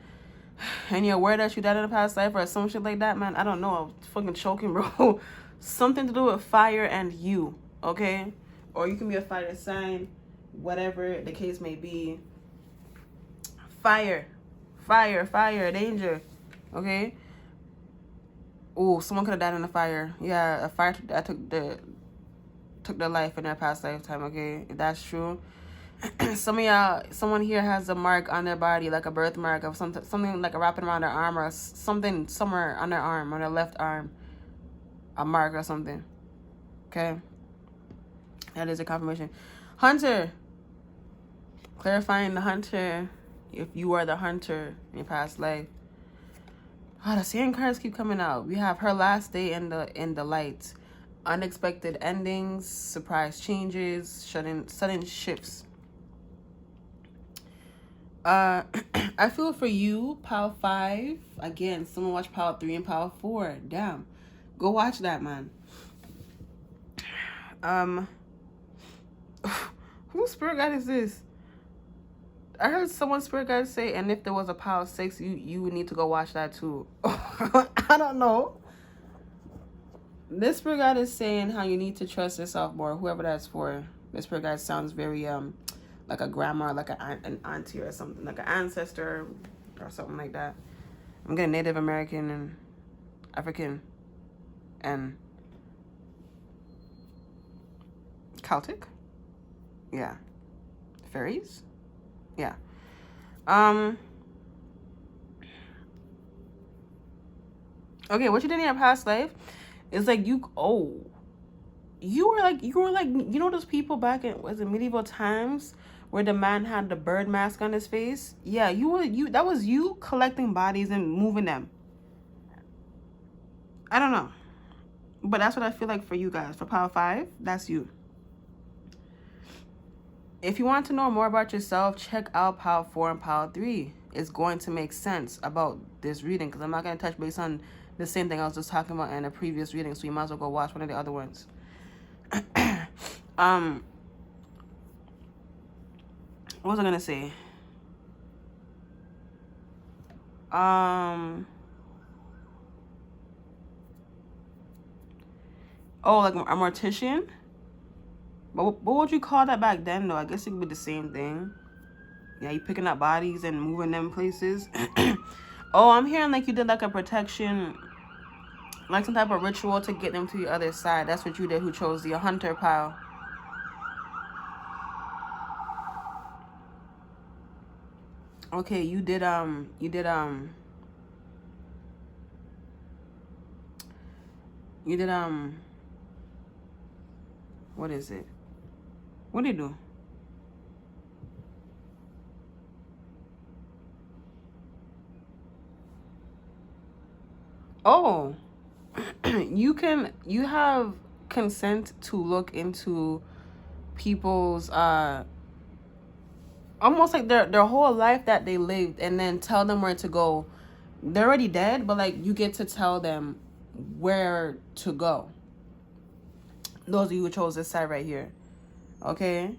A: And you're aware that you died in a past life or some shit like that, man. I don't know. I'm fucking choking, bro. Something to do with fire and you, okay? Or you can be a fire sign, whatever the case may be. Fire, danger, okay? Oh, someone could have died in a fire. Yeah, a fire that took their life in their past lifetime, okay? If that's true. Some of y'all, someone here has a mark on their body, like a birthmark of something like a wrapping around their arm or something somewhere on their arm, on their left arm. A mark or something. Okay? That is a confirmation. Hunter. Clarifying the hunter. If you are the hunter in your past life. Oh, the same cards keep coming out. We have her last day in the light. Unexpected endings, surprise changes, sudden shifts. I feel for you, pile 5. Again, someone watch pile 3 and pile 4. Damn. Go watch that, man. Whose spirit guide is this? I heard someone's spirit guide say, and if there was a pile 6, you would need to go watch that too. I don't know. This spirit guide is saying how you need to trust yourself more, whoever that's for. This spirit guide sounds very like a grandma, like an auntie or something, like an ancestor or something like that. I'm getting Native American and African and Celtic. Yeah. Fairies. Yeah. Okay, what you did in your past life is like you were like you know those people back in medieval times where the man had the bird mask on his face? Yeah, that was you collecting bodies and moving them. I don't know. But that's what I feel like for you guys. For Power 5, that's you. If you want to know more about yourself, check out Power 4 and Power 3. It's going to make sense about this reading because I'm not going to touch base on the same thing I was just talking about in a previous reading, so you might as well go watch one of the other ones. What was I going to say? Oh, like a mortician? But what would you call that back then, though? I guess it could be the same thing. Yeah, you picking up bodies and moving them places. Oh, I'm hearing like you did like a protection, like some type of ritual to get them to the other side. That's what you did, who chose the hunter pile. Okay, you did what is it? What did you do? Oh, you have consent to look into people's almost like their whole life that they lived and then tell them where to go. They're already dead, but like you get to tell them where to go. Those of you who chose this side right here. Okay?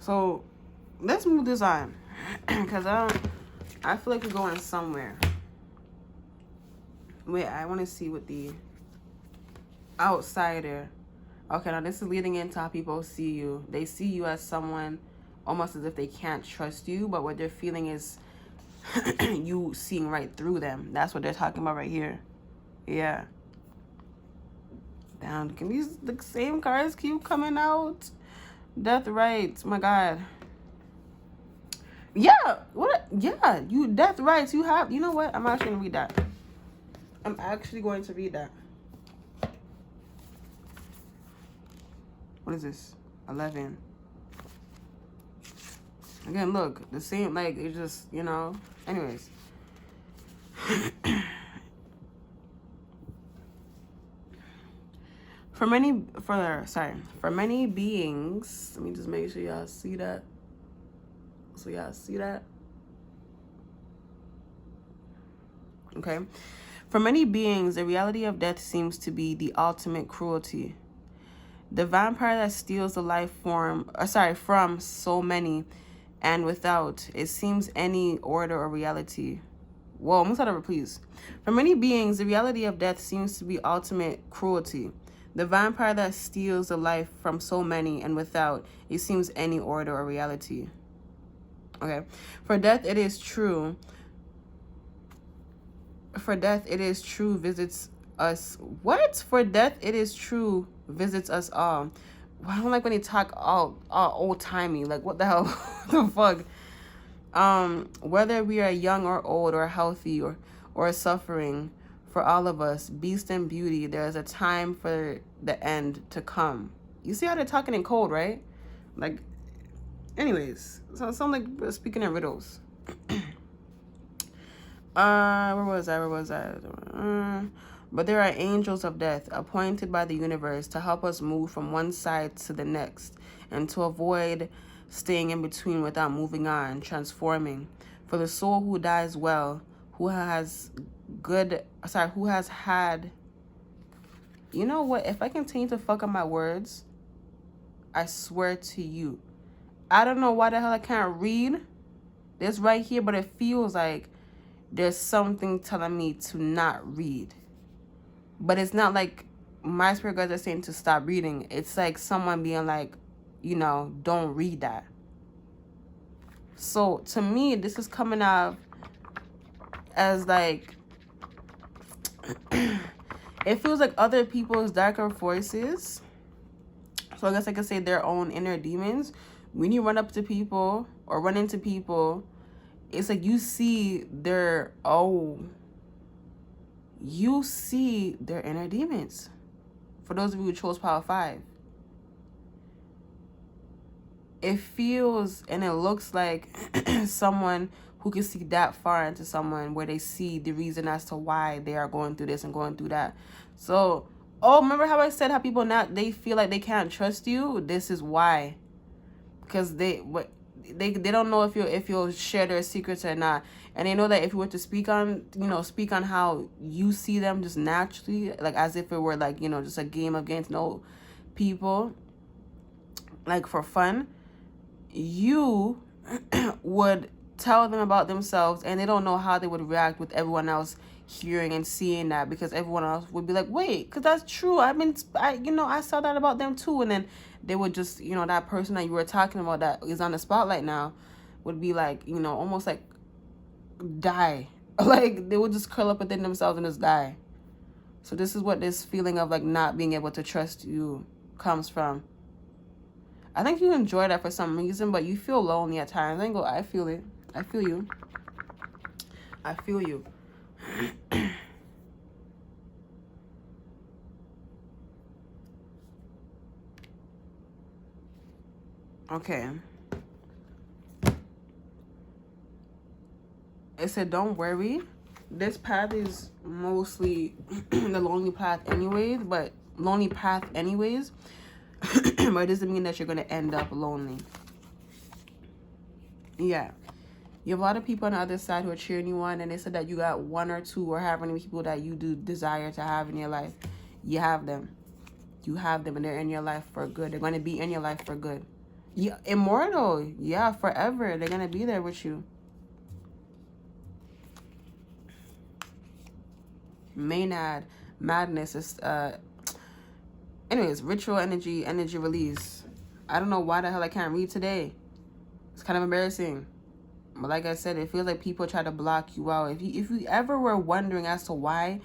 A: So let's move this on. Cause I feel like we're going somewhere. Wait, I want to see what the outsider. Okay, now this is leading into how people see you. They see you as someone almost as if they can't trust you, but what they're feeling is you seeing right through them. That's what they're talking about right here. Yeah. Down. Can these the same cards keep coming out? Death rights. My God. Yeah. What? Yeah. You death rights. You have. You know what? I'm actually gonna read that. I'm actually going to read that. What is this? 11. Again, look, the same, like, it's just, you know. Anyways. For many beings, let me just make sure y'all see that. So y'all see that? Okay. For many beings, the reality of death seems to be the ultimate cruelty. The vampire that steals the life from so many and without, it seems, any order or reality. Whoa, almost out of it, please. For many beings, the reality of death seems to be ultimate cruelty. The vampire that steals the life from so many and without, it seems, any order or reality. Okay. For death, it is true. For death, it is true, visits us. What? For death, it is true, visits us all. I don't like when they talk all old-timey. Like, what the hell? The fuck? Whether we are young or old or healthy or suffering, for all of us, beast and beauty, there is a time for the end to come. You see how they're talking in code, right? Like, anyways, so it sounds like we're speaking in riddles. Where was I? But there are angels of death appointed by the universe to help us move from one side to the next and to avoid staying in between without moving on, transforming. For the soul who dies well, who has had, you know what? If I continue to fuck up my words, I swear to you, I don't know why the hell I can't read this right here, but it feels like there's something telling me to not read. But it's not like my spirit guides are saying to stop reading. It's like someone being like, you know, don't read that. So to me, this is coming out as like it feels like other people's darker voices. So I guess I could say their own inner demons. When you run up to people or run into people, it's like you see their you see their inner demons. For those of you who chose Power 5, it feels and it looks like someone who can see that far into someone, where they see the reason as to why they are going through this and going through that. So, remember how I said how people they feel like they can't trust you? This is why. Because they don't know if you'll share their secrets or not. And they know that if you were to speak on how you see them just naturally, like as if it were like, just a game against no people, like for fun, you would tell them about themselves, and they don't know how they would react with everyone else hearing and seeing that, because everyone else would be like, wait, because that's true. I saw that about them too. And then they would just, that person that you were talking about that is on the spotlight now would be like, almost like die. Like they would just curl up within themselves and just die. So this is what this feeling of like not being able to trust you comes from. I think you enjoy that for some reason, but you feel lonely at times. I feel it. I feel you. I feel you. Okay. It said, don't worry. This path is mostly the lonely path anyways, but it doesn't mean that you're going to end up lonely. Yeah. You have a lot of people on the other side who are cheering you on, and they said that you got one or two or however many people that you do desire to have in your life. You have them. You have them, and they're in your life for good. They're going to be in your life for good. Yeah, immortal. Yeah, forever. They're going to be there with you. Maynard, madness is anyways, ritual energy release. I don't know why the hell I can't read today. It's kind of embarrassing. But like I said, it feels like people try to block you out. If you ever were wondering as to why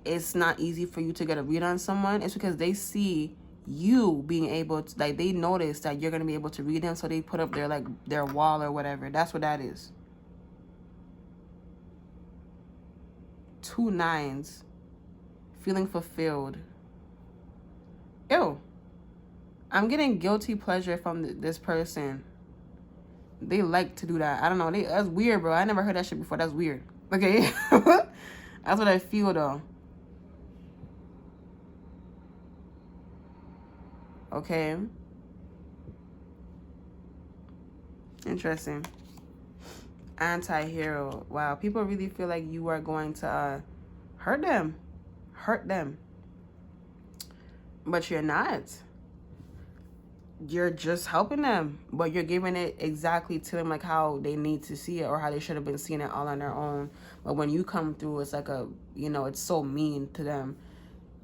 A: it's not easy for you to get a read on someone, it's because they see you being able to, like, they notice that you're going to be able to read them, so they put up their wall or whatever. That's what that is. 2 9s. Feeling fulfilled. Ew. I'm getting guilty pleasure from this person. They like to do that. I don't know. That's weird, bro. I never heard that shit before. That's weird. Okay? That's what I feel, though. Okay. Interesting. Anti-hero. Wow. People really feel like you are going to hurt them. But you're not. You're just helping them, but you're giving it exactly to them like how they need to see it, or how they should have been seeing it all on their own. But when you come through, it's like it's so mean to them,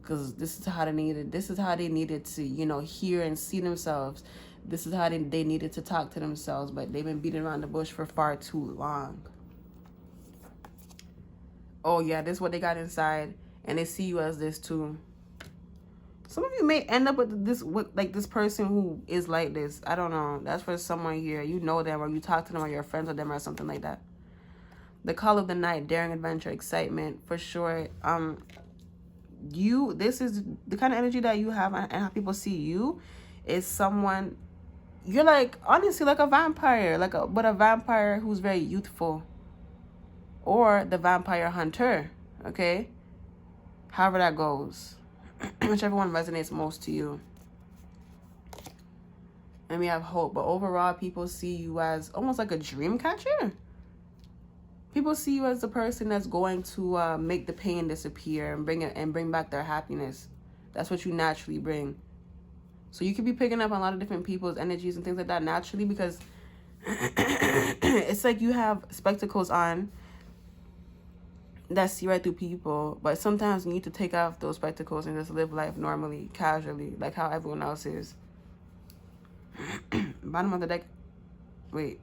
A: because this is how they needed. This is how they needed to, hear and see themselves. This is how they needed to talk to themselves, but they've been beating around the bush for far too long. Oh yeah, this is what they got inside, and they see you as this too. Some of you may end up with this person who is like this. I don't know. That's for someone here. You know them, or you talk to them, or you're friends with them, or something like that. The call of the night, daring, adventure, excitement, for sure. This is the kind of energy that you have, and how people see you is someone. You're like, honestly, like a vampire, but a vampire who's very youthful, or the vampire hunter. Okay, however that goes. Whichever one resonates most to you. And we have hope. But overall, people see you as almost like a dream catcher. People see you as the person that's going to make the pain disappear and bring back their happiness. That's what you naturally bring. So you could be picking up on a lot of different people's energies and things like that naturally, because it's like you have spectacles on that see right through people, but sometimes you need to take off those spectacles and just live life normally, casually, like how everyone else is. Bottom of the deck. Wait.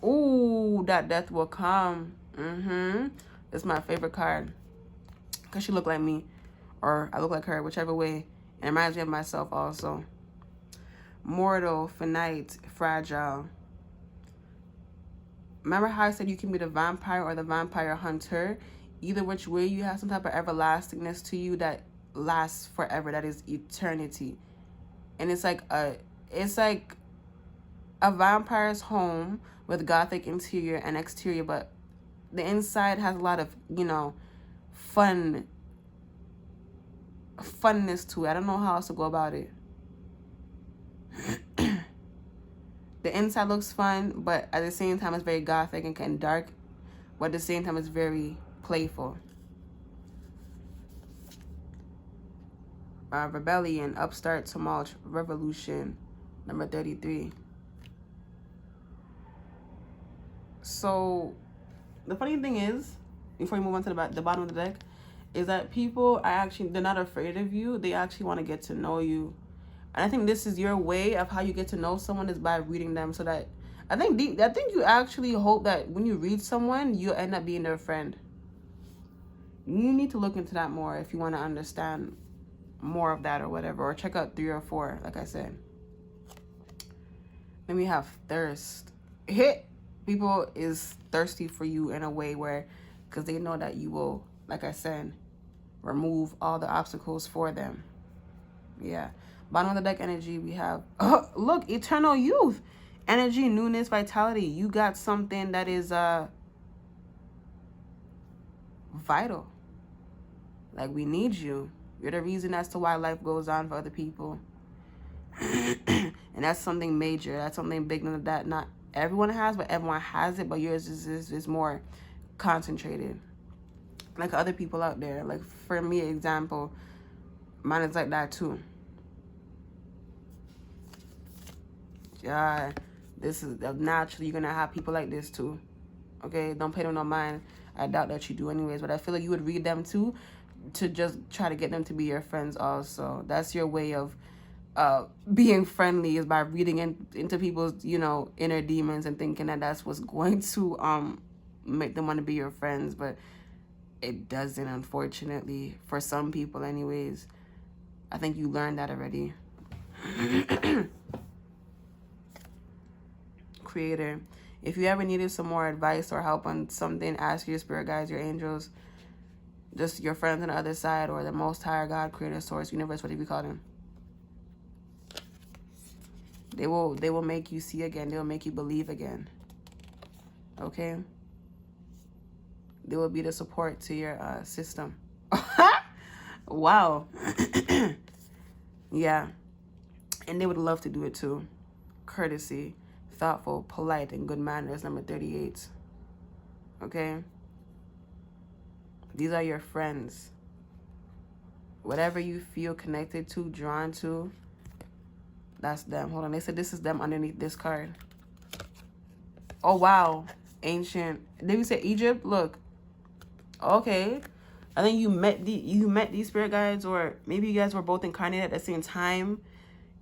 A: Ooh, that death will come. It's my favorite card. Because she looked like me. Or I look like her, whichever way. It reminds me of myself also. Mortal, finite, fragile. Remember how I said you can be the vampire or the vampire hunter? Either which way, you have some type of everlastingness to you that lasts forever. That is eternity. And it's like a vampire's home with gothic interior and exterior, but the inside has a lot of, you know, funness to it. I don't know how else to go about it. The inside looks fun, but at the same time it's very gothic and kind of dark, but at the same time it's very playful. Rebellion, upstart, tumult, revolution, number 33. So the funny thing is, before we move on to the bottom of the deck, is that people are they're not afraid of you. They actually want to get to know you. And I think this is your way of how you get to know someone, is by reading them. So that I think you actually hope that when you read someone, you end up being their friend. You need to look into that more if you want to understand more of that or whatever, or check out 3 or 4, like I said. Then we have thirst. People is thirsty for you in a way where, because they know that you will, like I said, remove all the obstacles for them. Yeah. Bottom of the deck energy, we have, look, eternal youth. Energy, newness, vitality. You got something that is vital. Like, we need you. You're the reason as to why life goes on for other people. And that's something major. That's something big that not everyone has, but everyone has it. But yours is more concentrated. Like other people out there. Like, for me, example, mine is like that too. Yeah, this is naturally, you're gonna have people like this too. Okay, don't pay them no mind. I doubt that you do anyways, but I feel like you would read them too, to just try to get them to be your friends also. That's your way of being friendly, is by reading into people's, you know, inner demons and thinking that that's what's going to make them want to be your friends. But it doesn't, unfortunately, for some people anyways. I think you learned that already. Creator. If you ever needed some more advice or help on something, ask your spirit guides, your angels, just your friends on the other side, or the Most Higher, God, Creator, Source, Universe, whatever you call them. They will make you see again. They will make you believe again. Okay? They will be the support to your system. Wow. Yeah. And they would love to do it too. Courtesy, thoughtful, polite, and good manners, number 38. Okay? These are your friends. Whatever you feel connected to, drawn to, that's them. Hold on. They said this is them underneath this card. Oh, wow. Ancient. Did we say Egypt? Look. Okay. I think you met these spirit guides, or maybe you guys were both incarnated at the same time.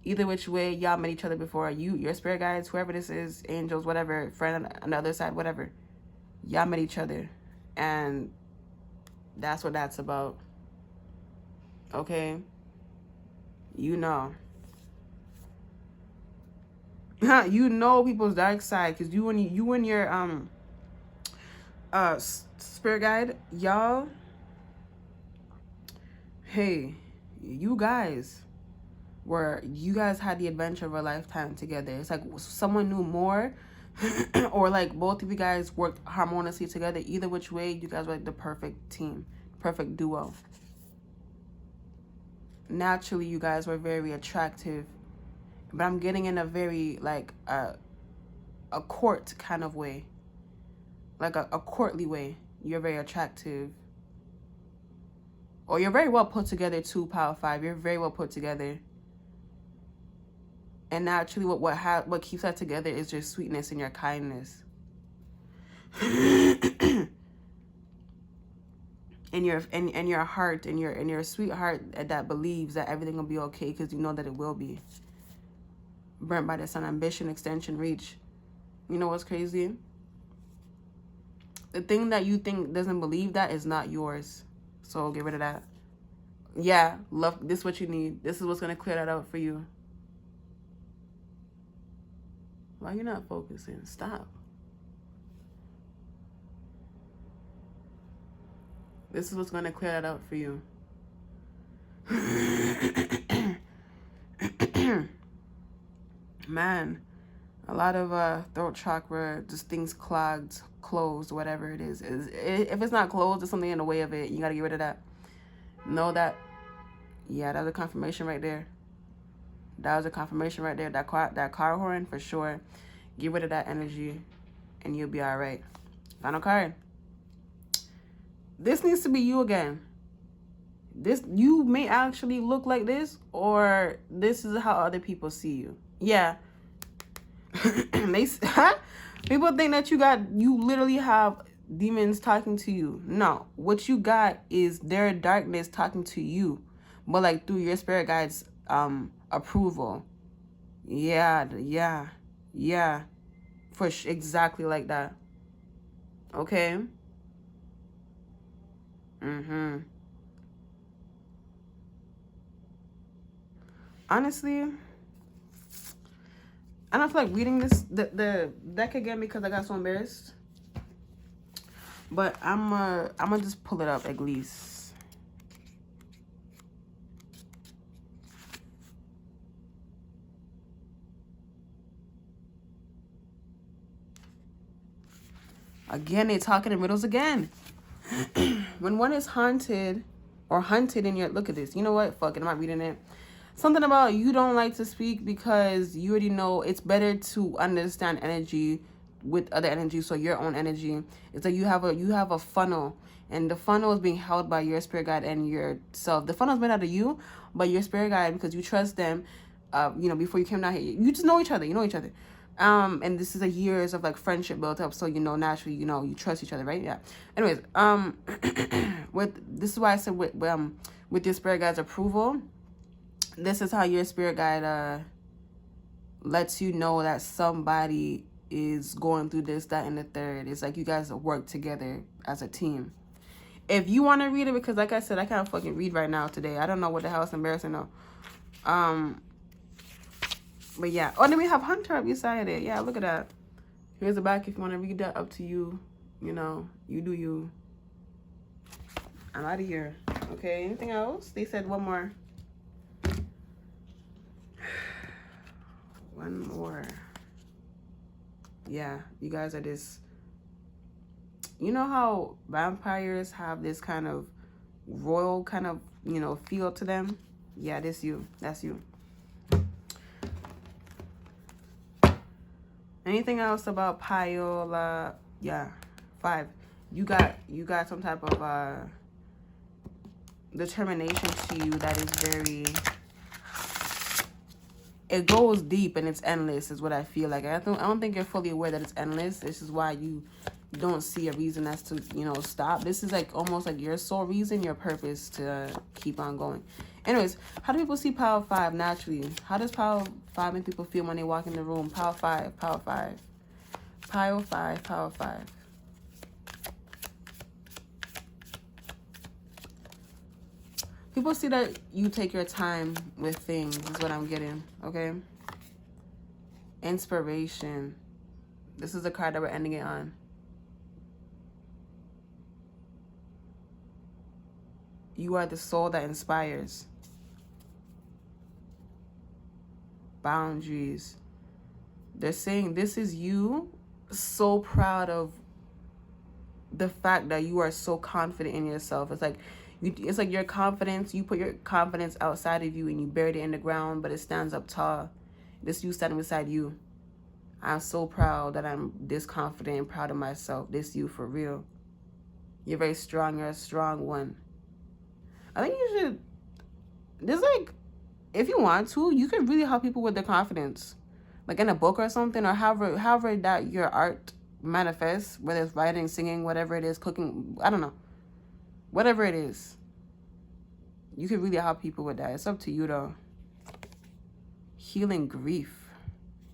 A: Either which way, y'all met each other before. Your spirit guides, whoever this is, angels, whatever, friend on the other side, whatever. Y'all met each other. And that's what that's about. Okay? You know. You know people's dark side, because you and your spirit guide, y'all, hey, you guys had the adventure of a lifetime together. It's like someone knew more or like both of you guys worked harmoniously together. Either which way, you guys were like the perfect team, perfect duo. Naturally, you guys were very attractive, but I'm getting in a very like a court kind of way, like a courtly way. You're very attractive, or you're very well put together too. Power 5, you're very well put together. And naturally, what keeps that together is your sweetness and your kindness. And your heart and your sweet heart that believes that everything will be okay, because you know that it will be. Burnt by the sun, ambition, extension, reach. You know what's crazy? The thing that you think doesn't believe that is not yours. So get rid of that. Yeah, love, this is what you need. This is what's going to clear that out for you. Why are you not focusing? Stop. This is what's going to clear that out for you. Man, a lot of throat chakra, just things clogged, closed, whatever it is. If it's not closed, there's something in the way of it. You got to get rid of that. Know that. Yeah, that was a confirmation right there. That was a confirmation right there. That car horn, for sure. Get rid of that energy, and you'll be all right. Final card. This needs to be you again. This, you may actually look like this, or this is how other people see you. Yeah. People think that you literally have demons talking to you. No, what you got is their darkness talking to you, but like through your spirit guide's approval. Yeah, exactly like that. Okay. Honestly, I don't feel like reading the deck again because I got so embarrassed. But I'm gonna just pull it up at least. Again, they talking in riddles again. When one is haunted or hunted in your, look at this. You know what? Fuck it, I'm not reading it. Something about you don't like to speak because you already know it's better to understand energy with other energy, so your own energy. It's like you have a funnel, and the funnel is being held by your spirit guide and yourself. The funnel is made out of you, but your spirit guide, because you trust them, before you came down here, you just know each other. You know each other. And this is a years of like friendship built up, so naturally, you trust each other, right? Yeah. Anyways, this is why I said with your spirit guide's approval, this is how your spirit guide lets you know that somebody is going through this, that, and the third. It's like you guys work together as a team. If you want to read it, because like I said, I can't fucking read right now today. I don't know what the hell. It's embarrassing though. But yeah. Oh, then we have Hunter up beside it. Yeah, look at that. Here's the back if you want to read that. Up to you. You do you. I'm out of here. Okay, anything else? They said one more. One more. Yeah, you guys are this. You know how vampires have this kind of royal kind of, feel to them? Yeah, that's you. Anything else about Paola? Yeah, 5. You got some type of determination to you that is very, it goes deep and it's endless is what I feel like. I don't think you're fully aware that it's endless. This is why you don't see a reason as to, stop. This is like almost like your sole reason, your purpose to keep on going. Anyways, how do people see Power 5 naturally? How does Power 5 make people feel when they walk in the room? Power 5, Power 5. Power 5, Power 5. People see that you take your time with things, is what I'm getting, okay? Inspiration. This is the card that we're ending it on. You are the soul that inspires. Boundaries. They're saying this is you, so proud of the fact that you are so confident in yourself. It's like your confidence, you put your confidence outside of you and you buried it in the ground, but it stands up tall. This you standing beside you. I'm so proud that I'm this confident and proud of myself. This you for real. You're very strong. You're a strong one. I think you should, if you want to, you can really help people with their confidence. Like in a book or something, or however that your art manifests, whether it's writing, singing, whatever it is, cooking, I don't know. Whatever it is, you can really help people with that. It's up to you, though. Healing grief.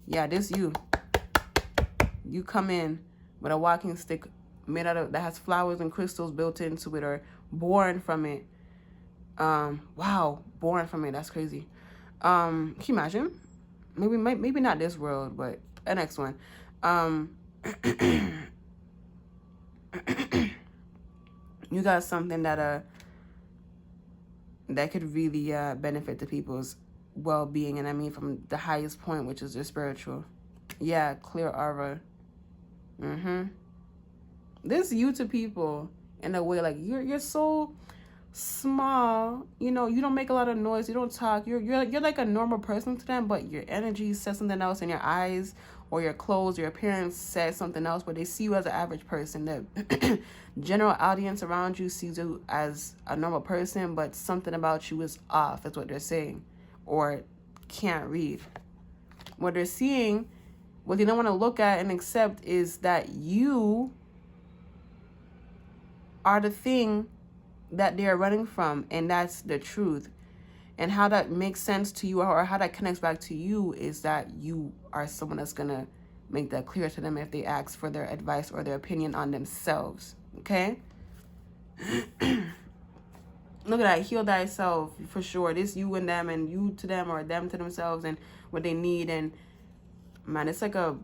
A: Yeah, this you. You come in with a walking stick made out of, that has flowers and crystals built into it, or born from it. Wow, born from it. That's crazy. Can you imagine? Maybe not this world, but the next one. You got something that that could really benefit the people's well-being, and I mean from the highest point, which is their spiritual. Yeah, clear aura. This you to people in a way, like you're so small, you know, you don't make a lot of noise, you don't talk, you're like a normal person to them, but your energy says something else, in your eyes or your clothes, your appearance says something else, but they see you as an average person. The general audience around you sees you as a normal person, but something about you is off, is what they're saying, or can't read. What they're seeing, what they don't want to look at and accept, is that you are the thing that they're running from, and that's the truth. And how that makes sense to you, or how that connects back to you, is that you are someone that's gonna make that clear to them if they ask for their advice or their opinion on themselves. Okay. Look at that. Heal thyself, for sure. This you and them, and you to them, or them to themselves, and what they need. And man, it's like a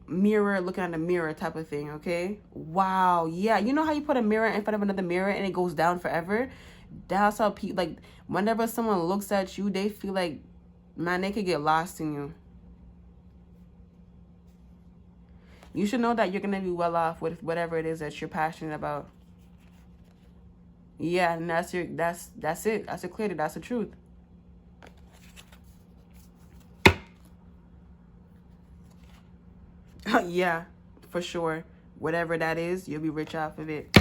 A: mirror looking at a mirror type of thing. Okay. Wow. Yeah, you know how you put a mirror in front of another mirror and it goes down forever? That's how people, like, whenever someone looks at you, they feel like, man, they could get lost in you. You should know that you're gonna be well off with whatever it is that you're passionate about. Yeah, and that's it. That's it clearly. That's the truth. Yeah, for sure. Whatever that is, you'll be rich off of it.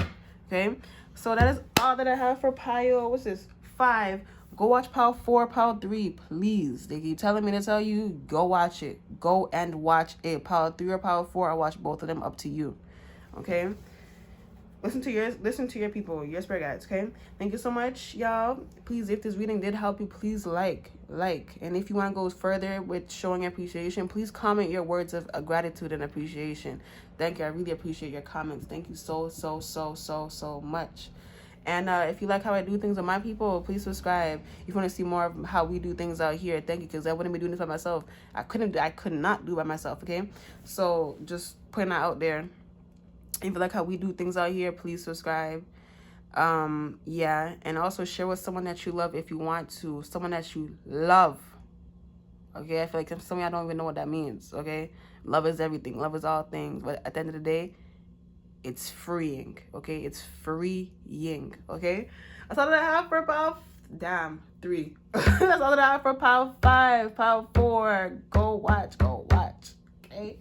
A: Okay, so that is all that I have for pile. What's this? 5. Go watch pile 4, pile 3, please. They keep telling me to tell you, go watch it. Go and watch it. Pile 3 or pile 4, I watch both of them. Up to you. Okay. Listen to your people, your spirit guides. Okay. Thank you so much, y'all. Please, if this reading did help you, please like, and if you want to go further with showing appreciation, please comment your words of gratitude and appreciation. Thank you. I really appreciate your comments. Thank you so much. And if you like how I do things with my people, please subscribe. If you want to see more of how we do things out here, thank you, because I wouldn't be doing this by myself. I could not do it by myself. Okay. So just putting that out there. If you like how we do things out here, please subscribe. Yeah, and also share with someone that you love if you want to. Someone that you love. Okay, I feel like some of y'all don't even know what that means. Okay, love is everything. Love is all things. But at the end of the day, it's freeing. Okay, it's freeing. Okay, that's all that I have for pile. Damn, 3. That's all that I have for pile 5, pile 4. Go watch. Okay.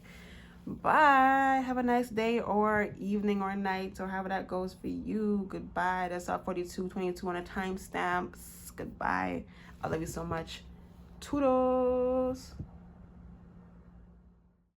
A: Bye. Have a nice day or evening or night, or however that goes for you. Goodbye. That's all 42:22 on a timestamps. Goodbye. I love you so much. Toodles.